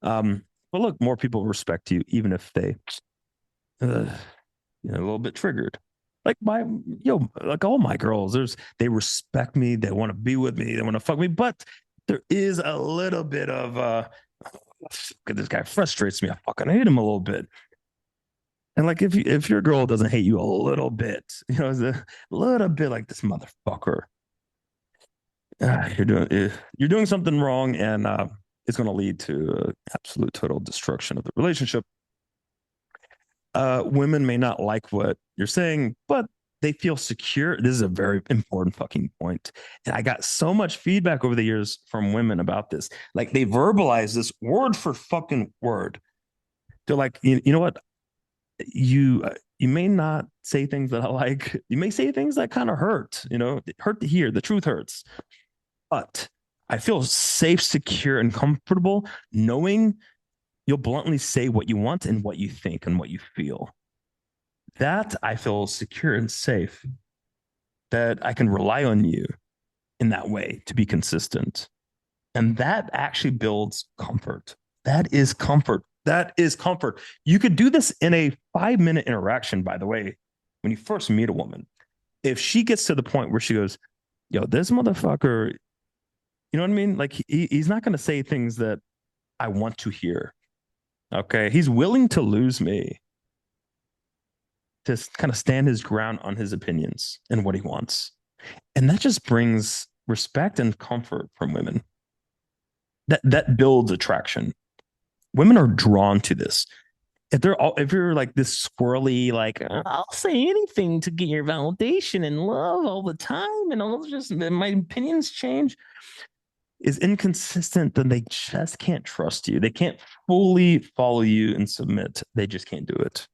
[SPEAKER 1] But look, more people respect you, even if they, a little bit triggered. Like all my girls, they respect me, they want to be with me, they want to fuck me, but there is a little bit of this guy frustrates me. I fucking hate him a little bit. And like if your girl doesn't hate you a little bit, a little bit like this motherfucker, you're doing something wrong, and it's going to lead to absolute total destruction of the relationship. Women may not like what you're saying, but they feel secure. This is a very important fucking point. And I got so much feedback over the years from women about this. Like they verbalize this word for fucking word. They're like, you know what? You may not say things that I like. You may say things that kind of hurt, hurt to hear. The truth hurts. But I feel safe, secure, and comfortable knowing you'll bluntly say what you want and what you think and what you feel. That I feel secure and safe, that I can rely on you in that way to be consistent. And that actually builds comfort. That is comfort. That is comfort. You could do this in a 5-minute interaction, by the way, when you first meet a woman. If she gets to the point where she goes, yo, this motherfucker, you know what I mean? Like he's not going to say things that I want to hear. Okay. He's willing to lose me to kind of stand his ground on his opinions and what he wants. And that just brings respect and comfort from women. That builds attraction. Women are drawn to this. If you're like this squirrely, like I'll say anything to get your validation and love all the time, and I'll just my opinions change, is inconsistent, then they just can't trust you. They can't fully follow you and submit. They just can't do it.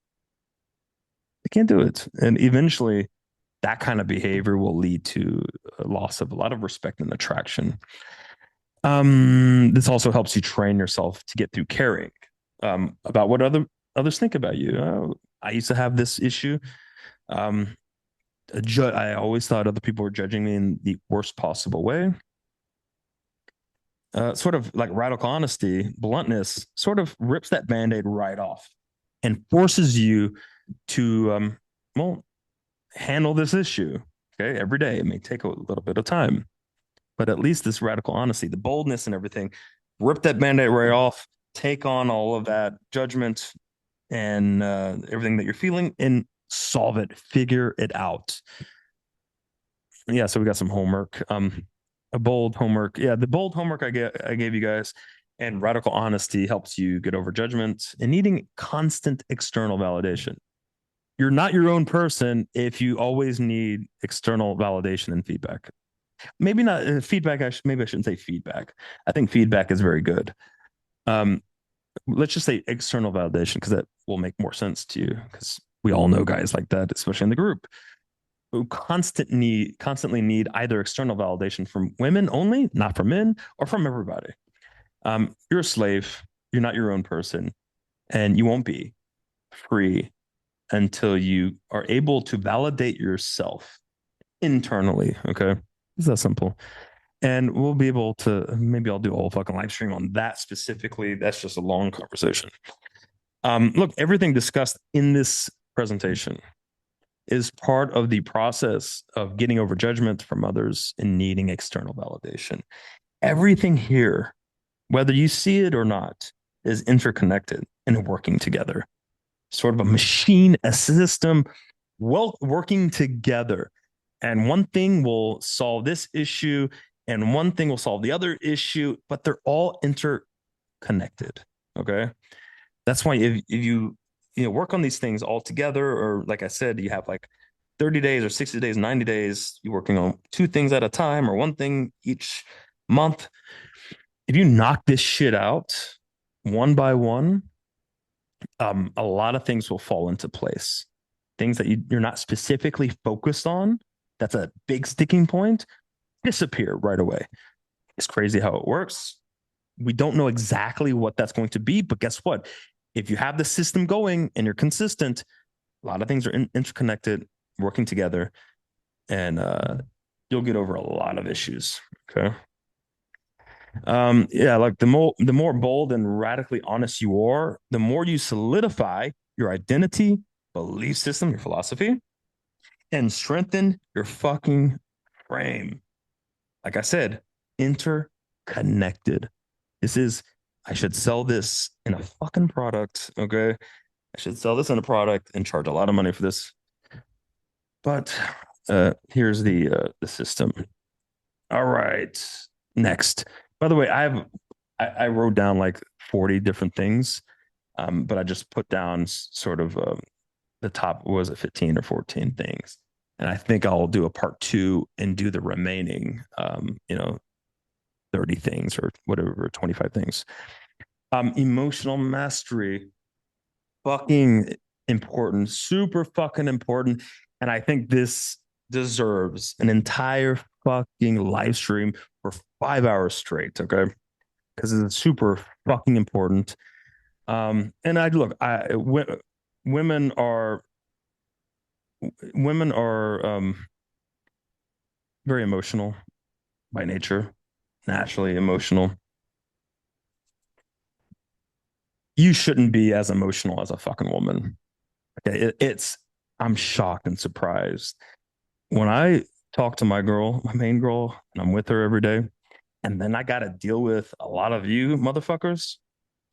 [SPEAKER 1] They can't do it. And eventually that kind of behavior will lead to a loss of a lot of respect and attraction. This also helps you train yourself to get through caring about what others think about you. I used to have this issue. I always thought other people were judging me in the worst possible way. Sort of like radical honesty, bluntness, sort of rips that band-aid right off and forces you to, handle this issue. Okay, every day. It may take a little bit of time, but at least this radical honesty, the boldness and everything, rip that band-aid right off, take on all of that judgment and everything that you're feeling and solve it, figure it out. Yeah, so we got some homework. A bold homework. Yeah, the bold homework I gave you guys, and radical honesty helps you get over judgment and needing constant external validation. You're not your own person if you always need external validation and feedback. Maybe not feedback. Maybe I shouldn't say feedback. I think feedback is very good. Let's just say external validation because that will make more sense to you because we all know guys like that, especially in the group, who constantly need either external validation from women only, not from men, or from everybody. You're a slave. You're not your own person. And you won't be free until you are able to validate yourself internally. Okay. It's that simple. And we'll be able to, maybe I'll do a whole fucking live stream on that specifically. That's just a long conversation. Look, everything discussed in this presentation is part of the process of getting over judgment from others and needing external validation. Everything here, whether you see it or not, is interconnected and working together. Sort of a machine, a system, well, working together. And one thing will solve this issue, and one thing will solve the other issue, but they're all interconnected. Okay. That's why if you work on these things all together, or like I said, you have like 30 days or 60 days, 90 days, you're working on two things at a time or one thing each month. If you knock this shit out one by one, a lot of things will fall into place. Things that you're not specifically focused on, that's a big sticking point, disappear right away. It's crazy how it works. We don't know exactly what that's going to be, but guess what? If you have the system going and you're consistent, a lot of things are interconnected, working together, and you'll get over a lot of issues. Okay. Yeah, like the more bold and radically honest you are, the more you solidify your identity, belief system, your philosophy, and strengthen your fucking frame. Like I said, interconnected. This is, I should sell this in a fucking product. Okay. I should sell this in a product and charge a lot of money for this. But here's the system. All right. Next. By the way, I wrote down like 40 different things, but I just put down sort of the top, was it 15 or 14 things. And I think I'll do a part two and do the remaining 30 things or whatever, 25 things. Emotional mastery, fucking important, super fucking important. And I think this deserves an entire fucking live stream for 5 hours straight. Okay. Because it's super fucking important. And I look, women are women are very emotional by nature, naturally emotional. You shouldn't be as emotional as a fucking woman. Okay, it's I'm shocked and surprised when I talk to my girl, my main girl, and I'm with her every day, and then I got to deal with a lot of you motherfuckers.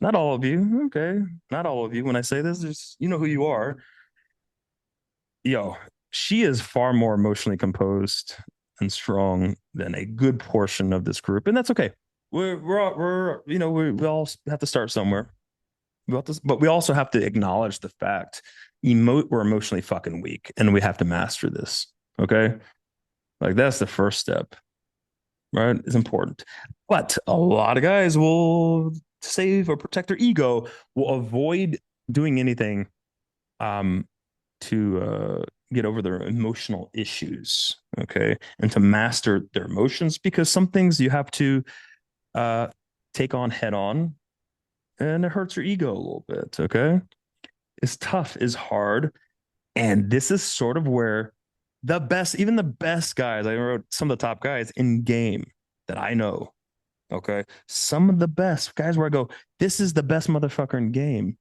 [SPEAKER 1] Not all of you, okay, not all of you. When I say this, just you know who you are. Yo, she is far more emotionally composed and strong than a good portion of this group, and that's okay. We all have to start somewhere. But we also have to acknowledge the fact we're emotionally fucking weak, and we have to master this. Okay, like that's the first step, right? It's important, but a lot of guys will save or protect their ego, will avoid doing anything um to get over their emotional issues, okay, and to master their emotions, because some things you have to uh take on head on, and it hurts your ego a little bit, okay. It's tough, is hard, and this is sort of where even the best guys, I wrote some of the top guys in game that I know, okay, some of the best guys where I go, this is the best motherfucker in game,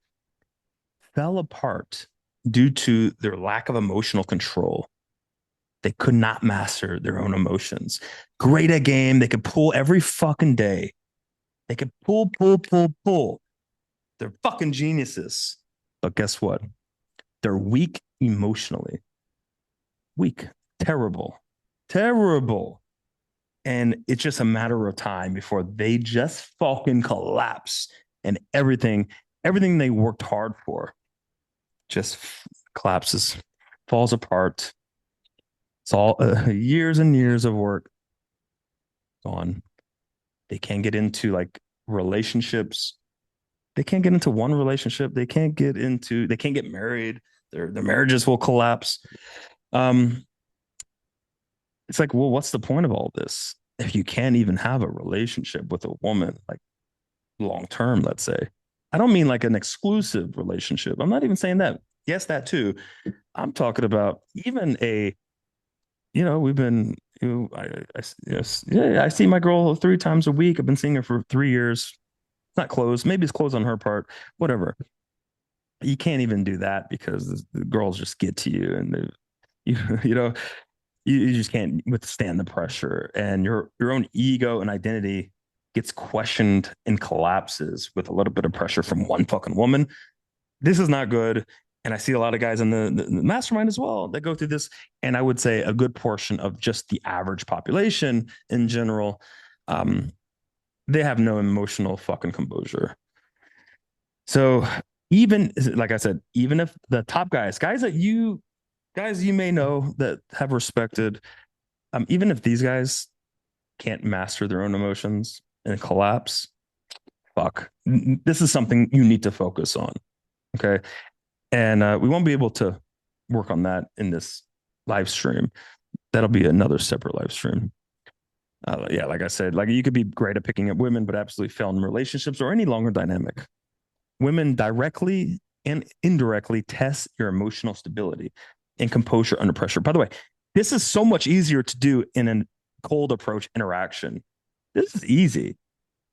[SPEAKER 1] fell apart due to their lack of emotional control. They could not master their own emotions. Great at game. They could pull every fucking day. They could pull, pull, pull, pull. They're fucking geniuses. But guess what? They're weak emotionally. Weak. Terrible. Terrible. And it's just a matter of time before they just fucking collapse, and everything they worked hard for just collapses, falls apart. It's all years and years of work gone. They can't get into like relationships. They can't get into one relationship. They can't get married. Their marriages will collapse. Um, it's like, well, what's the point of all this if you can't even have a relationship with a woman, like long term, let's say? I don't mean like an exclusive relationship. I'm not even saying that. Yes, that too. I'm talking about even a, we've been, yes, yeah, I see my girl 3 times a week. I've been seeing her for 3 years. It's not close. Maybe it's close on her part, whatever. You can't even do that because the girls just get to you and you, you know, you just can't withstand the pressure, and your own ego and identity gets questioned and collapses with a little bit of pressure from one fucking woman. This is not good. And I see a lot of guys in the mastermind as well that go through this. And I would say a good portion of just the average population in general, um, they have no emotional fucking composure. So even like I said, even if the top guys you may know that have respected, even if these guys can't master their own emotions and collapse, fuck, this is something you need to focus on. Okay. And we won't be able to work on that in this live stream. That'll be another separate live stream. Yeah, like I said, like you could be great at picking up women, but absolutely fail in relationships or any longer dynamic. Women directly and indirectly test your emotional stability and composure under pressure. By the way, this is so much easier to do in a cold approach interaction. This is easy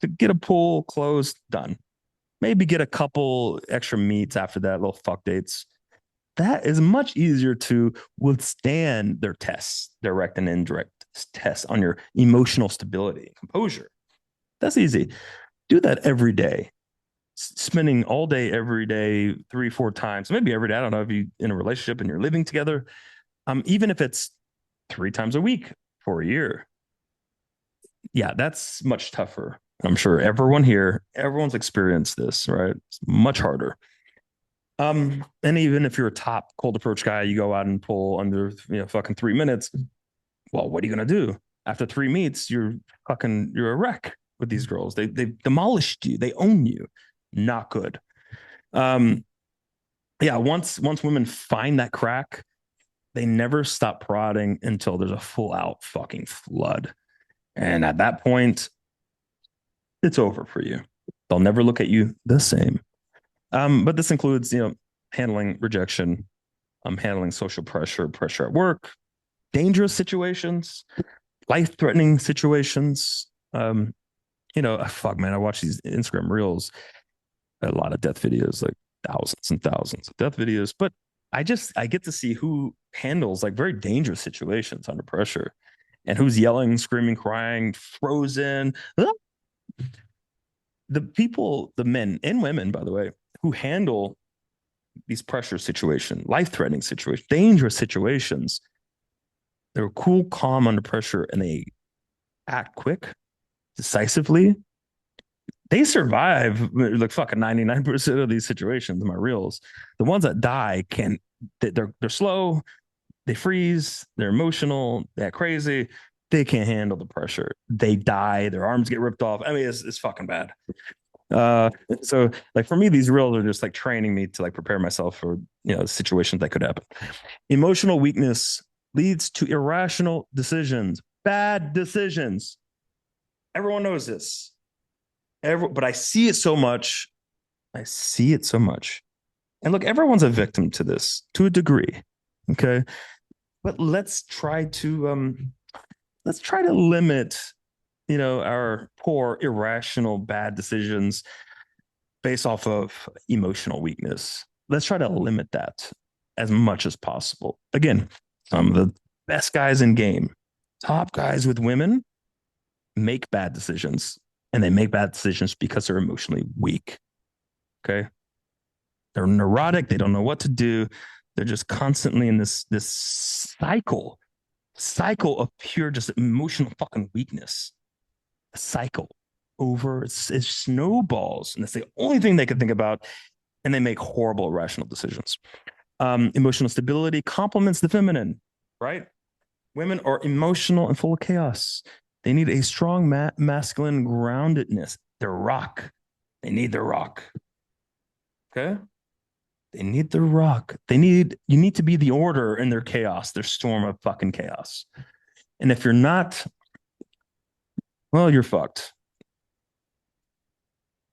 [SPEAKER 1] to get a pool closed, done. Maybe get a couple extra meets after that, little fuck dates. That is much easier to withstand their tests, direct and indirect tests on your emotional stability and composure. That's easy. Do that every day. Spending all day, every day, 3, 4 times, maybe every day. I don't know if you in a relationship and you're living together. Even if it's 3 times a week for a year, yeah, that's much tougher. I'm sure everyone's experienced this, right? It's much harder. And even if you're a top cold approach guy, you go out and pull under, fucking 3 minutes. Well, what are you gonna do? After 3 meets, you're a wreck with these girls. They demolished you. They own you. Not good. Um, yeah. Once women find that crack, they never stop prodding until there's a full out fucking flood. And at that point, it's over for you. They'll never look at you the same. But this includes, handling rejection, handling social pressure, pressure at work, dangerous situations, life-threatening situations. Fuck, man, I watch these Instagram reels, a lot of death videos, like thousands and thousands of death videos. But I get to see who handles like very dangerous situations under pressure, and who's yelling, screaming, crying, frozen. The people, the men and women, by the way, who handle these pressure situations, life-threatening situations, dangerous situations, they're cool, calm under pressure, and they act quick, decisively. They survive like fucking 99% of these situations in my reels. The ones that die they're slow, they freeze, they're emotional, they're crazy, they can't handle the pressure. They die, their arms get ripped off. I mean, it's fucking bad. So like for me, these reels are just like training me to like prepare myself for situations that could happen. Emotional weakness leads to irrational decisions, bad decisions. Everyone knows this. But I see it so much. I see it so much. And look, everyone's a victim to this to a degree. Okay. But let's try to limit, our poor, irrational, bad decisions based off of emotional weakness. Let's try to limit that as much as possible. Again, some of the best guys in game, top guys with women, make bad decisions, and they make bad decisions because they're emotionally weak. Okay. They're neurotic. They don't know what to do. They're just constantly in this cycle of pure just emotional fucking weakness. A cycle over it snowballs, and that's the only thing they can think about, and they make horrible irrational decisions. Emotional stability complements the feminine, right? Women are emotional and full of chaos. They need a strong masculine groundedness. They're rock. They need their rock. Okay. They need their rock. You need to be the order in their chaos, their storm of fucking chaos. And if you're not, well, you're fucked.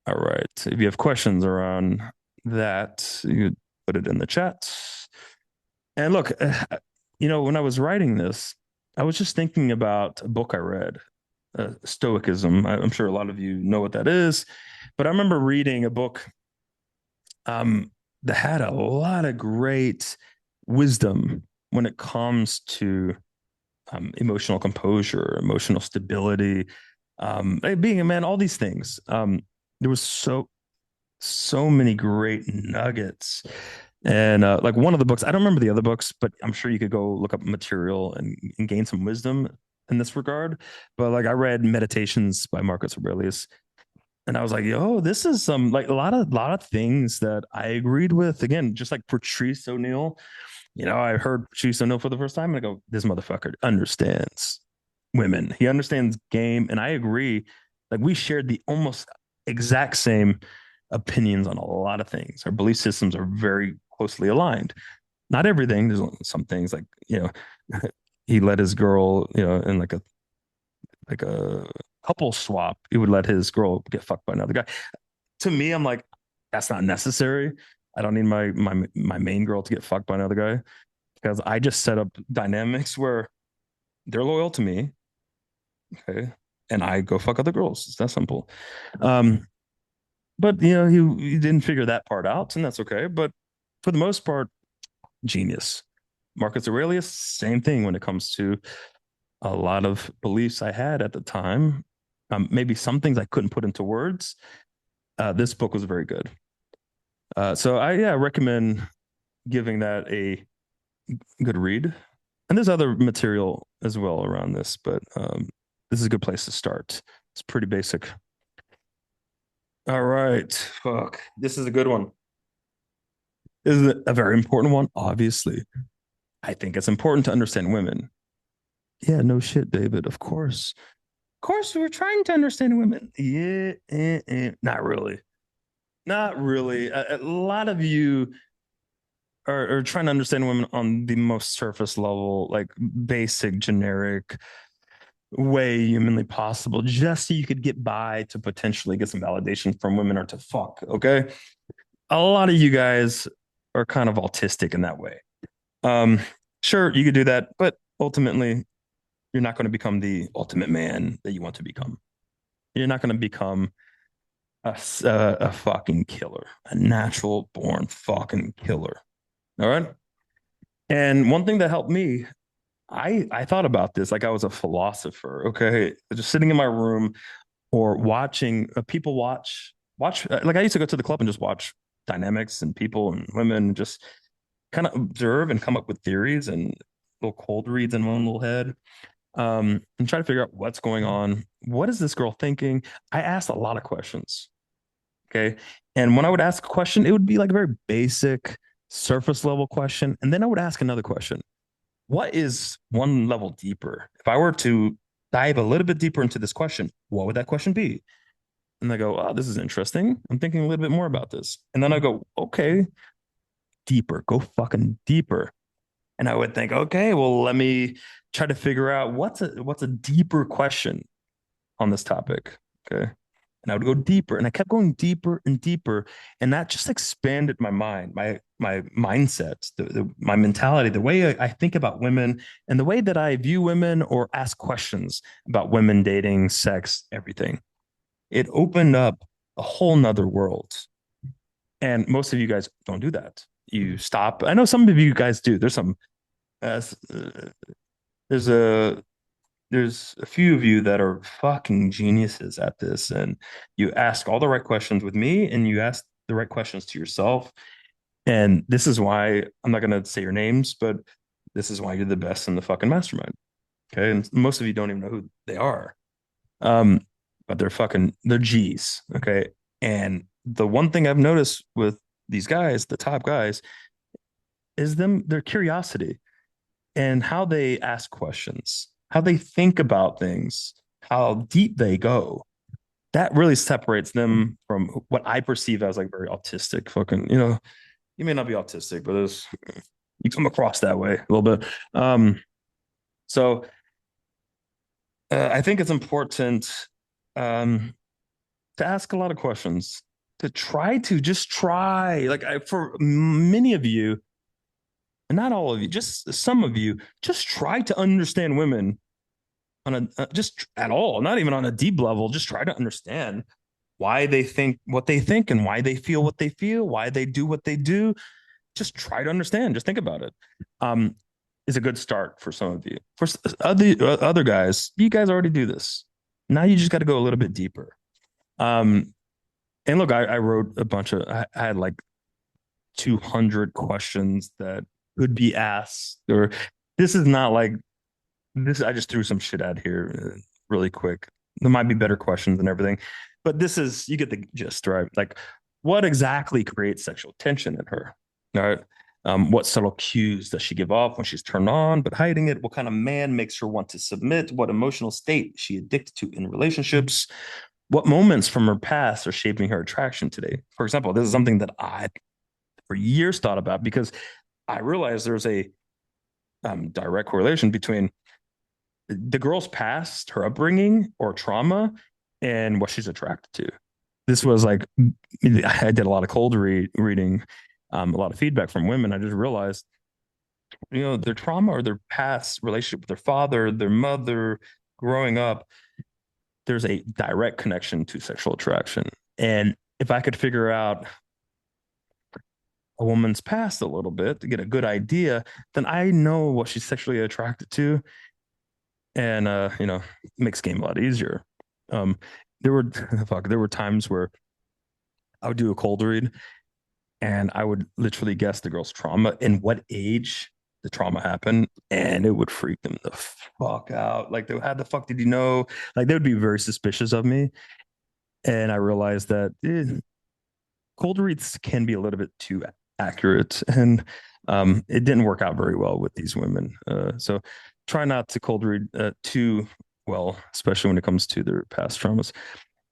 [SPEAKER 1] All right. If you have questions around that, you could put it in the chat. And look, when I was writing this, I was just thinking about a book I read, Stoicism. I'm sure a lot of you know what that is, but I remember reading a book that had a lot of great wisdom when it comes to emotional composure, emotional stability, being a man, all these things. There was so many great nuggets. And like one of the books, I don't remember the other books, but I'm sure you could go look up material and gain some wisdom in this regard. But like I read Meditations by Marcus Aurelius, and I was like, yo, this is some like a lot of things that I agreed with. Again, just like Patrice O'Neill, I heard Patrice O'Neill for the first time, and I go, this motherfucker understands women. He understands game, and I agree. Like we shared the almost exact same opinions on a lot of things. Our belief systems are very closely aligned. Not everything. There's some things like he let his girl, in like a couple swap. He would let his girl get fucked by another guy. To me, I'm like, that's not necessary. I don't need my main girl to get fucked by another guy because I just set up dynamics where they're loyal to me, okay, and I go fuck other girls. It's that simple. Um, but he didn't figure that part out, and that's okay. But for the most part, genius. Marcus Aurelius, same thing when it comes to a lot of beliefs I had at the time. Maybe some things I couldn't put into words. This book was very good. So I recommend giving that a good read. And there's other material as well around this, but this is a good place to start. It's pretty basic. All right. Fuck. This is a good one. This is a very important one, obviously. I think it's important to understand women. Yeah, no shit, David. Of course. Of course, we're trying to understand women. Yeah, not really. Not really. A lot of you are trying to understand women on the most surface level, like basic, generic way humanly possible, just so you could get by to potentially get some validation from women or to fuck. Okay. A lot of you guys are kind of autistic in that way. Um, sure, you could do that, but ultimately, you're not going to become the ultimate man that you want to become. You're not going to become a fucking killer, a natural born fucking killer. All right. And one thing that helped me, I thought about this like I was a philosopher. Okay, just sitting in my room or watching people watch. Like I used to go to the club and just watch dynamics and people and women, and just kind of observe and come up with theories and little cold reads in my own little head. And try to figure out what's going on. What is this girl thinking? I asked a lot of questions. Okay. And when I would ask a question, it would be like a very basic surface level question. And then I would ask another question. What is one level deeper? If I were to dive a little bit deeper into this question, what would that question be? And I go, oh, this is interesting. I'm thinking a little bit more about this. And then I go, okay, deeper, go fucking deeper. And I would think, okay, well, let me try to figure out what's a deeper question on this topic. Okay. And I would go deeper, and I kept going deeper and deeper, and that just expanded my mind, my mindset, my mentality, the way I think about women, and the way that I view women or ask questions about women, dating, sex, everything. It opened up a whole nother world, and most of you guys don't do that. You stop. I know some of you guys do. Uh, there's a there's a few of you that are fucking geniuses at this, and you ask all the right questions with me, and you ask the right questions to yourself. And this is why I'm not going to say your names, but this is why you're the best in the fucking mastermind. Okay. And most of you don't even know who they are. Um, but they're G's. Okay. And the one thing I've noticed with these guys, the top guys, is their curiosity and how they ask questions, how they think about things, how deep they go. That really separates them from what I perceive as like very autistic fucking, you may not be autistic, but there's you come across that way a little bit. So I think it's important. Um, to ask a lot of questions, to try to just try. Like for many of you, and not all of you, just some of you, just try to understand women on a just at all, not even on a deep level. Just try to understand why they think what they think and why they feel what they feel, why they do what they do. Just try to understand. Just think about it. Um, is a good start for some of you. For other guys, you guys already do this. Now you just got to go a little bit deeper. Um, and look, I wrote a bunch of. I had like 200 questions that could be asked. Or this is not like this. I just threw some shit out here really quick. There might be better questions and everything, but this is you get the gist, right? Like, what exactly creates sexual tension in her? All right. What subtle cues does she give off when she's turned on, but hiding it? What kind of man makes her want to submit? What emotional state is she addicted to in relationships? What moments from her past are shaping her attraction today? For example, this is something that I, for years, thought about because I realized there's a direct correlation between the girl's past, her upbringing or trauma, and what she's attracted to. This was like, I did a lot of reading, a lot of feedback from women. I just realized, their trauma or their past relationship with their father, their mother, growing up, there's a direct connection to sexual attraction. And if I could figure out a woman's past a little bit to get a good idea, then I know what she's sexually attracted to, and makes game a lot easier. Um, there were there were times where I would do a cold read and I would literally guess the girl's trauma and what age the trauma happened, and it would freak them the fuck out. Like, how the fuck did you know? Like, they would be very suspicious of me, and I realized that cold reads can be a little bit too accurate, and it didn't work out very well with these women. So try not to cold read too well, especially when it comes to their past traumas.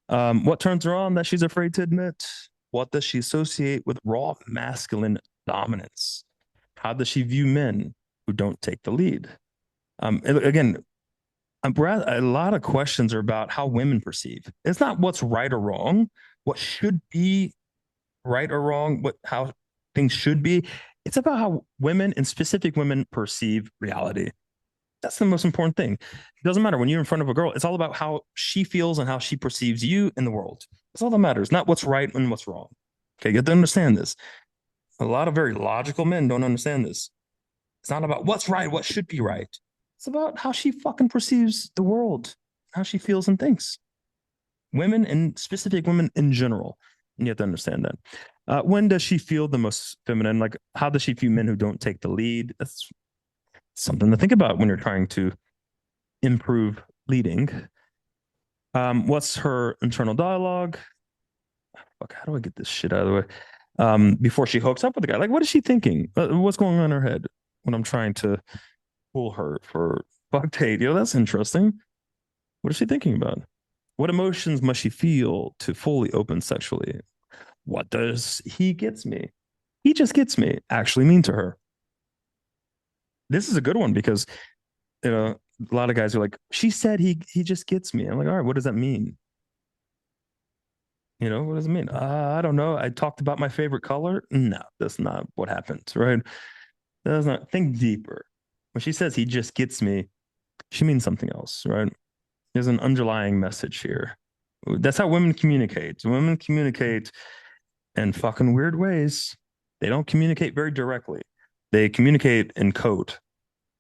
[SPEAKER 1] What turns her on that she's afraid to admit? What does she associate with raw masculine dominance? How does she view men who don't take the lead? Again, a lot of questions are about how women perceive. It's not what's right or wrong, what should be right or wrong, how things should be. It's about how women and specific women perceive reality. That's the most important thing. It doesn't matter when you're in front of a girl. It's all about how she feels and how she perceives you in the world. That's all that matters, not what's right and what's wrong. Okay, you have to understand this. A lot of very logical men don't understand this. It's not about what's right, what should be right. It's about how she fucking perceives the world, how she feels and thinks. Women and specific women in general. And you have to understand that. When does she feel the most feminine? Like, how does she view men who don't take the lead? That's something to think about when you're trying to improve leading. What's her internal dialogue? Fuck, how do I get this shit out of the way? Before she hooks up with the guy, like, what is she thinking? What's going on in her head when I'm trying to pull her for fuck date? That's interesting. What is she thinking about? What emotions must she feel to fully open sexually? What does he gets me? He just gets me actually mean to her? This is a good one because a lot of guys are like, she said he just gets me. I'm like, all right, what does that mean? What does it mean? I don't know. I talked about my favorite color. No, that's not what happens, right? That's not. Think deeper. When she says he just gets me, she means something else, right? There's an underlying message here. That's how women communicate. Women communicate in fucking weird ways. They don't communicate very directly. They communicate in code,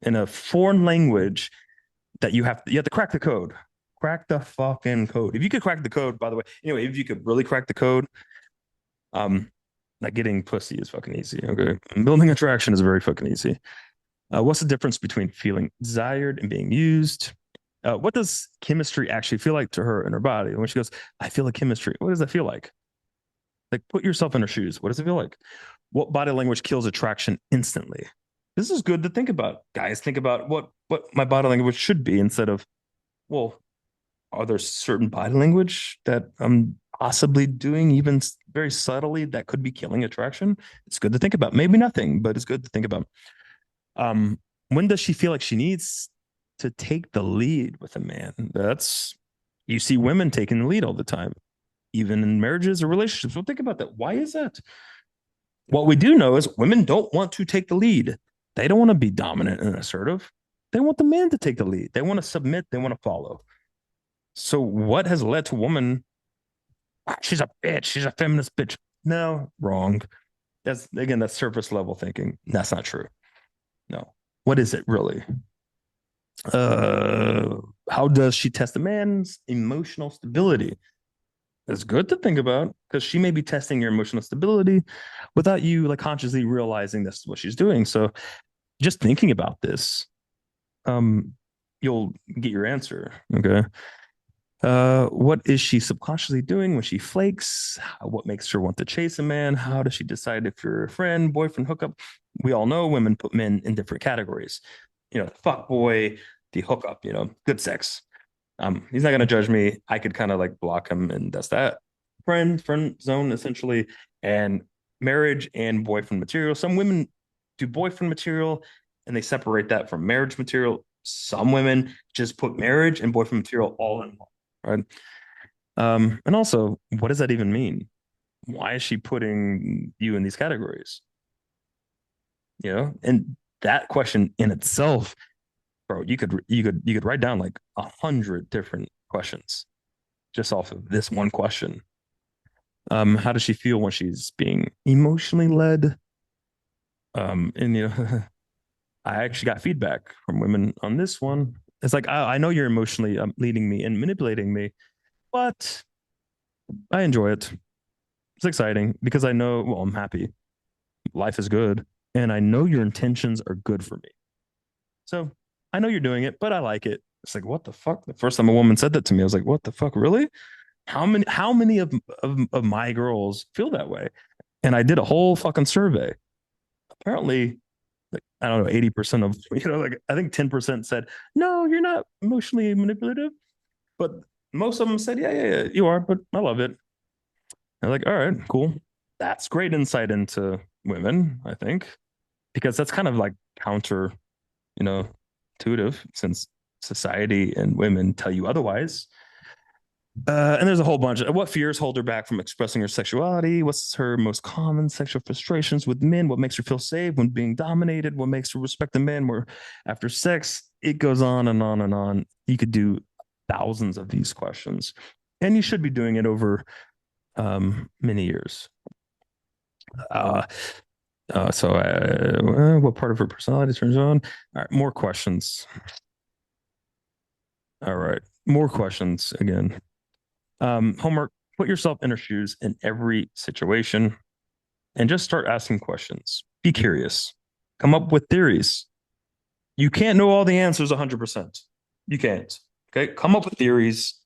[SPEAKER 1] in a foreign language that you have to crack the code. Crack the fucking code. If you could crack the code, by the way, anyway, if you could really crack the code, like getting pussy is fucking easy. Okay. And building attraction is very fucking easy. What's the difference between feeling desired and being used? What does chemistry actually feel like to her in her body? When she goes, I feel a chemistry. What does that feel like? Like, put yourself in her shoes. What does it feel like? What body language kills attraction instantly? This is good to think about. Guys, think about what my body language should be instead of, well, are there certain body language that I'm possibly doing even very subtly that could be killing attraction? It's good to think about. Maybe nothing, but it's good to think about. When does she feel like she needs to take the lead with a man? You see women taking the lead all the time. even in marriages or relationships. Well, think about that. Why is that? What we do know is women don't want to take the lead. They don't want to be dominant and assertive. They want the man to take the lead. They want to submit. They want to follow. So what has led to woman? She's a bitch. She's a feminist bitch. No, wrong. That's surface level thinking. That's not true. No. What is it really? Uh, how does she test a man's emotional stability? It's good to think about because she may be testing your emotional stability without you like consciously realizing this is what she's doing. So just thinking about this, um, you'll get your answer. Okay. What is she subconsciously doing when she flakes? What makes her want to chase a man? How does she decide if you're a friend, boyfriend, hookup? We all know women put men in different categories. Fuck boy, the hookup, good sex. He's not gonna judge me. I could kind of like block him, and that's that. Friend zone essentially, and marriage and boyfriend material. Some women do boyfriend material, and they separate that from marriage material. Some women just put marriage and boyfriend material all in one, right? And also, what does that even mean? Why is she putting you in these categories? And that question in itself, bro, you could write down like 100 different questions just off of this one question. How does she feel when she's being emotionally led? And I actually got feedback from women on this one. It's like I know you're emotionally leading me and manipulating me, but I enjoy it. It's exciting because I know, well, I'm happy. Life is good, and I know your intentions are good for me. So I know you're doing it, but I like it. It's like, what the fuck? The first time a woman said that to me, I was like, what the fuck, really? How many of my girls feel that way? And I did a whole fucking survey. Apparently, like, I don't know, 80% of, like I think 10% said, no, you're not emotionally manipulative. But most of them said, yeah, you are, but I love it. I'm like, all right, cool. That's great insight into women, I think, because that's kind of like counter, you know, intuitive since society and women tell you otherwise. And there's a whole bunch of what fears hold her back from expressing her sexuality. What's her most common sexual frustrations with men? What makes her feel safe when being dominated? What makes her respect a man more after sex? It goes on and on and on. You could do thousands of these questions, and you should be doing it over many years. Uh, what part of her personality turns on? All right, more questions. All right, more questions again. Homework, put yourself in her shoes in every situation and just start asking questions. Be curious. Come up with theories. You can't know all the answers 100%. You can't. Okay. Come up with theories.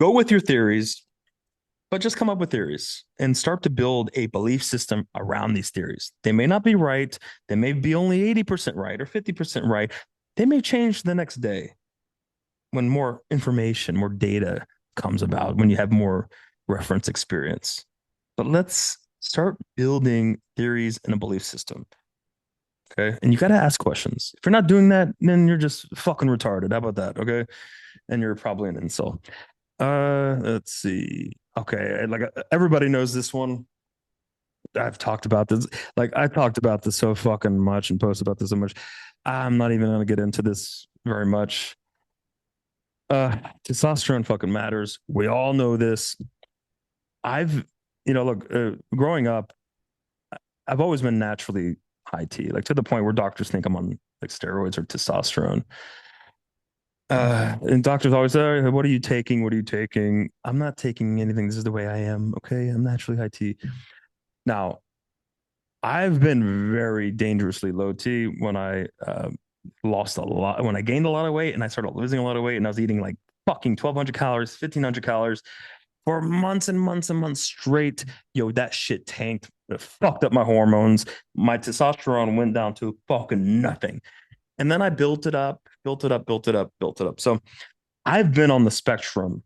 [SPEAKER 1] Go with your theories, but just come up with theories and start to build a belief system around these theories. They may not be right. They may be only 80% right or 50% right. They may change the next day when more information, more data comes about, when you have more reference experience. But let's start building theories and a belief system. Okay. And you got to ask questions. If you're not doing that, then you're just fucking retarded. How about that? Okay. And you're probably an insult. Let's see. Okay. Like everybody knows this one. I've talked about this. Like I talked about this so fucking much and posted about this so much. I'm not even going to get into this very much. Testosterone fucking matters. We all know this. I've, look, growing up, I've always been naturally high T, like to the point where doctors think I'm on like steroids or testosterone. And doctors always say, "What are you taking? What are you taking?" I'm not taking anything. This is the way I am. Okay. I'm naturally high T. Now, I've been very dangerously low T when I lost a lot, when I gained a lot of weight and I started losing a lot of weight and I was eating like fucking 1,200 calories, 1,500 calories for months and months and months straight. Yo, that shit tanked. It fucked up my hormones. My testosterone went down to fucking nothing. And then I built it up, built it up, built it up, built it up. So I've been on the spectrum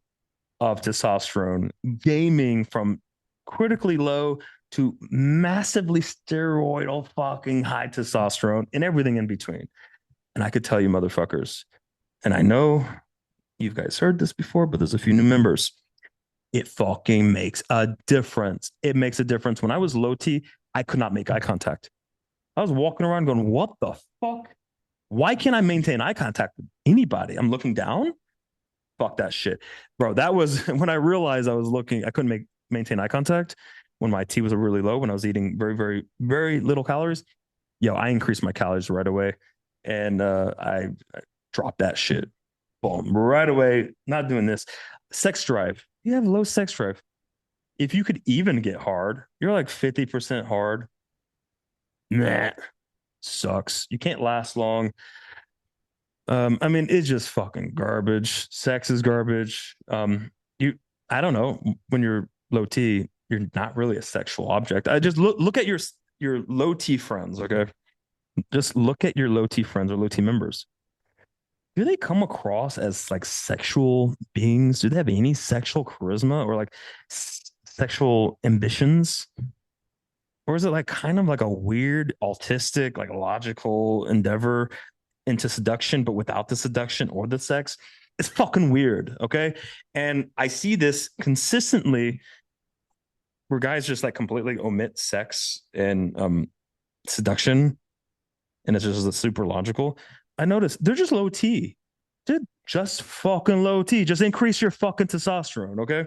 [SPEAKER 1] of testosterone, gaming from critically low to massively steroidal fucking high testosterone and everything in between. And I could tell you, motherfuckers, and I know you guys heard this before, but there's a few new members. it fucking makes a difference. It makes a difference. When I was low T, I could not make eye contact. I was walking around going, what the fuck? Why can't I maintain eye contact with anybody? I'm looking down. Fuck that shit. Bro, that was when I realized I couldn't maintain eye contact when my T was really low, when I was eating very, very, very little calories. Yo, I increased my calories right away. And I dropped that shit. Boom, right away. Not doing this. Sex drive. You have low sex drive. If you could even get hard, you're like 50% hard. Nah, sucks. You can't last long. I mean, it's just fucking garbage. Sex is garbage. You, I don't know. When you're low T, you're not really a sexual object. I just look at your low T friends. Okay, just look at your low T friends or low T members. Do they come across as like sexual beings? Do they have any sexual charisma or like sexual ambitions? Or is it like kind of like a weird autistic, like logical endeavor into seduction, but without the seduction or the sex? It's fucking weird. Okay. And I see this consistently where guys just like completely omit sex and seduction. And it's just super logical. I noticed they're just low T. Dude, just fucking low T. Just increase your fucking testosterone. Okay.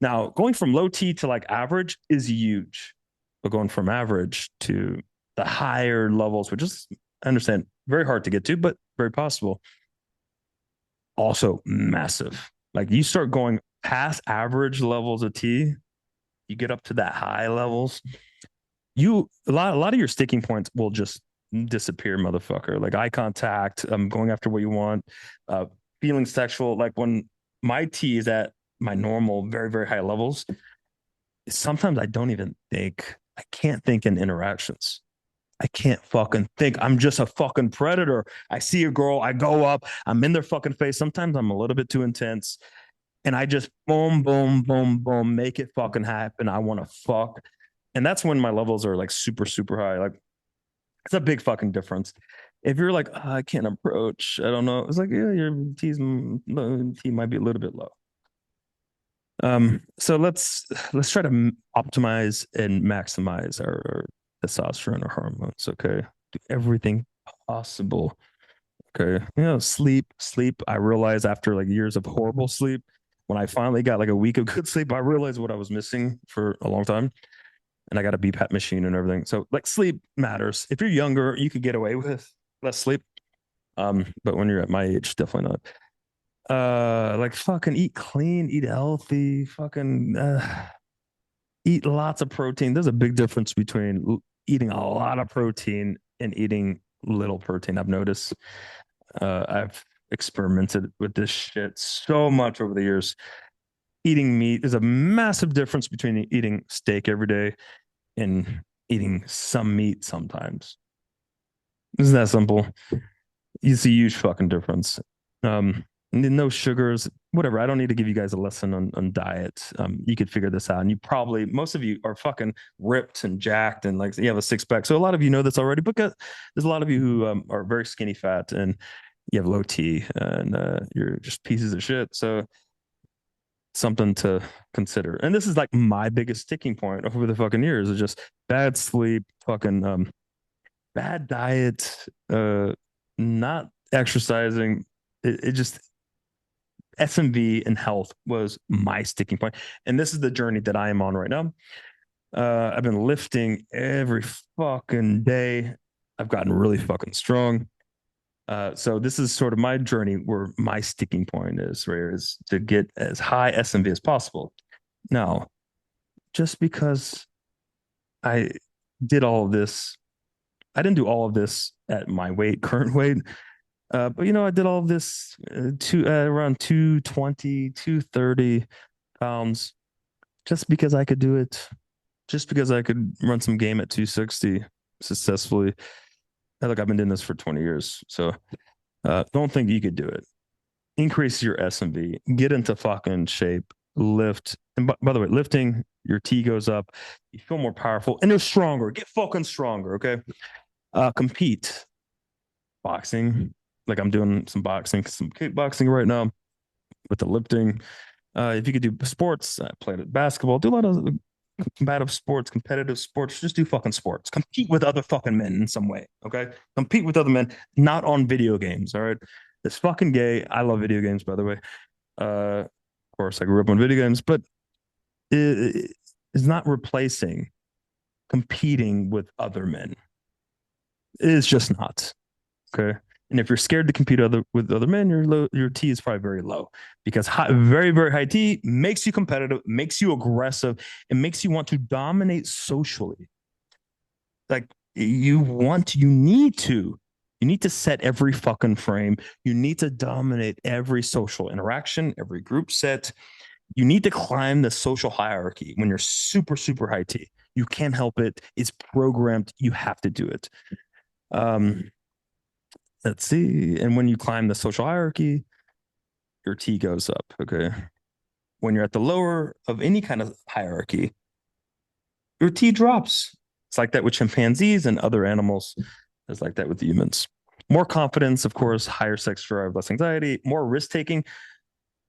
[SPEAKER 1] Now, going from low T to like average is huge. But going from average to the higher levels, which is, I understand, very hard to get to, but very possible. Also massive. Like you start going past average levels of T, you get up to that high levels. A lot of your sticking points will just disappear, motherfucker. Like eye contact, going after what you want, uh, feeling sexual. Like when my T is at my normal, very, very high levels, sometimes I don't even think, I can't think in interactions. I can't fucking think. I'm just a fucking predator. I see a girl, I go up, I'm in their fucking face. Sometimes I'm a little bit too intense and I just boom, boom, boom, boom, make it fucking happen. I want to fuck. And that's when my levels are like super, super high. Like it's a big fucking difference. If you're like, oh, I can't approach, I don't know. It's like, yeah, your T might be a little bit low. So let's try to optimize and maximize our testosterone or hormones. Okay, do everything possible. Okay, sleep. I realized after like years of horrible sleep, when I finally got like a week of good sleep, I realized what I was missing for a long time, and I got a BPAP machine and everything. So like sleep matters. If you're younger, you could get away with less sleep. But when you're at my age, definitely not. Like fucking eat clean, eat healthy, fucking eat lots of protein. There's a big difference between eating a lot of protein and eating little protein. I've noticed. I've experimented with this shit so much over the years. Eating meat is a massive difference between eating steak every day and eating some meat sometimes. Isn't that simple? It's a huge fucking difference. No sugars, whatever. I don't need to give you guys a lesson on diet. You could figure this out. And you probably, most of you are fucking ripped and jacked and like you have a six pack. So a lot of you know this already, but there's a lot of you who are very skinny fat and you have low T and you're just pieces of shit. So something to consider. And this is like my biggest sticking point over the fucking years is just bad sleep, fucking bad diet, not exercising. It just SMV and health was my sticking point. And this is the journey that I am on right now. I've been lifting every fucking day. I've gotten really fucking strong. So this is sort of my journey where my sticking point is, where is to get as high SMV as possible. Now, just because I did all of this, I didn't do all of this at my weight, current weight. But I did all of this around 220, 230 pounds just because I could do it, just because I could run some game at 260 successfully. Look, I've been doing this for 20 years. So don't think you could do it. Increase your S&V, get into fucking shape, lift. And by the way, lifting, your T goes up, you feel more powerful, and you're stronger. Get fucking stronger, okay? Compete. Boxing. Like I'm doing some boxing, some kickboxing right now with the lifting. If you could do sports, I played basketball, do a lot of competitive sports, just do fucking sports. Compete with other fucking men in some way. Okay. Compete with other men, not on video games. All right. It's fucking gay. I love video games, by the way. Of course, I grew up on video games, but it is not replacing competing with other men. It's just not. Okay. And if you're scared to compete with other men, your T is probably very low because very, very high T makes you competitive, makes you aggressive, and makes you want to dominate socially. Like you need to set every fucking frame. You need to dominate every social interaction, every group set. You need to climb the social hierarchy when you're super, super high T. You can't help it. It's programmed. You have to do it. Let's see. And when you climb the social hierarchy, your T goes up. Okay. When you're at the lower of any kind of hierarchy, your T drops. It's like that with chimpanzees and other animals. It's like that with humans. More confidence, of course, higher sex drive, less anxiety, more risk taking.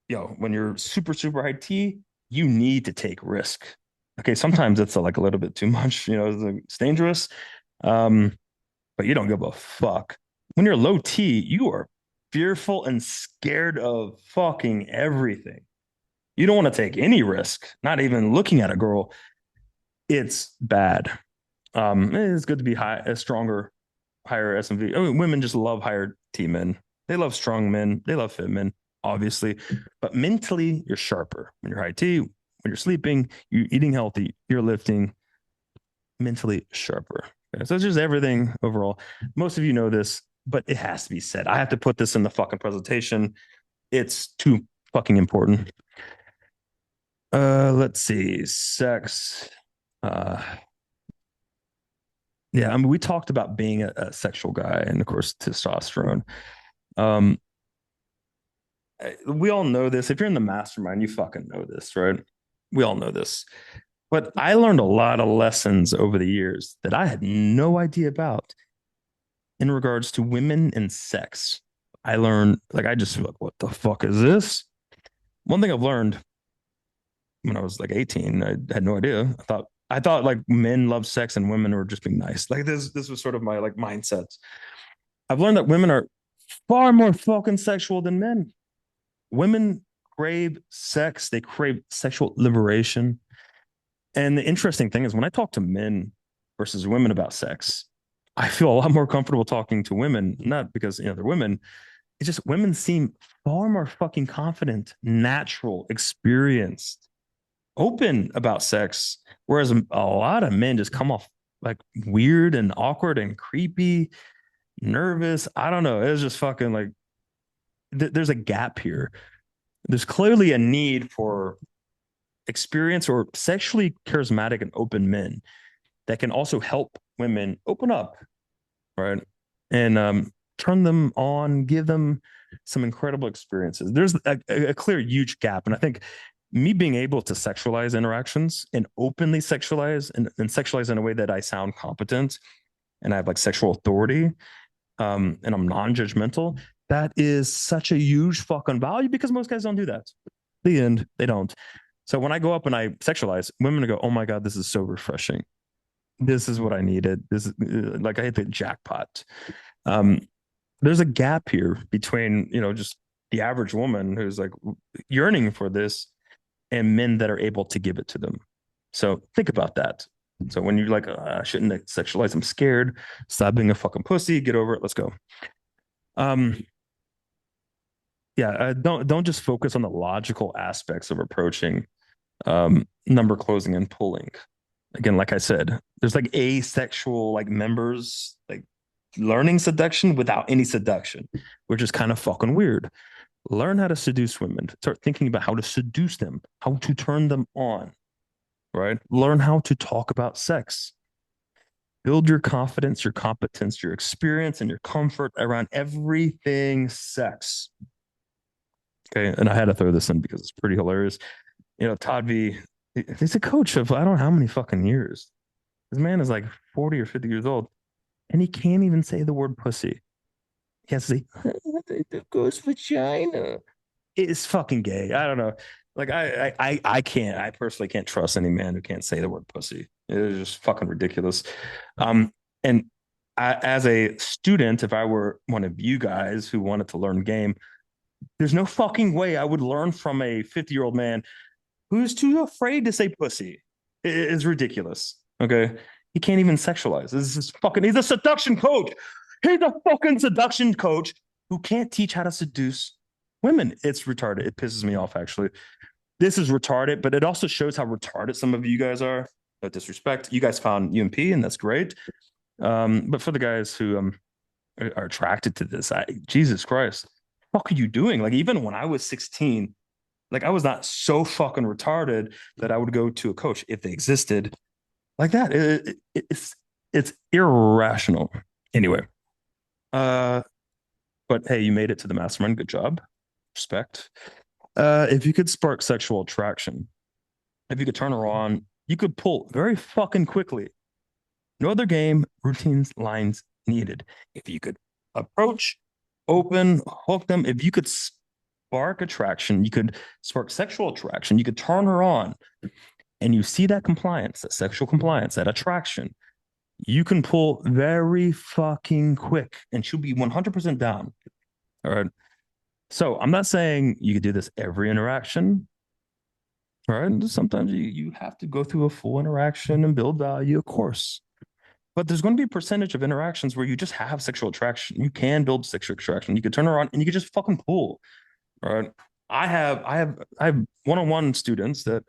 [SPEAKER 1] When you're super, super high T, you need to take risk. Okay. Sometimes it's like a little bit too much, it's dangerous. But you don't give a fuck. When you're low T, you are fearful and scared of fucking everything. You don't want to take any risk, not even looking at a girl. It's bad. It's good to be a stronger, higher SMV. I mean, women just love higher T men. They love strong men. They love fit men, obviously. But mentally, you're sharper. When you're high T, when you're sleeping, you're eating healthy, you're lifting, mentally sharper. Okay, so it's just everything overall. Most of you know this, but it has to be said. I have to put this in the fucking presentation. It's too fucking important. Let's see. Sex. Yeah, I mean, we talked about being a sexual guy and of course testosterone. Um, we all know this. If you're in the mastermind, you fucking know this, right? We all know this. But I learned a lot of lessons over the years that I had no idea about in regards to women and sex. I learned, like, I just feel like, what the fuck is this? One thing I've learned when I was like 18, I had no idea. I thought like men love sex and women were just being nice. Like this was sort of my like mindset. I've learned that women are far more fucking sexual than men. Women crave sex, they crave sexual liberation. And the interesting thing is when I talk to men versus women about sex, I feel a lot more comfortable talking to women, not because they're women. It's just women seem far more fucking confident, natural, experienced, open about sex, whereas a lot of men just come off like weird and awkward and creepy, nervous. I don't know. It's just fucking like there's a gap here. There's clearly a need for experience or sexually charismatic and open men that can also help women open up, right? And turn them on, give them some incredible experiences. There's a clear, huge gap. And I think me being able to sexualize interactions and openly sexualize and sexualize in a way that I sound competent and I have like sexual authority, and I'm non-judgmental, that is such a huge fucking value because most guys don't do that. The end, they don't. So when I go up and I sexualize, women go, "Oh my god, this is so refreshing. This is what I needed. This is like I hit the jackpot." Um, there's a gap here between just the average woman who's like yearning for this and men that are able to give it to them. So think about that. So when you're like, I shouldn't sexualize, I'm scared. Stop being a fucking pussy. Get over it. Let's go. Um, yeah, don't just focus on the logical aspects of approaching number closing and pulling. Again, like I said, there's like asexual like members like learning seduction without any seduction, which is kind of fucking weird. Learn how to seduce women. Start thinking about how to seduce them, how to turn them on, right? Learn how to talk about sex. Build your confidence, your competence, your experience, and your comfort around everything sex. Okay. And I had to throw this in because it's pretty hilarious. Todd V, he's a coach of I don't know how many fucking years. This man is like 40 or 50 years old, and he can't even say the word pussy. He has to say, the ghost vagina. It's fucking gay. I don't know. Like I can't. I personally can't trust any man who can't say the word pussy. It is just fucking ridiculous. And as a student, if I were one of you guys who wanted to learn game, there's no fucking way I would learn from a 50-year-old man who's too afraid to say pussy. It is ridiculous. Okay. He can't even sexualize. This is fucking, he's a seduction coach. He's a fucking seduction coach who can't teach how to seduce women. It's retarded. It pisses me off, actually. This is retarded, but it also shows how retarded some of you guys are. No disrespect. You guys found UMP, and that's great. But for the guys who are attracted to this, Jesus Christ, what are you doing? Like, even when I was 16, like, I was not so fucking retarded that I would go to a coach if they existed like that. It's irrational. Anyway, but hey, you made it to the mastermind. Good job. Respect. If you could spark sexual attraction, if you could turn her on, you could pull very fucking quickly. No other game, routines, lines needed. If you could approach, open, hook them, if you could spark attraction, you could spark sexual attraction, you could turn her on, and you see that compliance, that sexual compliance, that attraction, you can pull very fucking quick and she'll be 100% down. All right. So I'm not saying you could do this every interaction. All right. Sometimes you have to go through a full interaction and build value, of course. But there's going to be a percentage of interactions where you just have sexual attraction. You can build sexual attraction. You could turn around and you could just fucking pull. All right. I have one-on-one students that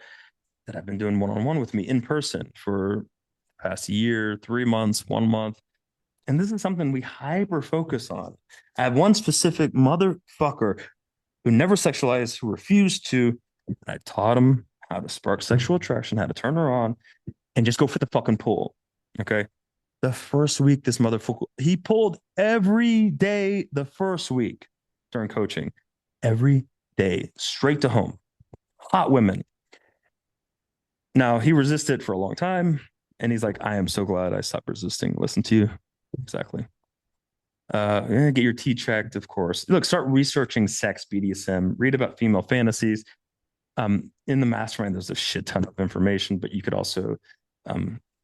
[SPEAKER 1] have been doing one-on-one with me in person for past year, 3 months, 1 month. And this is something we hyper focus on. I have one specific motherfucker who never sexualized, who refused to. And I taught him how to spark sexual attraction, how to turn her on, and just go for the fucking pull. Okay. The first week, this motherfucker, he pulled every day the first week during coaching, every day, straight to home. Hot women. Now, he resisted for a long time, and he's like, I am so glad I stopped resisting. Listen to you. Exactly. Get your T checked, of course. Look, start researching sex, BDSM, read about female fantasies. In the mastermind, there's a shit ton of information, but you could also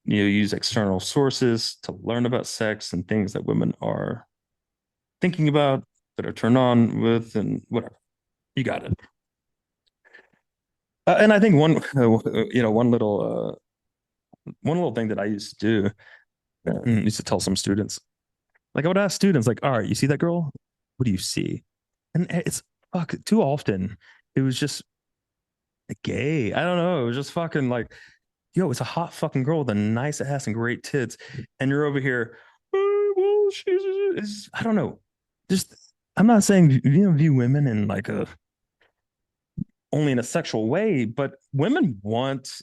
[SPEAKER 1] use external sources to learn about sex and things that women are thinking about, that are turned on with, and whatever. You got it. And I think one little thing that I used to do, used to tell some students, like, I would ask students, like, all right, you see that girl? What do you see? And it's fuck too often. It was just gay. I don't know. It was just fucking like, yo, it's a hot fucking girl with a nice ass and great tits, and you're over here. Oh, well, I don't know. Just, I'm not saying view women in like a only in a sexual way, but women want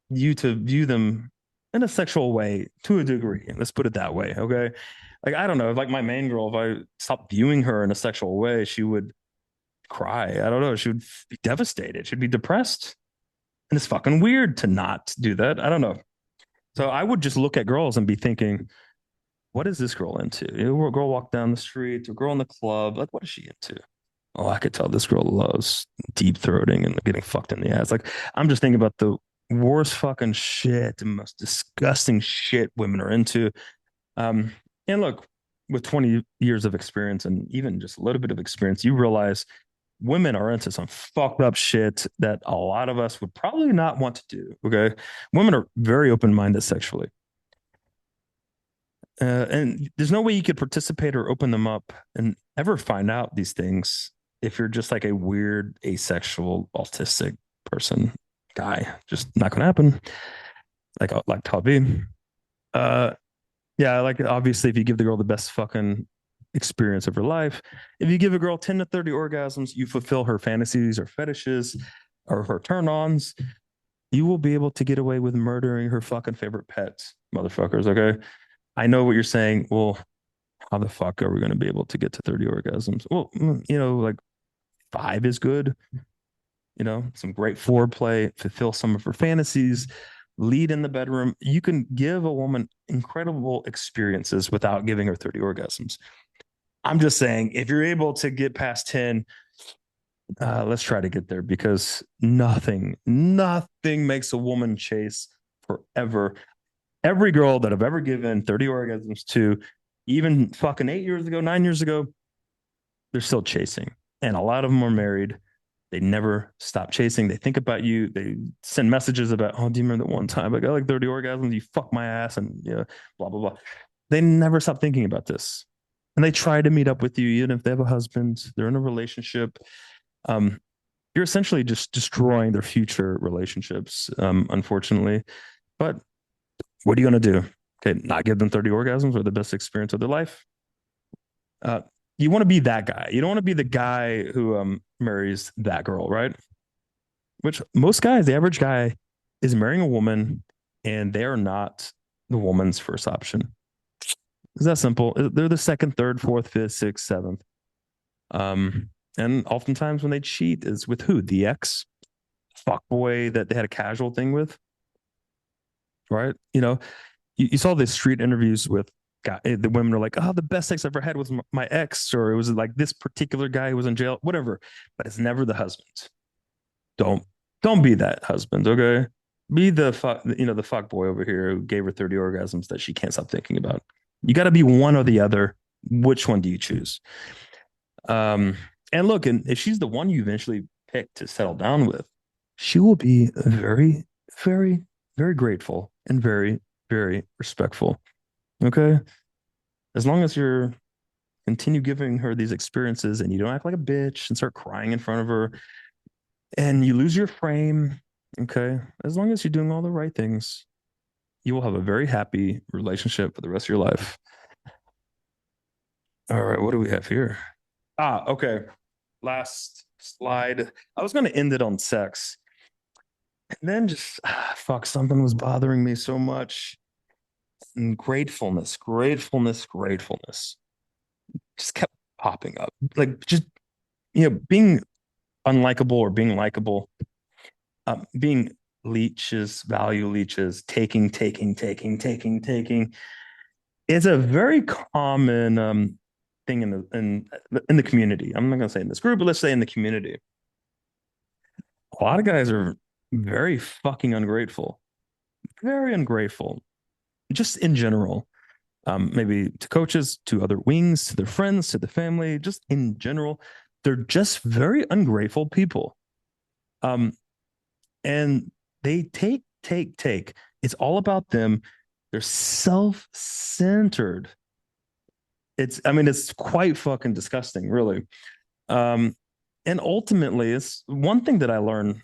[SPEAKER 1] you to view them in a sexual way to a degree. Let's put it that way. Okay. Like, I don't know. Like, my main girl, if I stopped viewing her in a sexual way, she would cry. I don't know. She would be devastated. She'd be depressed. And it's fucking weird to not do that. I don't know. So I would just look at girls and be thinking, what is this girl into? A girl walk down the street, a girl in the club. Like, what is she into? Oh, I could tell this girl loves deep throating and getting fucked in the ass. Like, I'm just thinking about the worst fucking shit, the most disgusting shit women are into. And look, with 20 years of experience and even just a little bit of experience, you realize women are into some fucked up shit that a lot of us would probably not want to do. Okay. Women are very open minded sexually. And there's no way you could participate or open them up and ever find out these things if you're just like a weird, asexual, autistic person, guy. Just not gonna happen. Like Tavi. Yeah, like, obviously, if you give the girl the best fucking experience of her life, if you give a girl 10 to 30 orgasms, you fulfill her fantasies or fetishes or her turn-ons, you will be able to get away with murdering her fucking favorite pets, motherfuckers. Okay. I know what you're saying. Well, how the fuck are we going to be able to get to 30 orgasms? Well, like 5 is good. Some great foreplay, fulfill some of her fantasies, lead in the bedroom. You can give a woman incredible experiences without giving her 30 orgasms. I'm just saying, if you're able to get past 10, let's try to get there because nothing makes a woman chase forever. Every girl that I've ever given 30 orgasms to, even fucking 8 years ago, 9 years ago, they're still chasing. And a lot of them are married. They never stop chasing. They think about you. They send messages about, oh, do you remember that one time I got like 30 orgasms? You fucked my ass and blah, blah, blah. They never stop thinking about this. And they try to meet up with you, even if they have a husband, they're in a relationship. Um, you're essentially just destroying their future relationships, unfortunately. But what are you going to do? Okay, not give them 30 orgasms or the best experience of their life? Uh, you want to be that guy. You don't want to be the guy who marries that girl, right? Which most guys, the average guy, is marrying a woman and they are not the woman's first option. It's that simple. They're the second, third, fourth, fifth, sixth, seventh. And oftentimes when they cheat is with who? The ex fuck boy that they had a casual thing with, right? You saw these street interviews with the women are like, oh, the best sex I ever had was my ex, or it was like this particular guy who was in jail, whatever. But it's never the husband. Don't don't be that husband, okay? Be the the fuck boy over here who gave her 30 orgasms that she can't stop thinking about. You got to be one or the other. Which one do you choose? Um, and look, and if she's the one you eventually pick to settle down with, she will be very, very, very grateful and very, very respectful. Okay. As long as you're continue giving her these experiences and you don't act like a bitch and start crying in front of her and you lose your frame. Okay. As long as you're doing all the right things, you will have a very happy relationship for the rest of your life. All right. What do we have here? Okay. Last slide. I was going to end it on sex. And then just, fuck, something was bothering me so much. And gratefulness just kept popping up. Like, just, being unlikable or being likable, being value leeches, taking is a very common thing in the community. I'm not going to say in this group, but let's say in the community. A lot of guys are very fucking ungrateful, very ungrateful, just in general. Maybe to coaches, to other wings, to their friends, to the family, just in general. They're just very ungrateful people. And they take. It's all about them. They're self-centered. It's quite fucking disgusting, really. Um, and ultimately, it's one thing that I learn,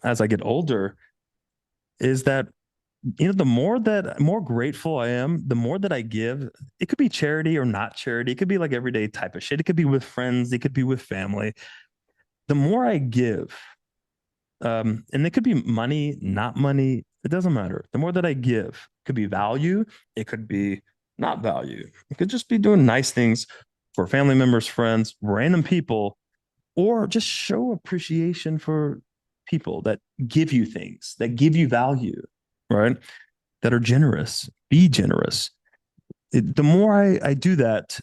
[SPEAKER 1] as I get older, is that the more grateful I am, the more that I give. It could be charity or not charity. It could be like everyday type of shit. It could be with friends. It could be with family. The more I give, and it could be money, not money. It doesn't matter. The more that I give, it could be value. It could be not value. It could just be doing nice things for family members, friends, random people, or just show appreciation for people that give you things, that give you value, right? That are generous. Be generous. The more I do that,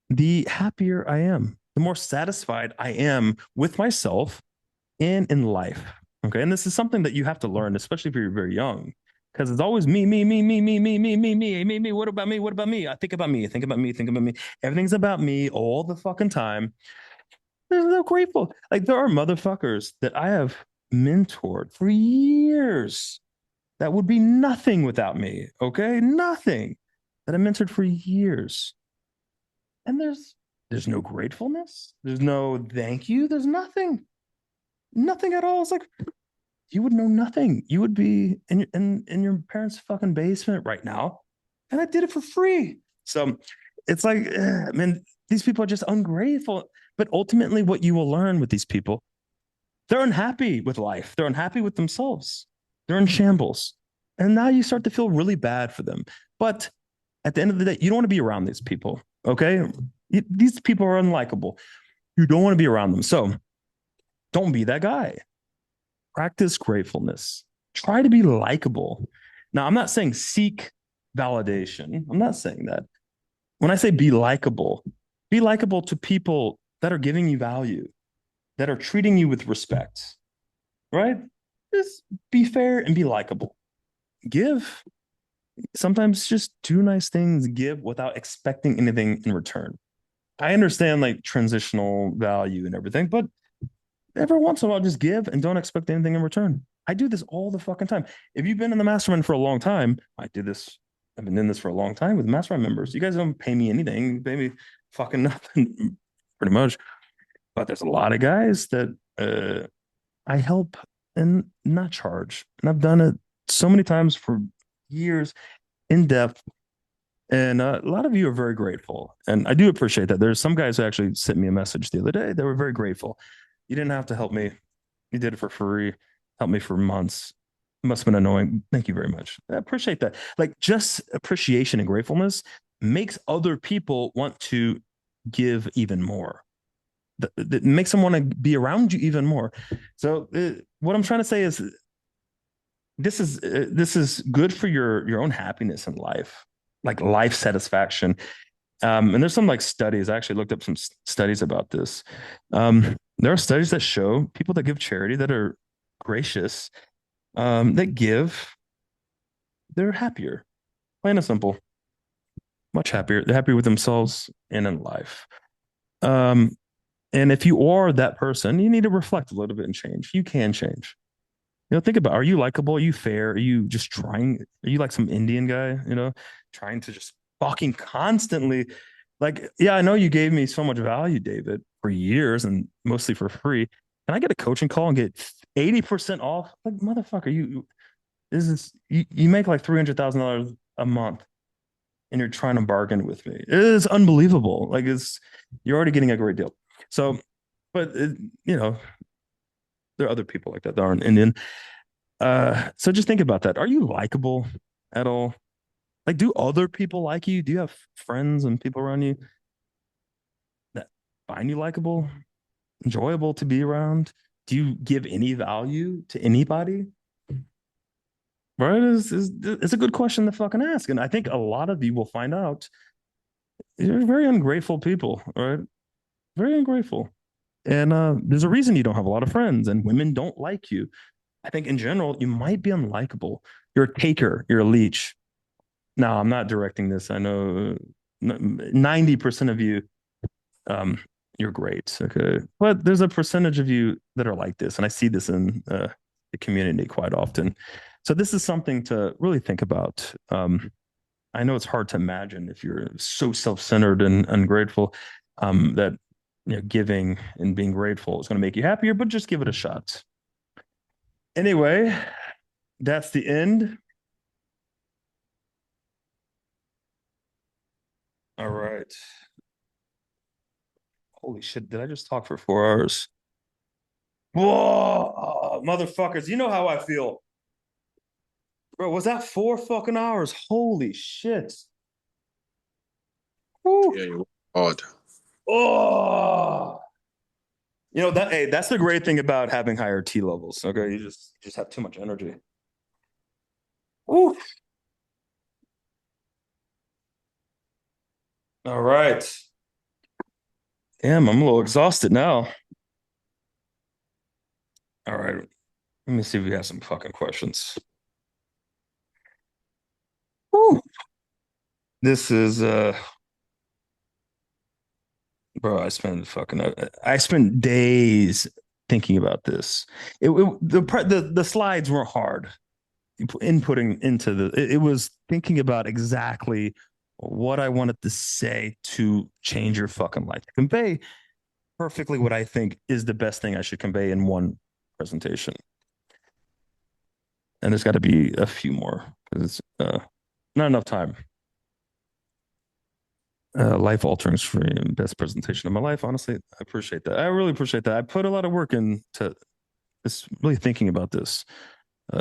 [SPEAKER 1] the happier I am, the more satisfied I am with myself and in life. Okay. And this is something that you have to learn, especially if you're very young, because it's always me, me, me, me, me, me, me, me, me, me, me. What about me? What about me? I think about me, think about me, think about me. Everything's about me all the fucking time. They're so grateful. Like there are motherfuckers that I have mentored for years that would be nothing without me. Okay. Nothing that I mentored for years. And there's no gratefulness. There's no thank you. There's nothing at all. It's like you would know nothing. You would be in your parents' fucking basement right now, and I did it for free. So it's like, man, these people are just ungrateful. But ultimately, what you will learn with these people, they're unhappy with life. They're unhappy with themselves. They're in shambles, and now you start to feel really bad for them. But at the end of the day, you don't want to be around these people. Okay, these people are unlikable. You don't want to be around them. So don't be that guy. Practice gratefulness. Try to be likable. Now, I'm not saying seek validation. I'm not saying that. When I say be likable to people that are giving you value. that are treating you with respect, right? Just be fair and be likable. Give. Sometimes just do nice things, give without expecting anything in return. I understand like transitional value and everything, but every once in a while, just give and don't expect anything in return. I do this all the fucking time. If you've been in the mastermind for a long time, I do this. I've been in this for a long time with mastermind members. You guys don't pay me anything, you pay me fucking nothing, pretty much. But there's a lot of guys that I help and not charge, and I've done it so many times for years, in depth. And a lot of you are very grateful. And I do appreciate that. There's some guys who actually sent me a message the other day. They were very grateful. You didn't have to help me. You did it for free. Helped me for months. It must have been annoying. Thank you very much. I appreciate that. Like just appreciation and gratefulness makes other people want to give even more. That makes them want to be around you even more. So what I'm trying to say is this is good for your own happiness in life, like life satisfaction. And there's some like studies. I actually looked up some studies about this. There are studies that show people that give charity that are gracious, that give, they're happier. Plain and simple, much happier. They're happier with themselves and in life. Um, and if you are that person, you need to reflect a little bit and change. You can change. Think about, are you likable? Are you fair? Are you just trying? Are you like some Indian guy, trying to just fucking constantly like, yeah, I know you gave me so much value, David, for years and mostly for free. Can I get a coaching call and get 80% off? Like, motherfucker, you make like $300,000 a month and you're trying to bargain with me. It is unbelievable. Like you're already getting a great deal. So, but there are other people like that aren't Indian. So just think about that. Are you likable at all? Like, do other people like you? Do you have friends and people around you that find you likable, enjoyable to be around? Do you give any value to anybody? Right? It's a good question to fucking ask. And I think a lot of you will find out you're very ungrateful people, right? Very ungrateful. And there's a reason you don't have a lot of friends and women don't like you. I think in general, you might be unlikable. You're a taker, you're a leech. Now, I'm not directing this. I know 90% of you, you're great. Okay. But there's a percentage of you that are like this. And I see this in the community quite often. So this is something to really think about. I know it's hard to imagine if you're so self-centered and ungrateful, that giving and being grateful is going to make you happier, but just give it a shot. Anyway, that's the end. All right. Holy shit, did I just talk for 4 hours? Whoa, motherfuckers, you know how I feel. Bro, was that 4 fucking hours? Holy shit. Woo.
[SPEAKER 2] Yeah, you're odd.
[SPEAKER 1] Oh. That's the great thing about having higher T levels. Okay, you just have too much energy. Woo. All right. Damn, I'm a little exhausted now. All right. Let me see if we have some fucking questions. Woo. This is bro, I spent days thinking about this. The slides weren't hard. Inputting into it was thinking about exactly what I wanted to say to change your fucking life. Convey perfectly what I think is the best thing I should convey in one presentation. And there's got to be a few more because it's not enough time. Life altering for best presentation of my life. Honestly, I appreciate that. I really appreciate that. I put a lot of work into this, really thinking about this. All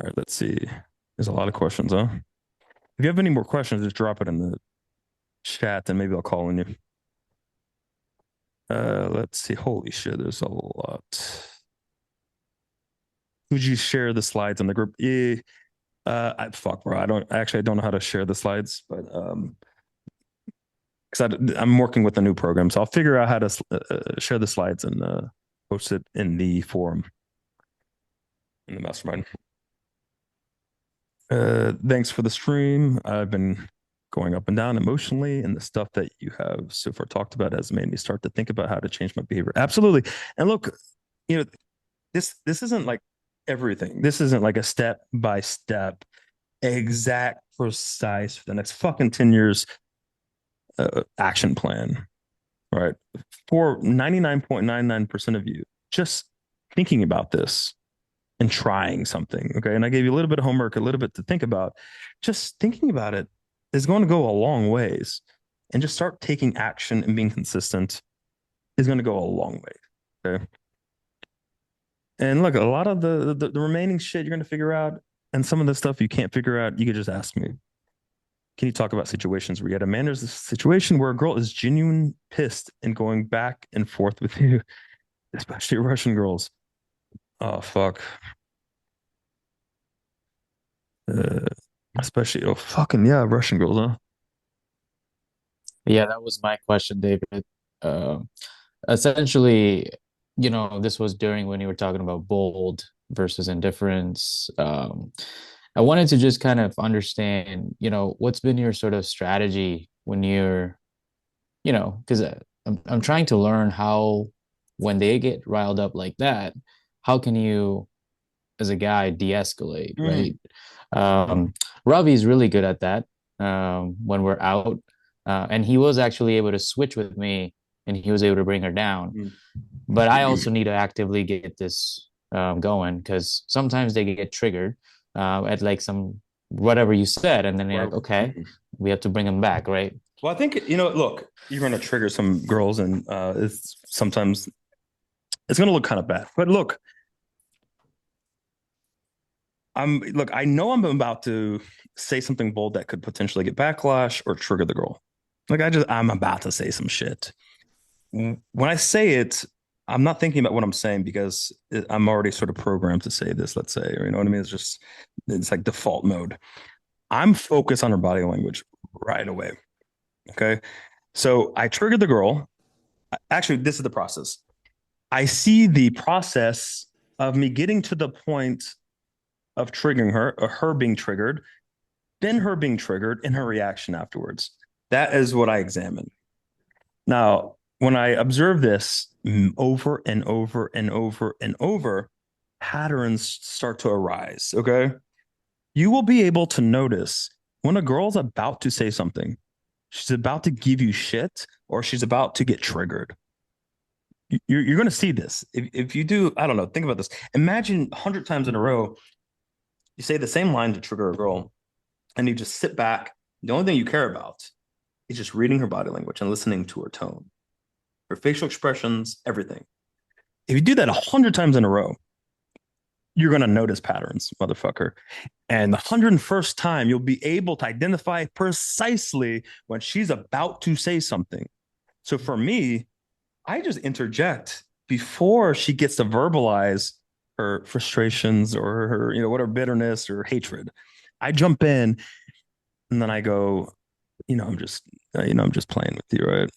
[SPEAKER 1] right, let's see. There's a lot of questions, huh? If you have any more questions, just drop it in the chat and maybe I'll call on you. Let's see. Holy shit, there's a lot. Would you share the slides in the group? Yeah. Fuck, bro. I don't know how to share the slides, but because I'm working with a new program, so I'll figure out how to share the slides and post it in the forum in the mastermind. Thanks for the stream. I've been going up and down emotionally, and the stuff that you have so far talked about has made me start to think about how to change my behavior. Absolutely. And look, this isn't like everything. This isn't like a step by step, exact, precise for the next fucking 10 years action plan, right? For 99.99% of you, just thinking about this and trying something. Okay. And I gave you a little bit of homework, a little bit to think about. Just thinking about it is going to go a long ways. And just start taking action and being consistent is going to go a long way. Okay. And look, a lot of the remaining shit you're going to figure out, and some of the stuff you can't figure out, you could just ask me. Can you talk about situations where you had a man? There's a situation where a girl is genuine pissed and going back and forth with you, especially Russian girls. Oh, fuck. Uh, Especially, oh, fucking, yeah, Russian girls, huh?
[SPEAKER 4] Yeah, that was my question, David. Uh, Essentially, this was during when you were talking about bold versus indifference. I wanted to just kind of understand, what's been your sort of strategy when you're, because I'm trying to learn how, when they get riled up like that, how can you, as a guy, de-escalate, right? Um, Ravi's really good at that when we're out. And he was actually able to switch with me and he was able to bring her down. But I also need to actively get this going because sometimes they get triggered at like some whatever you said, and then you're like, okay, we have to bring them back, right?
[SPEAKER 1] Well, I think look, you're going to trigger some girls, and it's sometimes it's going to look kind of bad. But look, I know I'm about to say something bold that could potentially get backlash or trigger the girl. Like I'm about to say some shit. When I say it, I'm not thinking about what I'm saying because I'm already sort of programmed to say this, let's say, or you know what I mean? It's like default mode. I'm focused on her body language right away. Okay. So I triggered the girl. Actually, this is the process. I see the process of me getting to the point of triggering her, or her being triggered, then her being triggered, and her reaction afterwards. That is what I examine. Now, when I observe this over and over and over and over, patterns start to arise. Okay. You will be able to notice when a girl's about to say something, she's about to give you shit, or she's about to get triggered. You're going to see this. If you do, I don't know, think about this. Imagine 100 times in a row, you say the same line to trigger a girl, and you just sit back. The only thing you care about is just reading her body language and listening to her tone, her facial expressions, everything. If you do that 100 times in a row, you're going to notice patterns, motherfucker. And the 101st time, you'll be able to identify precisely when she's about to say something. So for me, I just interject before she gets to verbalize her frustrations or her, whatever bitterness or hatred. I jump in and then I go, I'm just playing with you, right?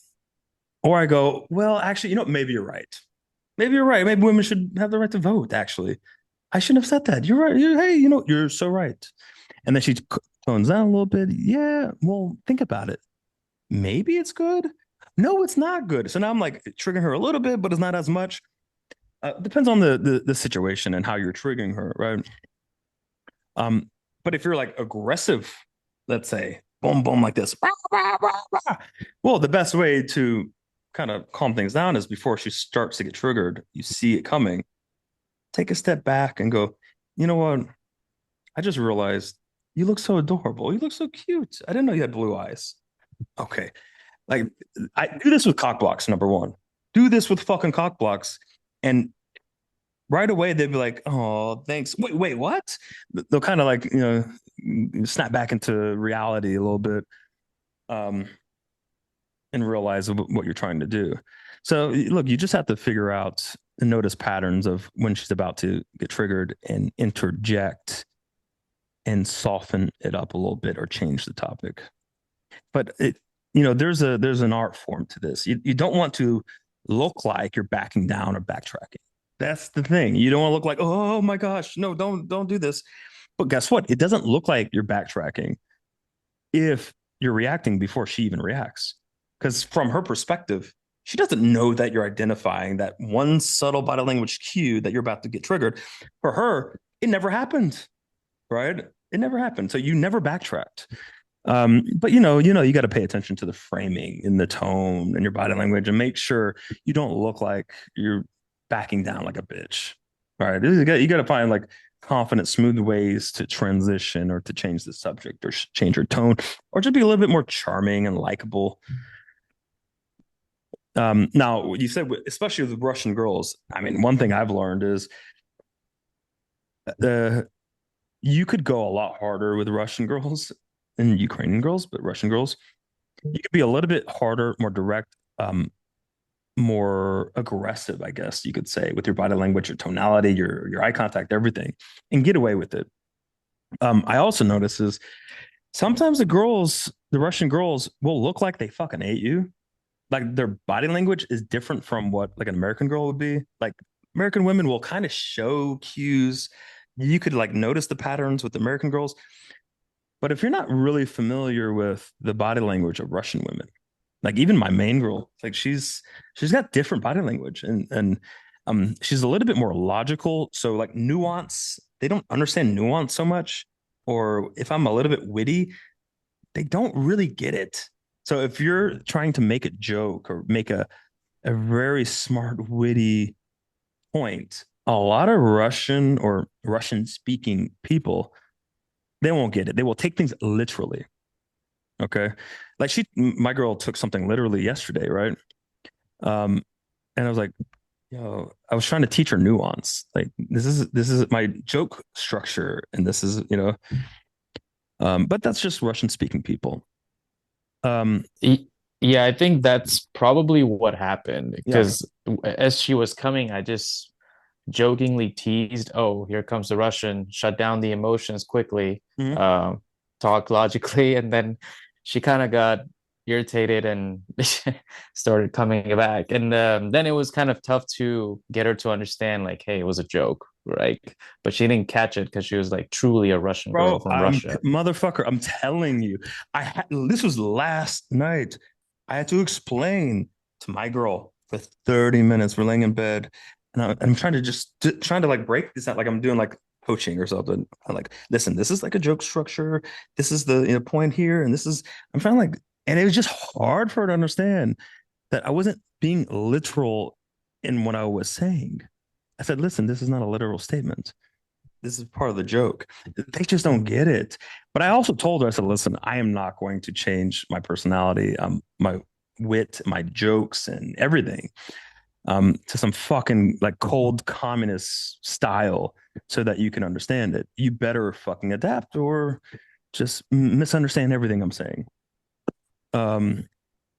[SPEAKER 1] Or I go, well, actually, maybe you're right. Maybe you're right. Maybe women should have the right to vote. Actually, I shouldn't have said that. You're right. Hey, you're so right. And then she tones down a little bit. Yeah. Well, think about it. Maybe it's good. No, it's not good. So now I'm like triggering her a little bit, but it's not as much. Depends on the situation and how you're triggering her, right? But if you're like aggressive, let's say, boom, boom, like this, rah, rah, rah, rah. Well, the best way to kind of calm things down is before she starts to get triggered, you see it coming, take a step back and go, you know what? I just realized you look so adorable. You look so cute. I didn't know you had blue eyes. Okay. Like I do this with cock blocks, number one. Do this with fucking cock blocks. And right away they'd be like, oh, thanks. Wait, what? They'll kind of like, snap back into reality a little bit. And realize what you're trying to do. So look, you just have to figure out and notice patterns of when she's about to get triggered and interject and soften it up a little bit or change the topic. But there's an art form to this. You don't want to look like you're backing down or backtracking. That's the thing. You don't want to look like, oh my gosh, no, don't do this. But guess what? It doesn't look like you're backtracking if you're reacting before she even reacts. Because from her perspective, she doesn't know that you're identifying that one subtle body language cue that you're about to get triggered. For her, it never happened, right? It never happened. So you never backtracked. But you got to pay attention to the framing and the tone and your body language and make sure you don't look like you're backing down like a bitch. All right. You got to find like confident, smooth ways to transition or to change the subject or change your tone or just be a little bit more charming and likable. Now, you said, especially with Russian girls, I mean, one thing I've learned is you could go a lot harder with Russian girls than Ukrainian girls, but Russian girls, you could be a little bit harder, more direct, more aggressive, I guess you could say, with your body language, your tonality, your eye contact, everything, and get away with it. I also notice is sometimes the Russian girls will look like they fucking hate you. Like their body language is different from what like an American girl would be. Like American women will kind of show cues. You could like notice the patterns with American girls. But if you're not really familiar with the body language of Russian women, like even my main girl, like she's got different body language and she's a little bit more logical. So like nuance, they don't understand nuance so much. Or if I'm a little bit witty, they don't really get it. So if you're trying to make a joke or make a very smart, witty point, a lot of Russian or Russian speaking people, they won't get it. They will take things literally. Okay. Like my girl took something literally yesterday, right? Um, and I was like, I was trying to teach her nuance. Like this is my joke structure, and this is, but that's just Russian speaking people. Um,
[SPEAKER 4] Yeah, I think that's probably what happened
[SPEAKER 1] yeah.
[SPEAKER 4] because as she was coming, I just jokingly teased, "Oh, here comes the Russian, shut down the emotions quickly,
[SPEAKER 1] Mhm.
[SPEAKER 4] talk logically," and then she kind of got irritated and started coming back. And then it was kind of tough to get her to understand, like, hey, it was a joke, right? But she didn't catch it because she was like truly a Russian girl
[SPEAKER 1] Bro,
[SPEAKER 4] from Russia.
[SPEAKER 1] motherfucker, I'm telling you, this was last night. I had to explain to my girl for 30 minutes. We're laying in bed, and I'm trying to trying to like break this out, like I'm doing like coaching or something. I'm like, listen, this is like a joke structure. This is the point here, and this is I'm trying to like, and it was just hard for her to understand that I wasn't being literal in what I was saying. I said, listen, this is not a literal statement. This is part of the joke. They just don't get it. But I also told her, I said, listen, I am not going to change my personality, my wit, my jokes, and everything to some fucking like cold communist style so that you can understand it. You better fucking adapt or just misunderstand everything I'm saying. Um,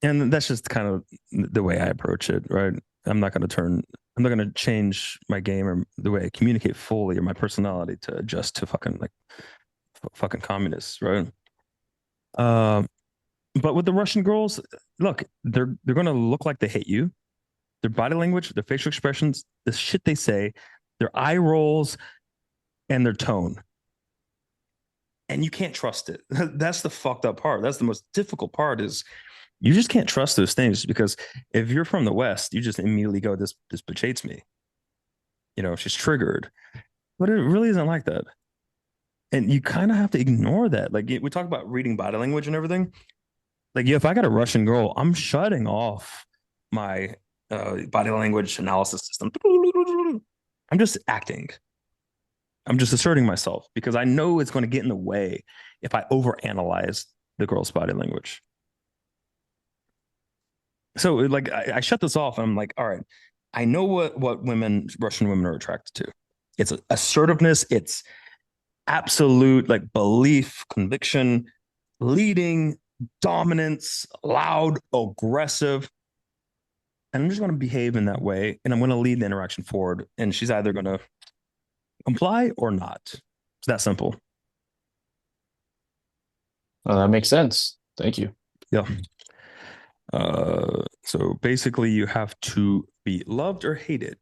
[SPEAKER 1] and that's just kind of the way I approach it, right? I'm not going to turn, I'm not going to change my game or the way I communicate fully or my personality to adjust to fucking like fucking communists, right? Um, but with the Russian girls, look, they're going to look like they hate you. Their body language, their facial expressions, the shit they say, their eye rolls, and their tone. And you can't trust it. That's the fucked up part. That's the most difficult part is you just can't trust those things because if you're from the West, you just immediately go, this bitch hates me. She's triggered. But it really isn't like that. And you kind of have to ignore that. Like we talk about reading body language and everything. Like if I got a Russian girl, I'm shutting off my body language analysis system. I'm just acting. I'm just asserting myself because I know it's going to get in the way if I overanalyze the girl's body language. So like I shut this off and I'm like, all right, I know what Russian women are attracted to. It's assertiveness, it's absolute like belief, conviction, leading, dominance, loud, aggressive. And I'm just going to behave in that way and I'm going to lead the interaction forward. And she's either going to comply or not. It's that simple.
[SPEAKER 4] Well, that makes sense. Thank you.
[SPEAKER 1] Yeah. So basically, you have to be loved or hated.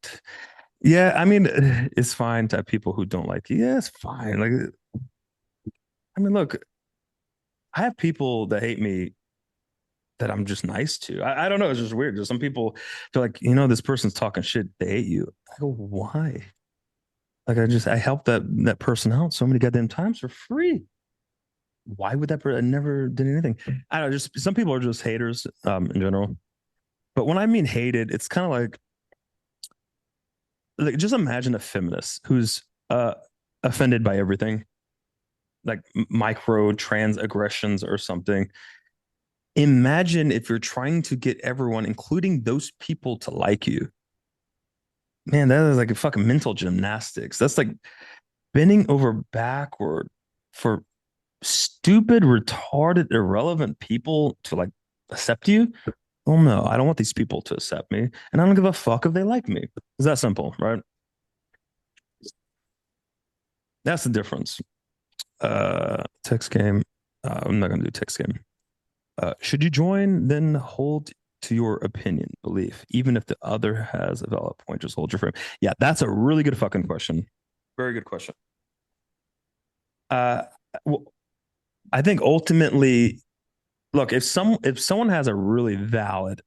[SPEAKER 1] Yeah, I mean, it's fine to have people who don't like you. Yeah, it's fine. Like, I mean, look, I have people that hate me that I'm just nice to. I don't know. It's just weird. There's some people feel like, this person's talking shit. They hate you. I go, why? Like, I helped that person out so many goddamn times for free. Why would that person? I never did anything. I don't know. Just some people are just haters, in general. But when I mean hated, it's kind of like just imagine a feminist who's offended by everything, like micro trans aggressions or something. Imagine if you're trying to get everyone, including those people, to like you. Man, that is like a fucking mental gymnastics. That's like bending over backward for stupid, retarded, irrelevant people to like accept you. Oh no, I don't want these people to accept me. And I don't give a fuck if they like me. It's that simple, right? That's the difference. Text game. I'm not gonna do text game. Should you join, then hold to your opinion, belief, even if the other has a valid point. Just hold your frame. Yeah, that's a really good fucking question. Very good question. Uh, well, I think ultimately, look, if someone has a really valid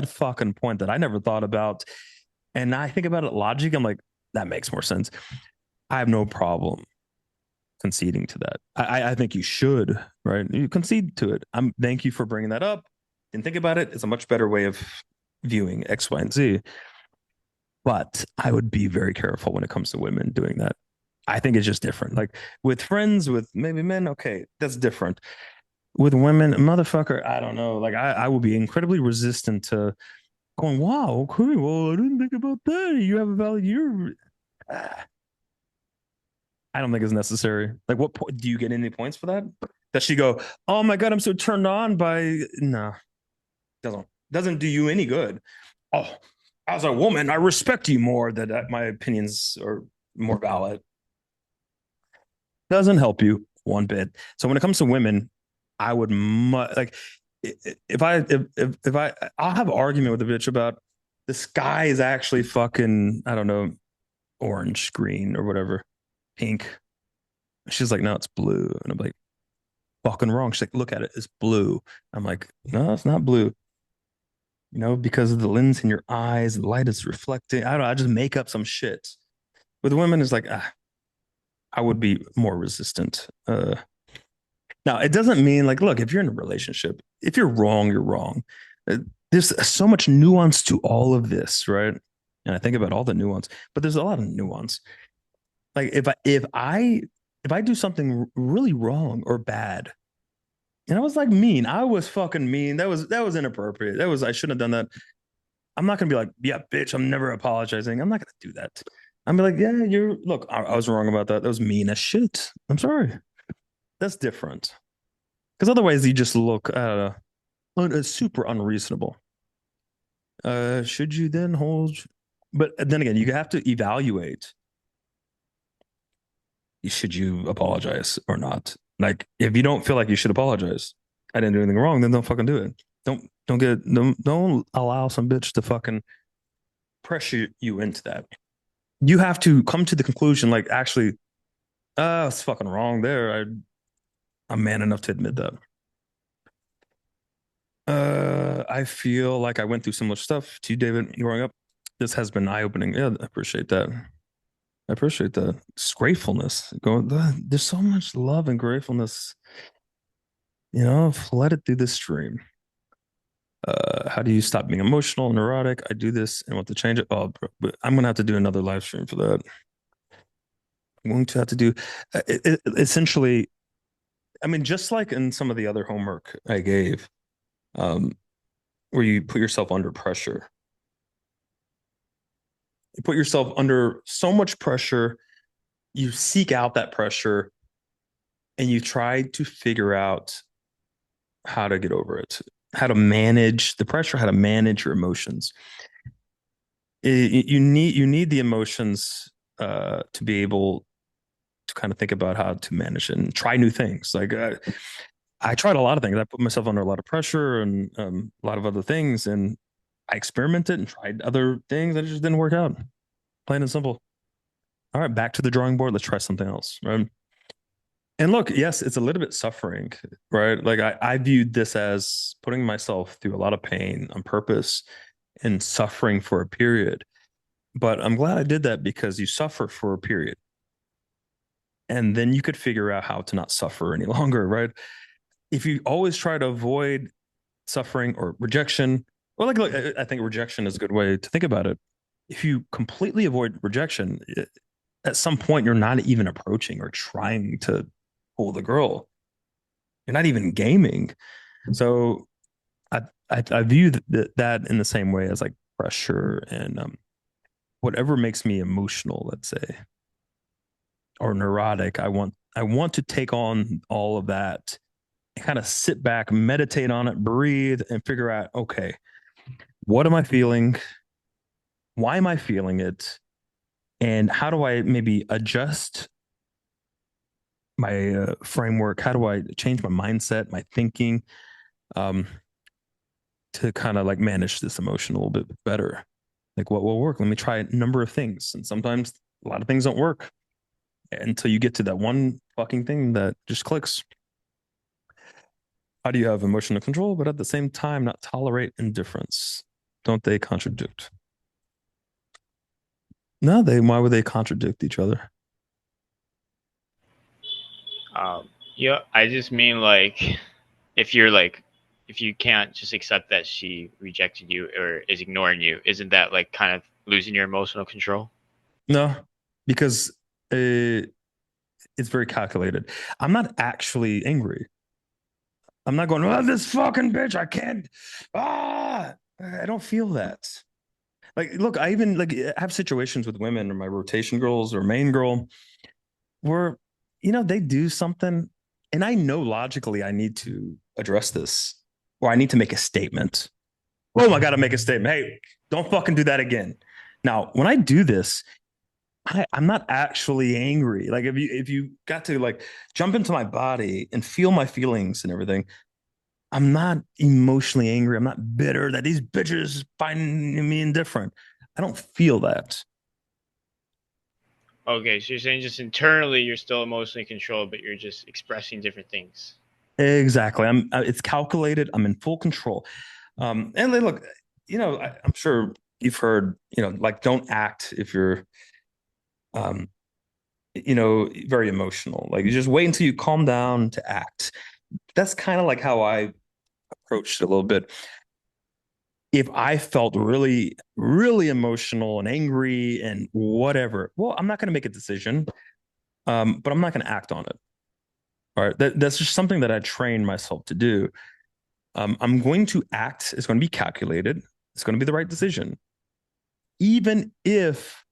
[SPEAKER 1] fucking point that I never thought about, and I think about it logic, I'm like, that makes more sense. I have no problem conceding to that. I think you should, right? You concede to it. Thank you for bringing that up. Didn't think about it. It's a much better way of viewing X, Y, and Z. But I would be very careful when it comes to women doing that. I think it's just different. Like with friends, with maybe men, okay, that's different. With women, motherfucker, I don't know. Like I will be incredibly resistant to going, wow, okay, well, I didn't think about that. You have a valid year. I don't think it's necessary. Like, what do you get any points for that? Does she go, oh my god, I'm so turned on by? No, doesn't do you any good. Oh, as a woman, I respect you more. That my opinions are more valid. Doesn't help you one bit. So when it comes to women, I would like if I I'll have an argument with a bitch about the sky is actually fucking I don't know orange, green, or whatever, pink. She's like, no, it's blue, and I'm like, fucking wrong. She's like, look at it, it's blue. I'm like, no, it's not blue. Because of the lens in your eyes, the light is reflecting. I don't know. I just make up some shit. With women, it's like, I would be more resistant. Now, it doesn't mean like, look, if you're in a relationship, if you're wrong, you're wrong. Uh, There's so much nuance to all of this, right? And I think about all the nuance, but there's a lot of nuance. Like if I do something really wrong or bad, and I was like mean, I was fucking mean. That was inappropriate. I shouldn't have done that. I'm not gonna be like, yeah, bitch, I'm never apologizing. I'm not gonna do that. I'm be like, yeah, look, I was wrong about that. That was mean as shit. I'm sorry. That's different. Because otherwise you just look super unreasonable. Should you then hold? But then again, you have to evaluate. Should you apologize or not? Like, if you don't feel like you should apologize, I didn't do anything wrong, then don't fucking do it. Don't allow some bitch to fucking pressure you into that. You have to come to the conclusion, like, actually, it's fucking wrong there. I'm man enough to admit that. I feel like I went through similar stuff to you, David, growing up. This has been eye opening. Yeah, I appreciate that. I appreciate that. It's gratefulness. There's so much love and gratefulness. Let it through this stream. How do you stop being emotional and neurotic? I do this and want to change it. Oh, bro, but I'm gonna have to do another live stream for that. I'm going to have to do essentially. I mean, just like in some of the other homework I gave, um, where you put yourself under pressure. You put yourself under so much pressure, you seek out that pressure, and you try to figure out how to get over it, how to manage the pressure, how to manage your emotions. You need the emotions to be able to kind of think about how to manage it and try new things. Like I tried a lot of things. I put myself under a lot of pressure and a lot of other things, and I experimented and tried other things, and it just didn't work out. Plain and simple. All right, back to the drawing board. Let's try something else, right? And look, yes, it's a little bit suffering, right? Like I viewed this as putting myself through a lot of pain on purpose and suffering for a period. But I'm glad I did that because you suffer for a period. And then you could figure out how to not suffer any longer, right? If you always try to avoid suffering or rejection, or like I think rejection is a good way to think about it. If you completely avoid rejection, at some point you're not even approaching or trying to pull the girl. You're not even gaming. So I view that in the same way as like pressure and whatever makes me emotional, let's say, or neurotic. I want to take on all of that and kind of sit back, meditate on it, breathe, and figure out, okay, what am I feeling? Why am I feeling it? And how do I maybe adjust my framework? How do I change my mindset, my thinking, um, to kind of like manage this emotion a little bit better? Like, what will work? Let me try a number of things. And sometimes a lot of things don't work until you get to that one fucking thing that just clicks. How do you have emotional control, but at the same time not tolerate indifference? Don't they contradict? No, why would they contradict each other?
[SPEAKER 5] Yeah, I just mean like if you're like if you can't just accept that she rejected you or is ignoring you, isn't that like kind of losing your emotional control?
[SPEAKER 1] No, because it's very calculated. I'm not actually angry. I'm not going, oh, this fucking bitch, I can't. I don't feel that. Like, look, I even like have situations with women or my rotation girls or main girl where, they do something and I know logically I need to address this or I need to make a statement. Oh, I got to make a statement. Hey, don't fucking do that again. Now, when I do this, I'm not actually angry. Like if you got to like jump into my body and feel my feelings and everything, I'm not emotionally angry. I'm not bitter that these bitches find me indifferent. I don't feel that.
[SPEAKER 5] Okay, so you're saying just internally you're still emotionally controlled, but you're just expressing different things.
[SPEAKER 1] Exactly. It's calculated. I'm in full control. And look, I'm sure you've heard, like don't act if you're, um, very emotional. Like you just wait until you calm down to act. That's kind of like how I approached it a little bit. If I felt really, really emotional and angry and whatever, well, I'm not going to make a decision, but I'm not going to act on it. All right. That's just something that I train myself to do. I'm going to act. It's going to be calculated. It's going to be the right decision, even if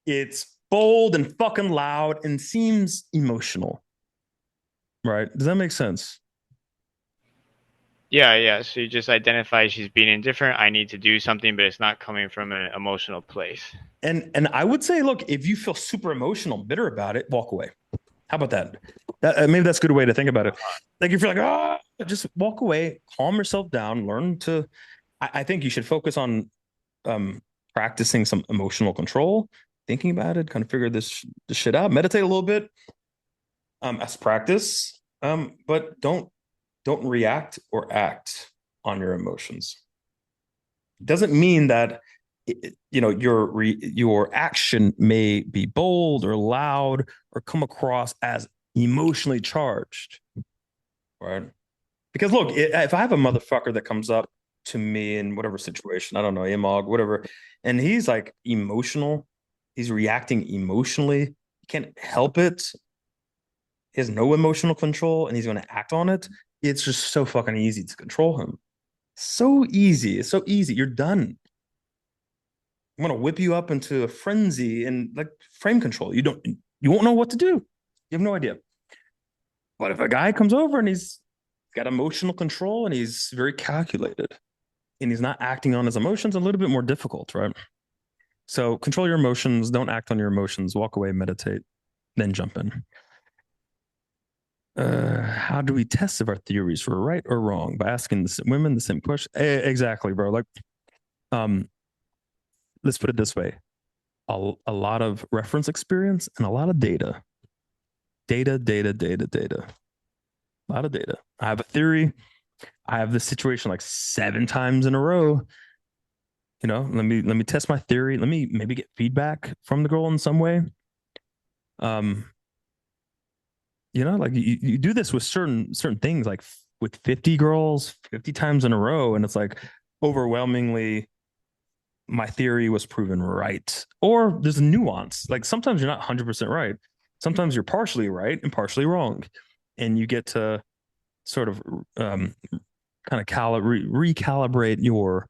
[SPEAKER 1] it's bold and fucking loud and seems emotional. Right? Does that make sense?
[SPEAKER 5] Yeah, yeah. So you just identify she's being indifferent. I need to do something, but it's not coming from an emotional place.
[SPEAKER 1] And I would say, look, if you feel super emotional, bitter about it, walk away. How about that? Maybe that's a good way to think about it. Like if you're like, just walk away, calm yourself down, learn to. I think you should focus on practicing some emotional control, thinking about it, kind of figure this shit out, meditate a little bit, as practice. But don't react or act on your emotions. It doesn't mean that your action may be bold or loud or come across as emotionally charged, right? Because look, if I have a motherfucker that comes up to me in whatever situation, I don't know, Imog, whatever, and he's like emotional, he's reacting emotionally, he can't help it. He has no emotional control and he's going to act on it. It's just so fucking easy to control him. So easy. It's so easy. You're done. I'm gonna whip you up into a frenzy and like frame control. You won't know what to do. You have no idea. But if a guy comes over and he's got emotional control and he's very calculated and he's not acting on his emotions, a little bit more difficult, right? So control your emotions, don't act on your emotions, walk away, meditate, then jump in. How do we test if our theories were right or wrong? By asking women the same question. Exactly, bro. Like, um, let's put it this way: a lot of reference experience and a lot of data. Data. A lot of data. I have a theory. I have this situation like 7 times in a row. Let me test my theory. Let me maybe get feedback from the girl in some way. Um, like you do this with certain things, like with 50 girls 50 times in a row, and it's like overwhelmingly my theory was proven right. Or there's a nuance. Like sometimes you're not 100% right. Sometimes you're partially right and partially wrong. And you get to sort of kind of recalibrate your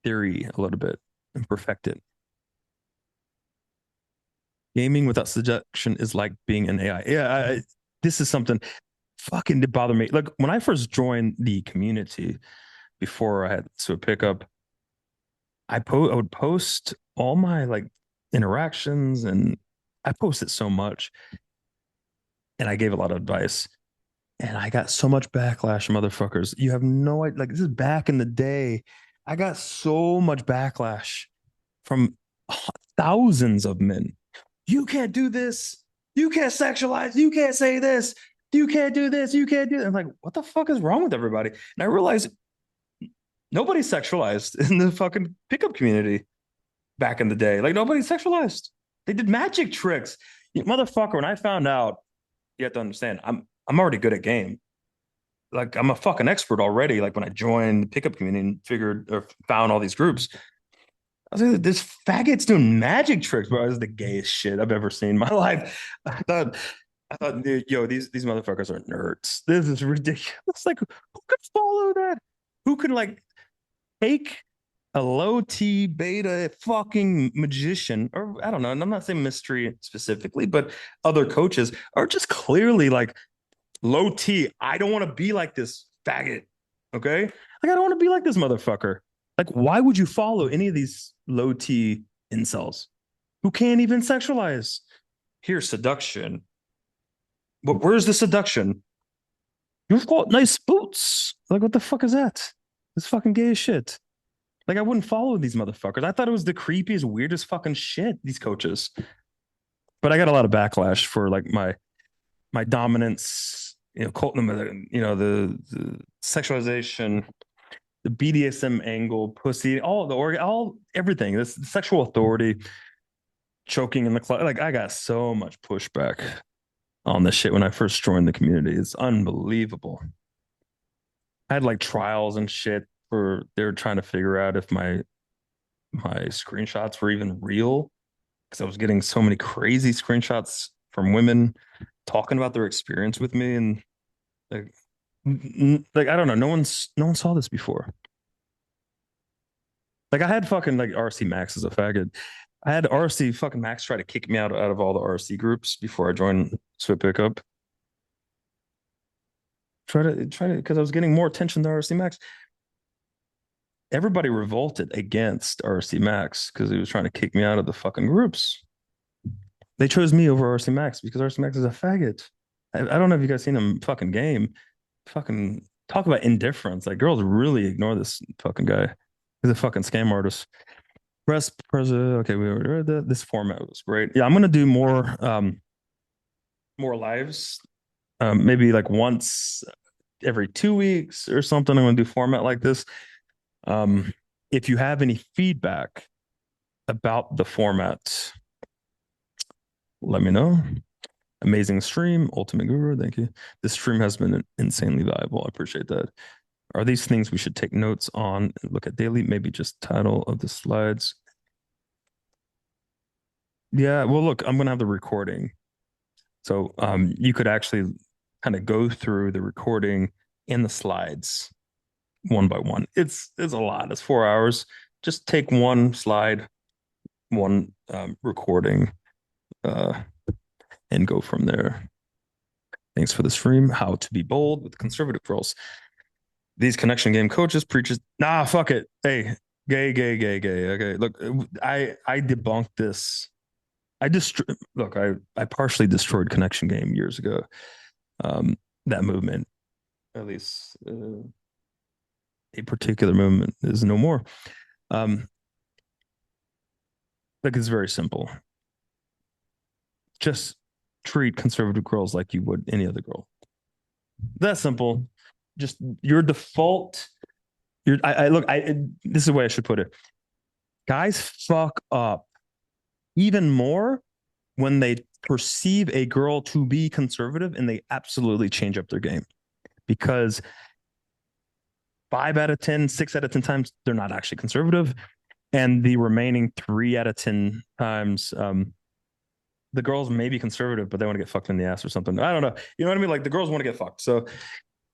[SPEAKER 1] theory a little bit and perfect it. Gaming without suggestion is like being an AI. Yeah, this is something fucking did bother me. Like when I first joined the community before I had to pick up, I would post all my like interactions, and I posted so much, and I gave a lot of advice, and I got so much backlash, motherfuckers. You have no idea. Like this is back in the day. I got so much backlash from thousands of men. You can't do this. You can't sexualize. You can't say this. You can't do this. You can't do that. I'm like, what the fuck is wrong with everybody? And I realized nobody's sexualized in the fucking pickup community back in the day. Like nobody's sexualized. They did magic tricks. Motherfucker, when I found out, you have to understand, I'm already good at game. Like I'm a fucking expert already. Like when I joined the pickup community and figured or found all these groups, I was like, this faggot's doing magic tricks, bro. It was the gayest shit I've ever seen in my life. I thought, dude, yo, these motherfuckers are nerds. This is ridiculous. Like, who could follow that? Who could like take a low T beta fucking magician, or I don't know, and I'm not saying mystery specifically, but other coaches are just clearly like low T. I don't want to be like this faggot. Okay. Like, I don't want to be like this motherfucker. Like, why would you follow any of these low T incels who can't even sexualize? Here's seduction. But where's the seduction? You've got nice boots. Like, what the fuck is that? It's fucking gay as shit. Like, I wouldn't follow these motherfuckers. I thought it was the creepiest, weirdest fucking shit, these coaches. But I got a lot of backlash for like my dominance, the sexualization, the BDSM angle, pussy, all everything. This sexual authority, choking in the club. Like I got so much pushback on this shit when I first joined the community. It's unbelievable. I had like trials and shit for they were trying to figure out if my screenshots were even real because I was getting so many crazy screenshots from women talking about their experience with me, and like I don't know, no one saw this before. Like I had fucking like RC Max as a faggot. I had RC fucking Max try to kick me out of all the RC groups before I joined Swift Pickup. Try to because I was getting more attention to RC Max. Everybody revolted against RC Max because he was trying to kick me out of the fucking groups. They chose me over RC Max because RC Max is a faggot. I don't know if you guys seen him fucking game. Fucking talk about indifference. Like girls really ignore this fucking guy. He's a fucking scam artist. Okay, we already read that. This format was great. Yeah, I'm gonna do more lives. Maybe like once every 2 weeks or something. I'm gonna do format like this. If you have any feedback about the format, let me know. Amazing stream, Ultimate Guru. Thank you. This stream has been insanely valuable. I appreciate that. Are these things we should take notes on and look at daily? Maybe just title of the slides. Yeah, well, look, I'm gonna have the recording. So you could actually kind of go through the recording and the slides one by one. It's a lot. It's 4 hours. Just take one slide, one recording, and go from there. Thanks for the stream. How to be bold with conservative girls. These connection game coaches preaches. Nah, fuck it. Hey, gay. Okay, look, I debunked this. I partially destroyed connection game years ago. that movement, at least a particular movement, is no more. Like it's very simple. Just treat conservative girls like you would any other girl. That's simple. Just your default. I look. This is the way I should put it. Guys fuck up even more when they perceive a girl to be conservative, and they absolutely change up their game because 5 out of 10, 6 out of 10 times they're not actually conservative, and the remaining 3 out of 10 times, the girls may be conservative, but they want to get fucked in the ass or something. I don't know. You know what I mean? Like the girls want to get fucked. So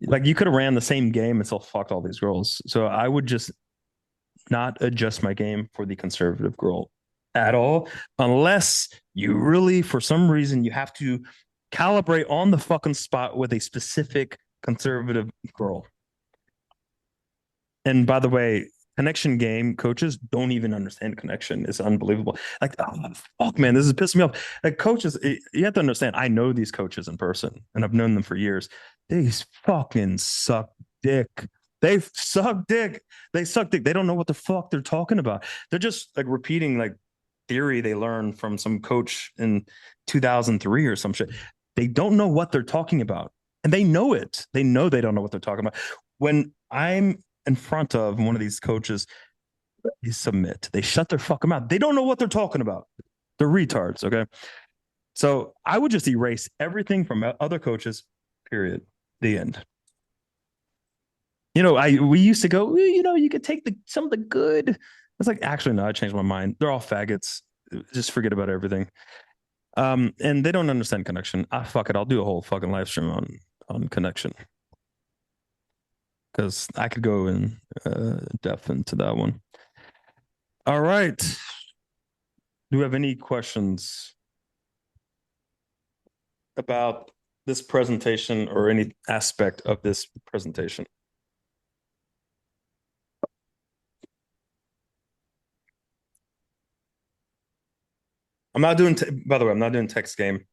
[SPEAKER 1] like you could have ran the same game and still fucked all these girls. So I would just not adjust my game for the conservative girl at all, unless you really, for some reason, you have to calibrate on the fucking spot with a specific conservative girl. And by the way, connection game coaches don't even understand connection. It's unbelievable. Like, oh, fuck, man, this is pissing me off. Like, coaches, you have to understand. I know these coaches in person, and I've known them for years. They fucking suck dick. They suck dick. They suck dick. They don't know what the fuck they're talking about. They're just like repeating like theory they learned from some coach in 2003 or some shit. They don't know what they're talking about, and they know it. They know they don't know what they're talking about. When I'm in front of one of these coaches, they submit. They shut their fucking mouth. They don't know what they're talking about. They're retards, okay? So I would just erase everything from other coaches, period. The end. You know, we used to go, you know, you could take some of the good. It's like, actually, no, I changed my mind. They're all faggots. Just forget about everything. And they don't understand connection. Fuck it. I'll do a whole fucking live stream on connection. Because I could go in depth into that one. All right. Do you have any questions about this presentation or any aspect of this presentation? I'm not doing, by the way, I'm not doing text game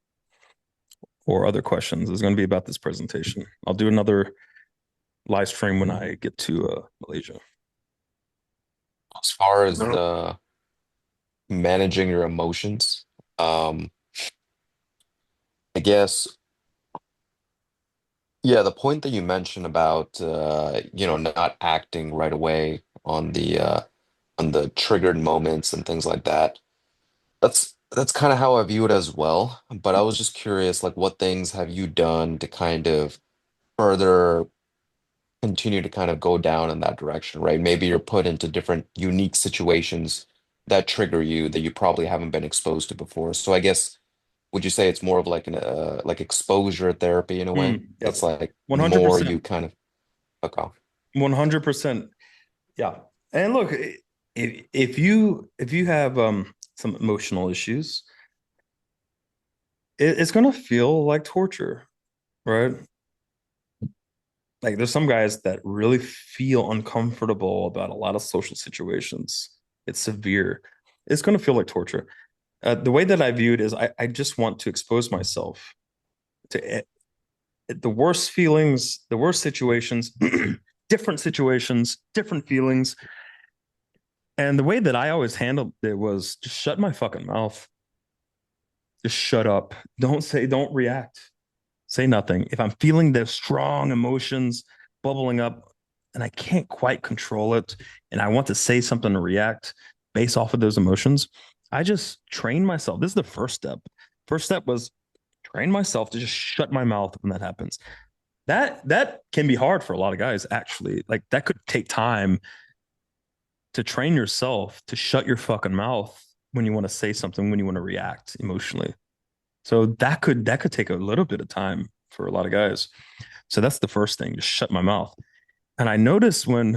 [SPEAKER 1] or other questions. It's going to be about this presentation. I'll do another live stream when I get to Malaysia.
[SPEAKER 6] As far as the managing your emotions, I guess, yeah, the point that you mentioned about not acting right away on the triggered moments and things like that. That's kind of how I view it as well. But I was just curious, like, what things have you done to kind of further continue to kind of go down in that direction, right? Maybe you're put into different unique situations that trigger you that you probably haven't been exposed to before. So I guess would you say it's more of like an like exposure therapy in a way?
[SPEAKER 1] Yep.
[SPEAKER 6] It's like the more
[SPEAKER 1] 100%.
[SPEAKER 6] you kind of fuck off.
[SPEAKER 1] 100%. Yeah. And look, if you have some emotional issues, it's gonna feel like torture, right? Like there's some guys that really feel uncomfortable about a lot of social situations. It's severe. It's gonna feel like torture. The way that I view it is I just want to expose myself to the worst feelings, the worst situations, situations, different feelings. And the way that I always handled it was just shut my fucking mouth. Just shut up. Don't react. Say nothing. If I'm feeling the strong emotions bubbling up and I can't quite control it and I want to say something to react based off of those emotions, I just train myself. This is the first step. First step was train myself to just shut my mouth when that happens. That can be hard for a lot of guys, actually. Like that could take time to train yourself to shut your fucking mouth when you want to say something, when you want to react emotionally. So that could take a little bit of time for a lot of guys. So that's the first thing, just shut my mouth. And I noticed when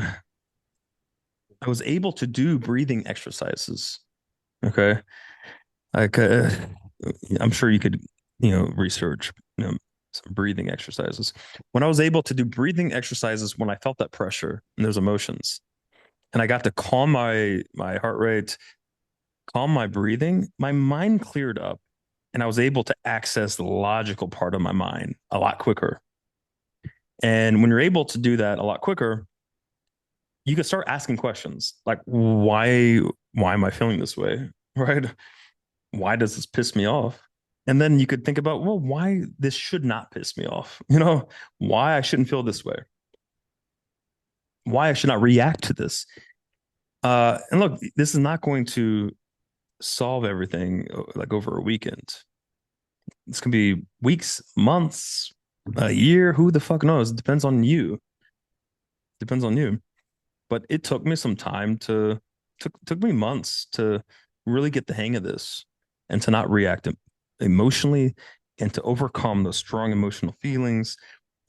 [SPEAKER 1] I was able to do breathing exercises, okay, like I'm sure you could, research, some breathing exercises. When I was able to do breathing exercises, when I felt that pressure and those emotions, and I got to calm my heart rate, calm my breathing, my mind cleared up, and I was able to access the logical part of my mind a lot quicker. And when you're able to do that a lot quicker, you can start asking questions like, why am I feeling this way? Right? Why does this piss me off? And then you could think about, well, why this should not piss me off, why I shouldn't feel this way, why I should not react to this. And look, this is not going to solve everything like over a weekend. This can be weeks, months, a year. Who the fuck knows? It depends on you. Depends on you. But it took me some time took me months to really get the hang of this and to not react emotionally and to overcome those strong emotional feelings,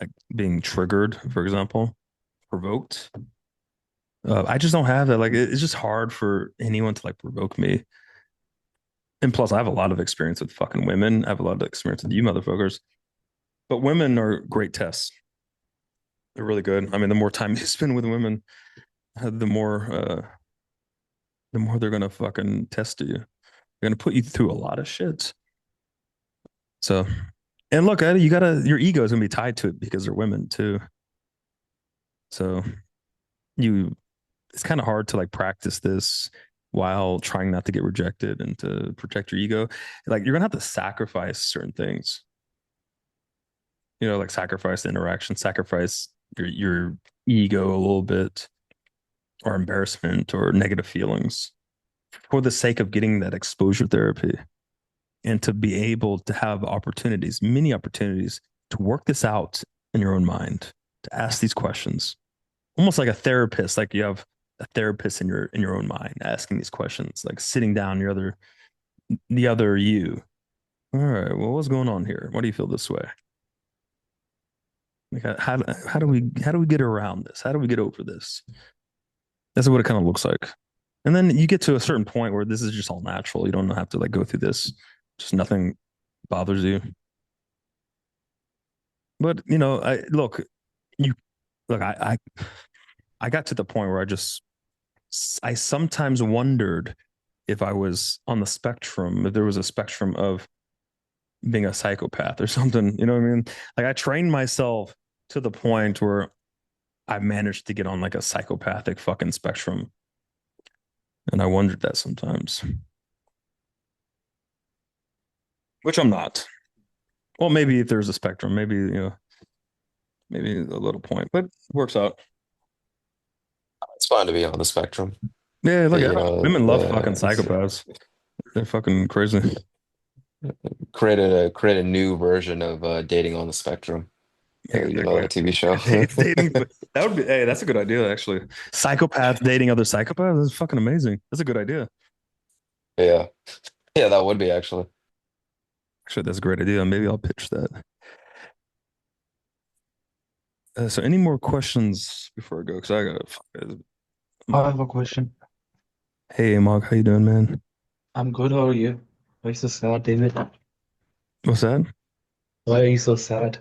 [SPEAKER 1] like being triggered, for example, provoked. I just don't have that. Like it's just hard for anyone to like provoke me. And plus, I have a lot of experience with fucking women. I have a lot of experience with you motherfuckers. But women are great tests. They're really good. I mean, the more time you spend with women, the more they're gonna fucking test you. They're gonna put you through a lot of shit. So, and look, you gotta your ego is gonna be tied to it because they're women too. So you, it's kind of hard to like practice this while trying not to get rejected and to protect your ego. Like you're gonna have to sacrifice certain things. Like sacrifice the interaction, sacrifice your ego a little bit, or embarrassment or negative feelings for the sake of getting that exposure therapy and to be able to have opportunities, many opportunities to work this out in your own mind, to ask these questions, almost like a therapist, like you have a therapist in your own mind asking these questions, like sitting down the other you. All right, well, what's going on here? Why do you feel this way? Like how do we get around this? How do we get over this? That's what it kind of looks like. And then you get to a certain point where this is just all natural. You don't have to like go through this. Just nothing bothers you. But I look, you look, I got to the point where I sometimes wondered if I was on the spectrum, if there was a spectrum of being a psychopath or something. You know what I mean? Like I trained myself to the point where I managed to get on like a psychopathic fucking spectrum. And I wondered that sometimes, which I'm not. Well, maybe if there's a spectrum, maybe a little point, but it works out.
[SPEAKER 6] It's fine to be on the spectrum.
[SPEAKER 1] Yeah, look
[SPEAKER 6] You
[SPEAKER 1] at
[SPEAKER 6] know,
[SPEAKER 1] women love fucking psychopaths. They're fucking crazy.
[SPEAKER 6] create a new version of dating on the spectrum.
[SPEAKER 1] Yeah, exactly.
[SPEAKER 6] The TV show.
[SPEAKER 1] It's dating. That would be. Hey, that's a good idea. Actually, psychopaths dating other psychopaths. That's fucking amazing. That's a good idea.
[SPEAKER 6] Yeah, yeah, that would be actually.
[SPEAKER 1] Actually, that's a great idea. Maybe I'll pitch that. So, any more questions before I go? Because I got.
[SPEAKER 7] I have a question.
[SPEAKER 1] Hey, Mark, how you doing, man?
[SPEAKER 7] I'm good. How are you? Why are you so sad, David?
[SPEAKER 1] What's that?
[SPEAKER 7] Why are you so sad?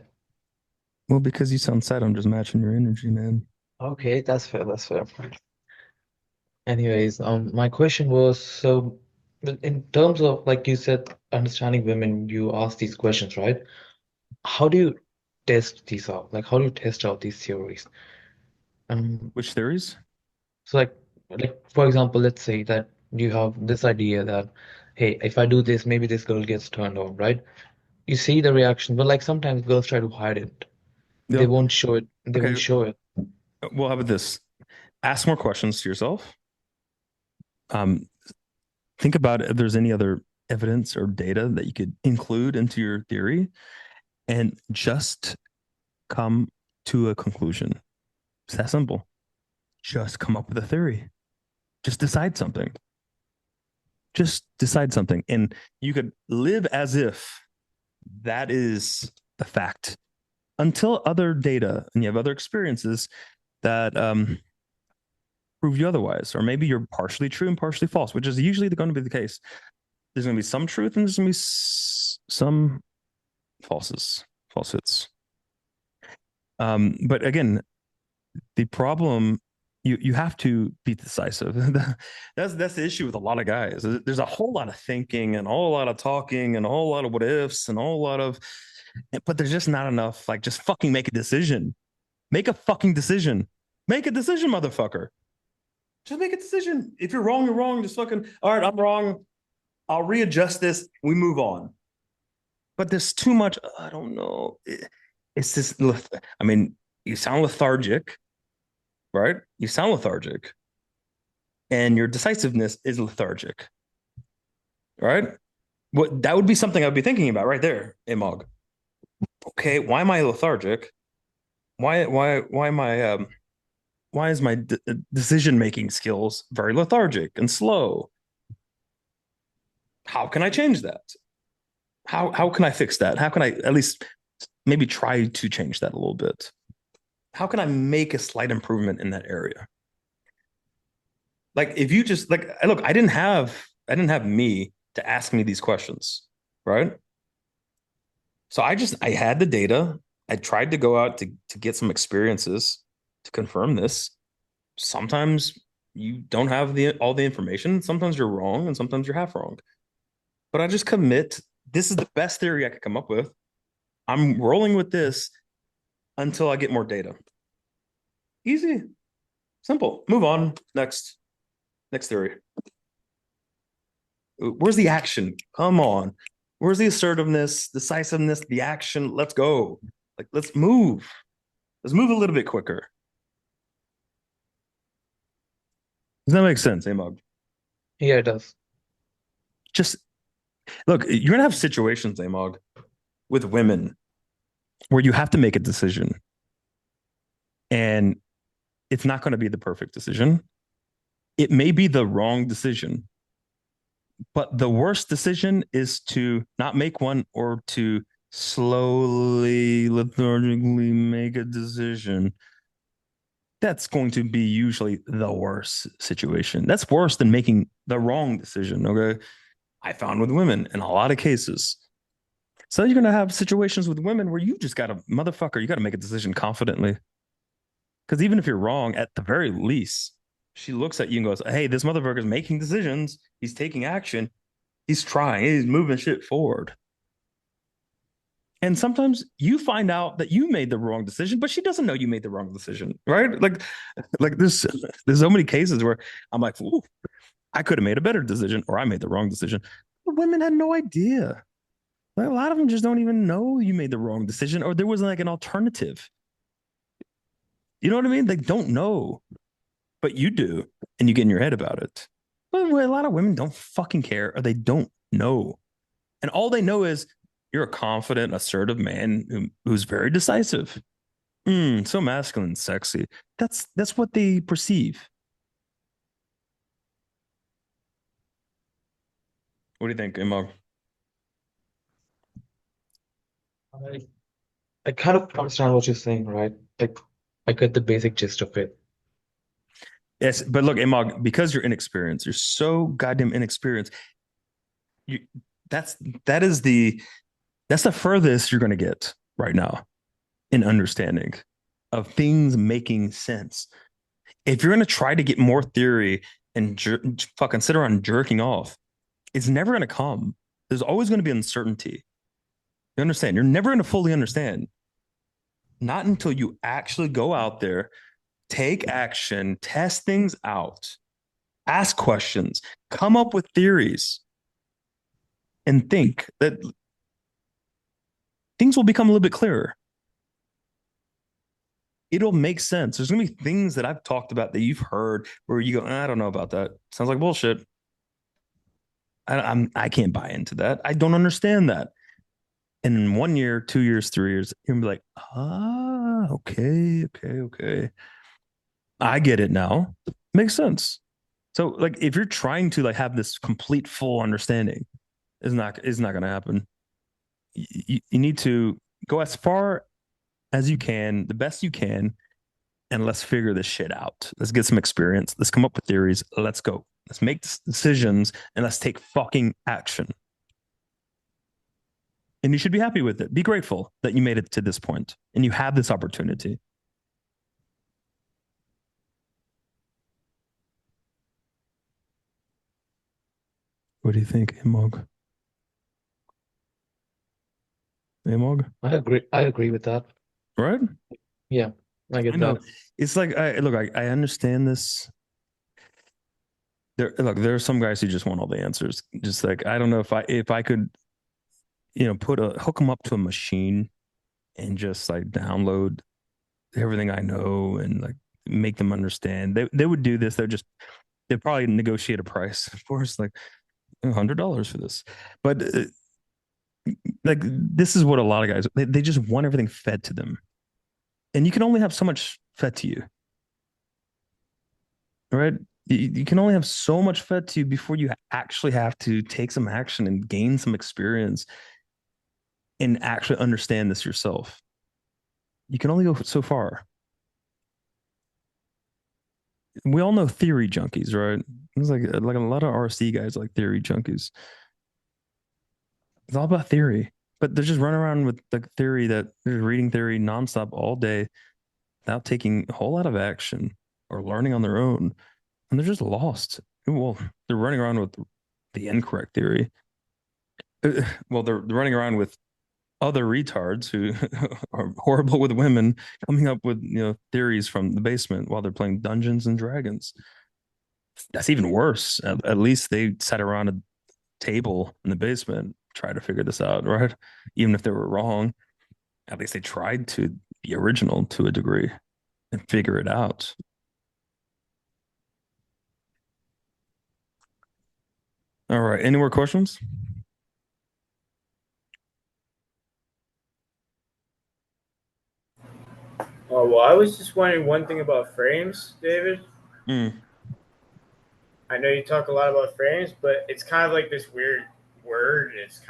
[SPEAKER 1] Well, because you sound sad. I'm just matching your energy, man.
[SPEAKER 7] Okay, that's fair. That's fair. Anyways, my question was so in terms of like you said, understanding women, you ask these questions, right? How do you test these out? Like, how do you test out these theories? Um,
[SPEAKER 1] Which theories?
[SPEAKER 7] so like for example, let's say that you have this idea that, hey, if I do this, maybe this girl gets turned on, right? You see the reaction, but like sometimes girls try to hide it. They
[SPEAKER 1] Yeah.
[SPEAKER 7] won't show it. They
[SPEAKER 1] Okay.
[SPEAKER 7] won't show it.
[SPEAKER 1] Well, how about this? Ask more questions to yourself. Um, think about if there's any other evidence or data that you could include into your theory and just come to a conclusion. It's that simple. Just come up with a theory. Just decide something. Just decide something. And you could live as if that is the fact until other data and you have other experiences that prove you otherwise. Or maybe you're partially true and partially false, which is usually going to be the case. There's going to be some truth and there's going to be some falsehoods. But again, the problem, you have to be decisive. That's the issue with a lot of guys. There's a whole lot of thinking and a whole lot of talking and a whole lot of what ifs and a whole lot of, but there's just not enough. Like, just fucking make a decision. Make a fucking decision. Make a decision, motherfucker. Just make a decision. If you're wrong, you're wrong. Just fucking, all right, I'm wrong. I'll readjust this. We move on. But there's too much. I don't know. It's this. I mean, you sound lethargic, right? You sound lethargic, and your decisiveness is lethargic, right? What that would be something I'd be thinking about right there, Imog. Okay, why am I lethargic? Why am I why is my decision making skills very lethargic and slow? How can I change that? How can I fix that? How can I at least maybe try to change that a little bit? How can I make a slight improvement in that area? Like if you just like look, I didn't have me to ask me these questions, right? So I had the data. I tried to go out to get some experiences to confirm this. Sometimes you don't have the all the information. Sometimes you're wrong and sometimes you're half wrong. But I just commit. This is the best theory I could come up with. I'm rolling with this until I get more data. Easy, simple. Move on. Next theory. Where's the action? Come on. Where's the assertiveness, decisiveness, the action? Let's go. Like, let's move. Let's move a little bit quicker. Does that make sense, Amog?
[SPEAKER 7] Yeah, it does.
[SPEAKER 1] Just look, you're gonna have situations, Amog, with women where you have to make a decision. And it's not going to be the perfect decision. It may be the wrong decision. But the worst decision is to not make one or to slowly, lethargically make a decision. That's going to be usually the worst situation. That's worse than making the wrong decision. Okay. I found with women in a lot of cases. So you're going to have situations with women where you just got to, motherfucker, you got to make a decision confidently. Because even if you're wrong, at the very least, she looks at you and goes, hey, this motherfucker's making decisions. He's taking action. He's trying. He's moving shit forward. And sometimes you find out that you made the wrong decision, but she doesn't know you made the wrong decision, right? Like there's so many cases where I'm like, ooh, I could have made a better decision, or I made the wrong decision. But women had no idea. Like, a lot of them just don't even know you made the wrong decision, or there was like an alternative. You know what I mean? They don't know, but you do, and you get in your head about it. But a lot of women don't fucking care, or they don't know. And all they know is you're a confident, assertive man who's very decisive. So masculine, sexy. That's what they perceive. What do you think, Imog?
[SPEAKER 7] I, I kind of understand what you're saying, right? Like, I get the basic gist of it.
[SPEAKER 1] Yes, but look, Imog, because you're inexperienced, you're so goddamn inexperienced. You, that's that is the that's the furthest you're going to get right now in understanding of things making sense. If you're going to try to get more theory and fucking sit around jerking off, it's never going to come. There's always going to be uncertainty. You understand? You're never going to fully understand. Not until you actually go out there, take action, test things out, ask questions, come up with theories, and think that things will become a little bit clearer. It'll make sense. There's going to be things that I've talked about that you've heard where you go, I don't know about that. Sounds like bullshit. I can't buy into that. I don't understand that. And in 1 year, 2 years, 3 years, you're gonna be like, okay. I get it now. Makes sense. So, like, if you're trying to like have this complete full understanding, is not gonna happen. You need to go as far as you can, the best you can, and let's figure this shit out. Let's get some experience. Let's come up with theories. Let's go. Let's make decisions and let's take fucking action. And you should be happy with it. Be grateful that you made it to this point and you have this opportunity. What do you think, Imog? Imog?
[SPEAKER 7] I agree with that.
[SPEAKER 1] Right?
[SPEAKER 7] Yeah. I get
[SPEAKER 1] I know.
[SPEAKER 7] that.
[SPEAKER 1] It's like I understand this. There are some guys who just want all the answers. Just like I don't know if I could, hook them up to a machine and just like download everything I know and like make them understand. They would do this. They'd probably negotiate a price, of course, like $100 for this. But like this is what a lot of guys they just want everything fed to them, and you can only have so much fed to you, right? You can only have so much fed to you before you actually have to take some action and gain some experience and actually understand this yourself. You can only go so far. We all know theory junkies, right? It's like a lot of RC guys like theory junkies. It's all about theory, but they're just running around with the theory that they're reading theory nonstop all day without taking a whole lot of action or learning on their own, and they're just lost. Well, they're running around with the incorrect theory. Well, they're running around with other retards who are horrible with women, coming up with theories from the basement while they're playing Dungeons and Dragons. That's even worse. At least they sat around a table in the basement, try to figure this out, right? Even if they were wrong, at least they tried to be original to a degree and figure it out. All right. Any more questions?
[SPEAKER 8] Oh, well, I was just wondering one thing about frames, David.
[SPEAKER 1] Mm.
[SPEAKER 8] I know you talk a lot about frames, but it's kind of like this weird word. It's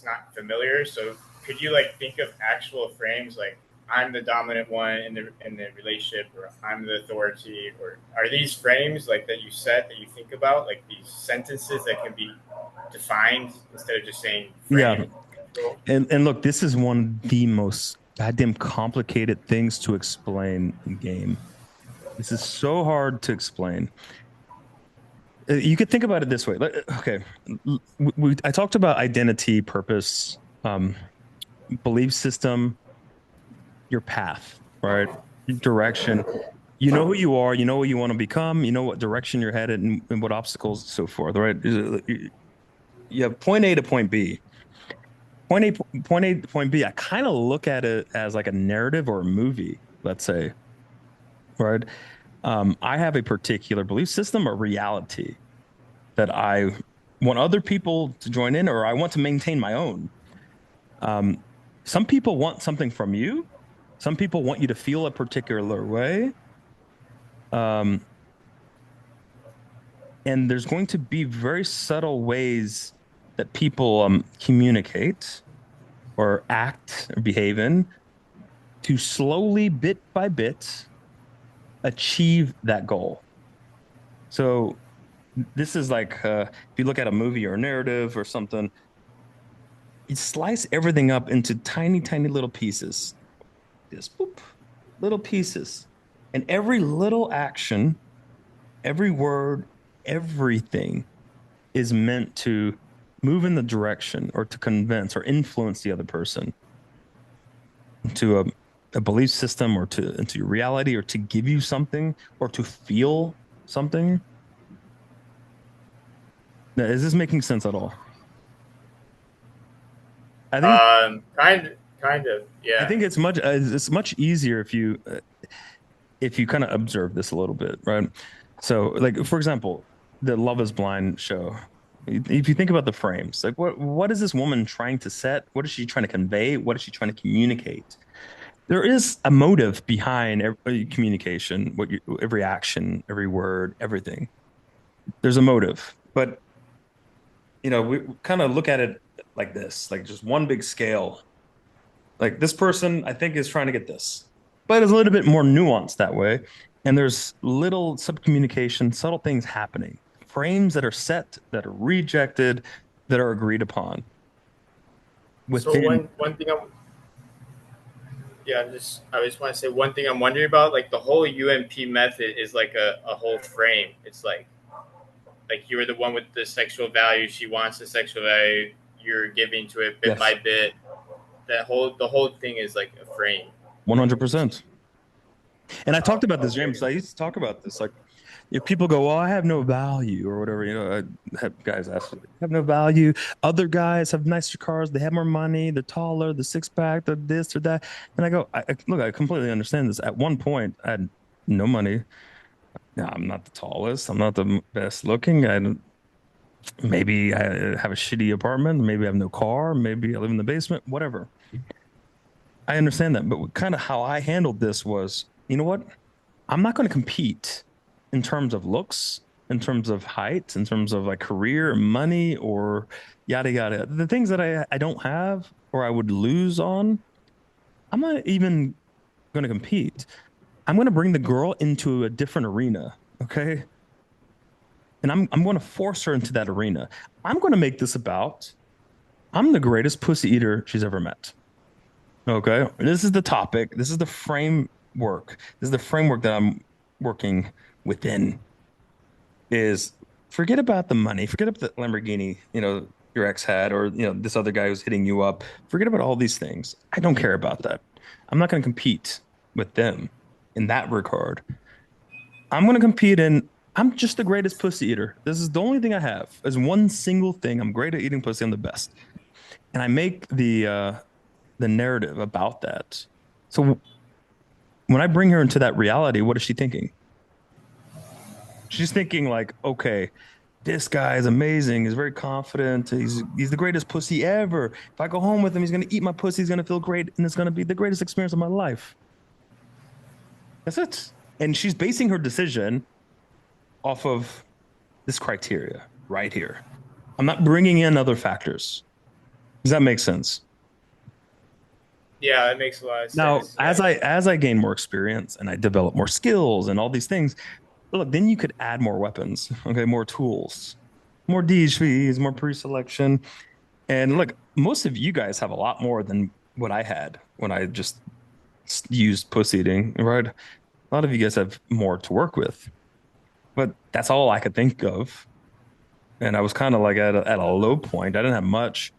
[SPEAKER 8] not familiar. So could you like think of actual frames like I'm the dominant one in the relationship, or I'm the authority, or are these frames like that you set that you think about, like these sentences that can be defined instead of just saying
[SPEAKER 1] Yeah.
[SPEAKER 8] frame control?
[SPEAKER 1] And look, this is one of the most goddamn complicated things to explain in game. This is so hard to explain. You could think about it this way. Okay, I talked about identity, purpose, belief system, your path, right? Your direction. You know who you are. You know what you want to become. You know what direction you're headed and what obstacles, and so forth. Right? You have point A to point B. Point A to point B. I kind of look at it as like a narrative or a movie. Let's say, right? I have a particular belief system or reality that I want other people to join in, or I want to maintain my own. Um, some people want something from you. Some people want you to feel a particular way. Um, and there's going to be very subtle ways that people communicate or act or behave in to slowly, bit by bit, achieve that goal. So this is like if you look at a movie or a narrative or something, you slice everything up into tiny, tiny little pieces. Just boop, little pieces. And every little action, every word, everything is meant to move in the direction or to convince or influence the other person to a belief system or to into your reality or to give you something or to feel something. Now, is this making sense at all? I think
[SPEAKER 8] Kind of,
[SPEAKER 1] I
[SPEAKER 8] yeah.
[SPEAKER 1] think it's much easier if you kind of observe this a little bit, right? So, like for example, the Love Is Blind show. If you think about the frames, like what is this woman trying to set? What is she trying to convey? What is she trying to communicate? There is a motive behind every communication, every action, every word, everything. There's a motive, but we kind of look at it like this, like just one big scale. Like this person, I think, is trying to get this, but it's a little bit more nuanced that way. And there's little subcommunication, subtle things happening, frames that are set, that are rejected, that are agreed upon
[SPEAKER 8] So
[SPEAKER 1] within.
[SPEAKER 8] one thing I just want to say one thing I'm wondering about, like the whole UMP method is like a whole frame. It's like you're the one with the sexual value, she wants the sexual value, you're giving to it bit
[SPEAKER 1] Yes,
[SPEAKER 8] by bit. The whole thing is like a frame.
[SPEAKER 1] 100%. And I talked about this, James. I used to talk about this. Like, if people go, "Well, I have no value," or whatever, I have guys ask, "Have no value." Other guys have nicer cars. They have more money. They're taller. The six pack. The this or that. And I go, look, I completely understand this. At one point, I had no money. Yeah, I'm not the tallest. I'm not the best looking. Maybe I have a shitty apartment. Maybe I have no car. Maybe I live in the basement. Whatever. I understand that, but kind of how I handled this was, you know what? I'm not going to compete in terms of looks, in terms of height, in terms of like career, money, or yada yada. The things that I don't have or I would lose on, I'm not even going to compete. I'm going to bring the girl into a different arena, okay? And I'm going to force her into that arena. I'm going to make this about I'm the greatest pussy eater she's ever met. Okay. This is the topic. This is the framework. This is the framework that I'm working within is forget about the money, forget about the Lamborghini, your ex had, or, this other guy who's hitting you up. Forget about all these things. I don't care about that. I'm not going to compete with them in that regard. I'm going to compete in, I'm just the greatest pussy eater. This is the only thing I have. Is one single thing. I'm great at eating pussy. I'm the best. And I make the narrative about that. So when I bring her into that reality, what is she thinking? She's thinking like, okay, this guy is amazing. He's very confident. He's the greatest pussy ever. If I go home with him, he's gonna eat my pussy. He's gonna feel great, and it's gonna be the greatest experience of my life. That's it. And she's basing her decision off of this criteria right here. I'm not bringing in other factors. Does that make sense?
[SPEAKER 8] Yeah, that makes a lot of
[SPEAKER 1] Now,
[SPEAKER 8] sense.
[SPEAKER 1] as I gain more experience and I develop more skills and all these things, look, then you could add more weapons, okay, more tools, more DHVs, more pre-selection. And look, most of you guys have a lot more than what I had when I just used pussy eating, right? A lot of you guys have more to work with, but that's all I could think of. And I was kind of like at a low point. I didn't have much.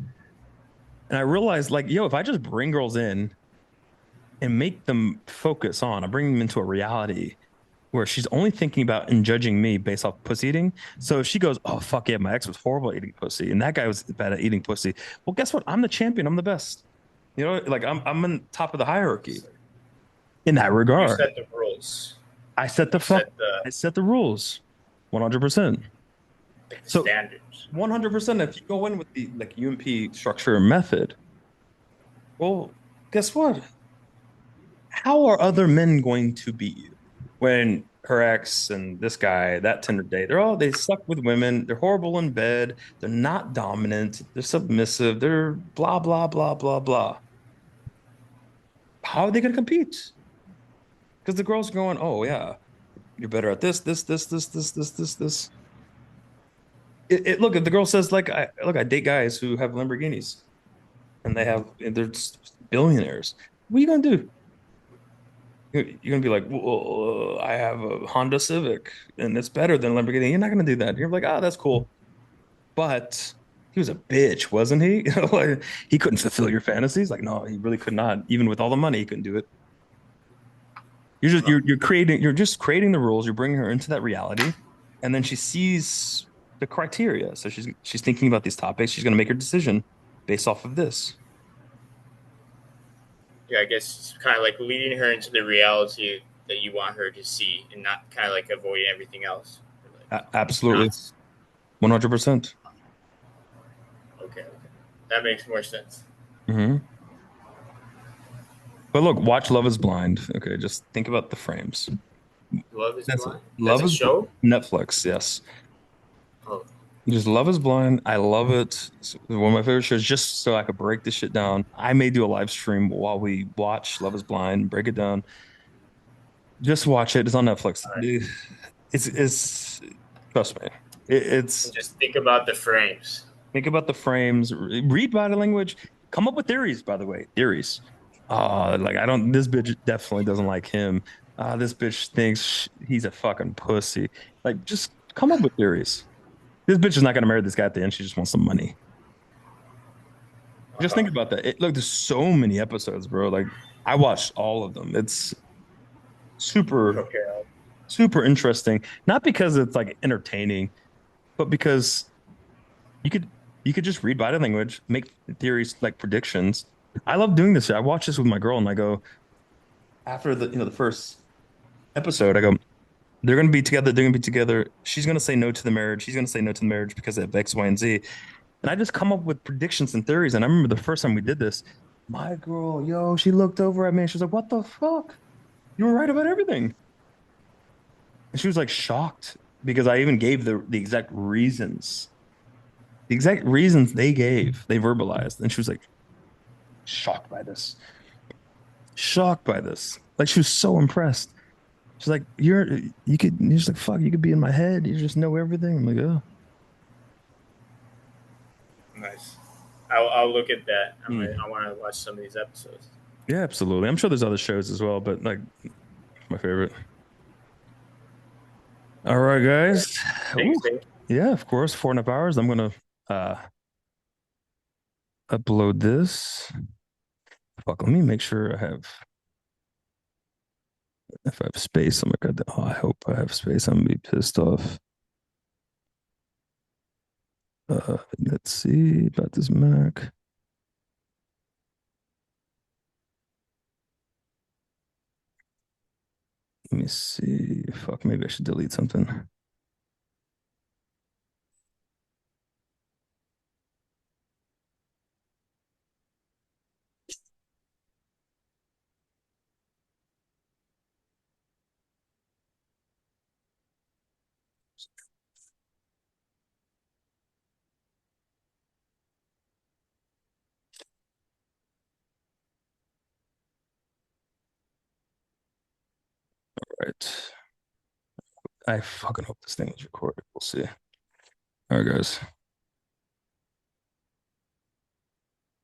[SPEAKER 1] And I realized, like, yo, if I just bring girls in and make them focus on, I bring them into a reality where she's only thinking about and judging me based off pussy eating. So if she goes, "Oh fuck yeah, my ex was horrible at eating pussy, and that guy was bad at eating pussy." Well, guess what? I'm the champion. I'm the best. Like I'm on top of the hierarchy in that
[SPEAKER 8] You
[SPEAKER 1] regard.
[SPEAKER 8] set the rules.
[SPEAKER 1] I set the
[SPEAKER 8] You
[SPEAKER 1] fuck.
[SPEAKER 8] set the
[SPEAKER 1] I set the rules, 100%.
[SPEAKER 8] like the
[SPEAKER 1] So
[SPEAKER 8] standards.
[SPEAKER 1] 100%. If you go in with the like UMP structure and method, well, guess what? How are other men going to beat you when her ex and this guy, that Tinder date, they suck with women, they're horrible in bed, they're not dominant, they're submissive, they're blah blah blah blah blah. How are they going to compete? Because the girls are going, "Oh yeah, you're better at this. Look, if the girl says like, I date guys who have Lamborghinis and they're just billionaires. What are you gonna do? You're gonna be like, "Well, I have a Honda Civic and it's better than Lamborghini." You're not gonna do that. You're like, "Oh, that's cool," but he was a bitch, wasn't he? Like, he couldn't fulfill your fantasies. Like, no, he really could not. Even with all the money, he couldn't do it. You're just creating the rules. You're bringing her into that reality, and then she sees the criteria. So she's thinking about these topics. She's gonna make her decision based off of this.
[SPEAKER 8] Yeah, I guess it's kind of like leading her into the reality that you want her to see, and not kind of like avoiding everything else. Like,
[SPEAKER 1] Absolutely,
[SPEAKER 8] not
[SPEAKER 1] 100%.
[SPEAKER 8] okay. That makes more sense.
[SPEAKER 1] Hmm. But look, watch Love Is Blind. Okay, just think about the frames.
[SPEAKER 8] Love is
[SPEAKER 1] That's it.
[SPEAKER 8] blind. That's
[SPEAKER 1] Love
[SPEAKER 8] a
[SPEAKER 1] is
[SPEAKER 8] show.
[SPEAKER 1] Netflix. Yes,
[SPEAKER 8] Oh,
[SPEAKER 1] just Love Is Blind. I love it. It's one of my favorite shows. Just so I could break this shit down. I may do a live stream while we watch Love Is Blind, break it down. Just watch it. It's on Netflix.
[SPEAKER 8] all right.
[SPEAKER 1] It's trust me. It's
[SPEAKER 8] And just think about the frames.
[SPEAKER 1] think about the frames. Read body language. Come up with theories. By the way, theories. Like I don't. This bitch definitely doesn't like him. This bitch thinks he's a fucking pussy. Like, just come up with theories. This bitch is not gonna marry this guy at the end. She just wants some money. Just think about that. Look, there's so many episodes, bro. Like, I watched all of them. It's super,
[SPEAKER 8] Okay.
[SPEAKER 1] super interesting. Not because it's like entertaining, but because you could you could just read body language, make theories like predictions. I love doing this. I watch this with my girl, and I go after the first episode. I go, they're going to be together. They're going to be together. She's going to say no to the marriage. He's going to say no to the marriage because of X, Y, and Z. And I just come up with predictions and theories. And I remember the first time we did this, my girl, yo, she looked over at me and she was like, "What the fuck? You were right about everything." And she was like shocked because I even gave the exact reasons they gave, they verbalized. And she was like shocked by this, shocked by this. Like she was so impressed. She's like, you're just like, fuck, you could be in my head. You just know everything. I'm like, oh.
[SPEAKER 8] Nice. I'll look at that.
[SPEAKER 1] Hmm.
[SPEAKER 8] I want to watch some of these episodes.
[SPEAKER 1] Yeah, absolutely. I'm sure there's other shows as well, but like my favorite. All right, guys. Ooh,
[SPEAKER 8] Thanks, Dave.
[SPEAKER 1] yeah, of course. 4.5 hours. I'm gonna uh upload this. Fuck, let me make sure I have if I have space. Oh my god. Oh, I hope I have space. I'm gonna be pissed off. Let's see about this Mac. Let me see. Fuck, maybe I should delete something. Right. I fucking hope this thing is recorded. We'll see. All right, guys.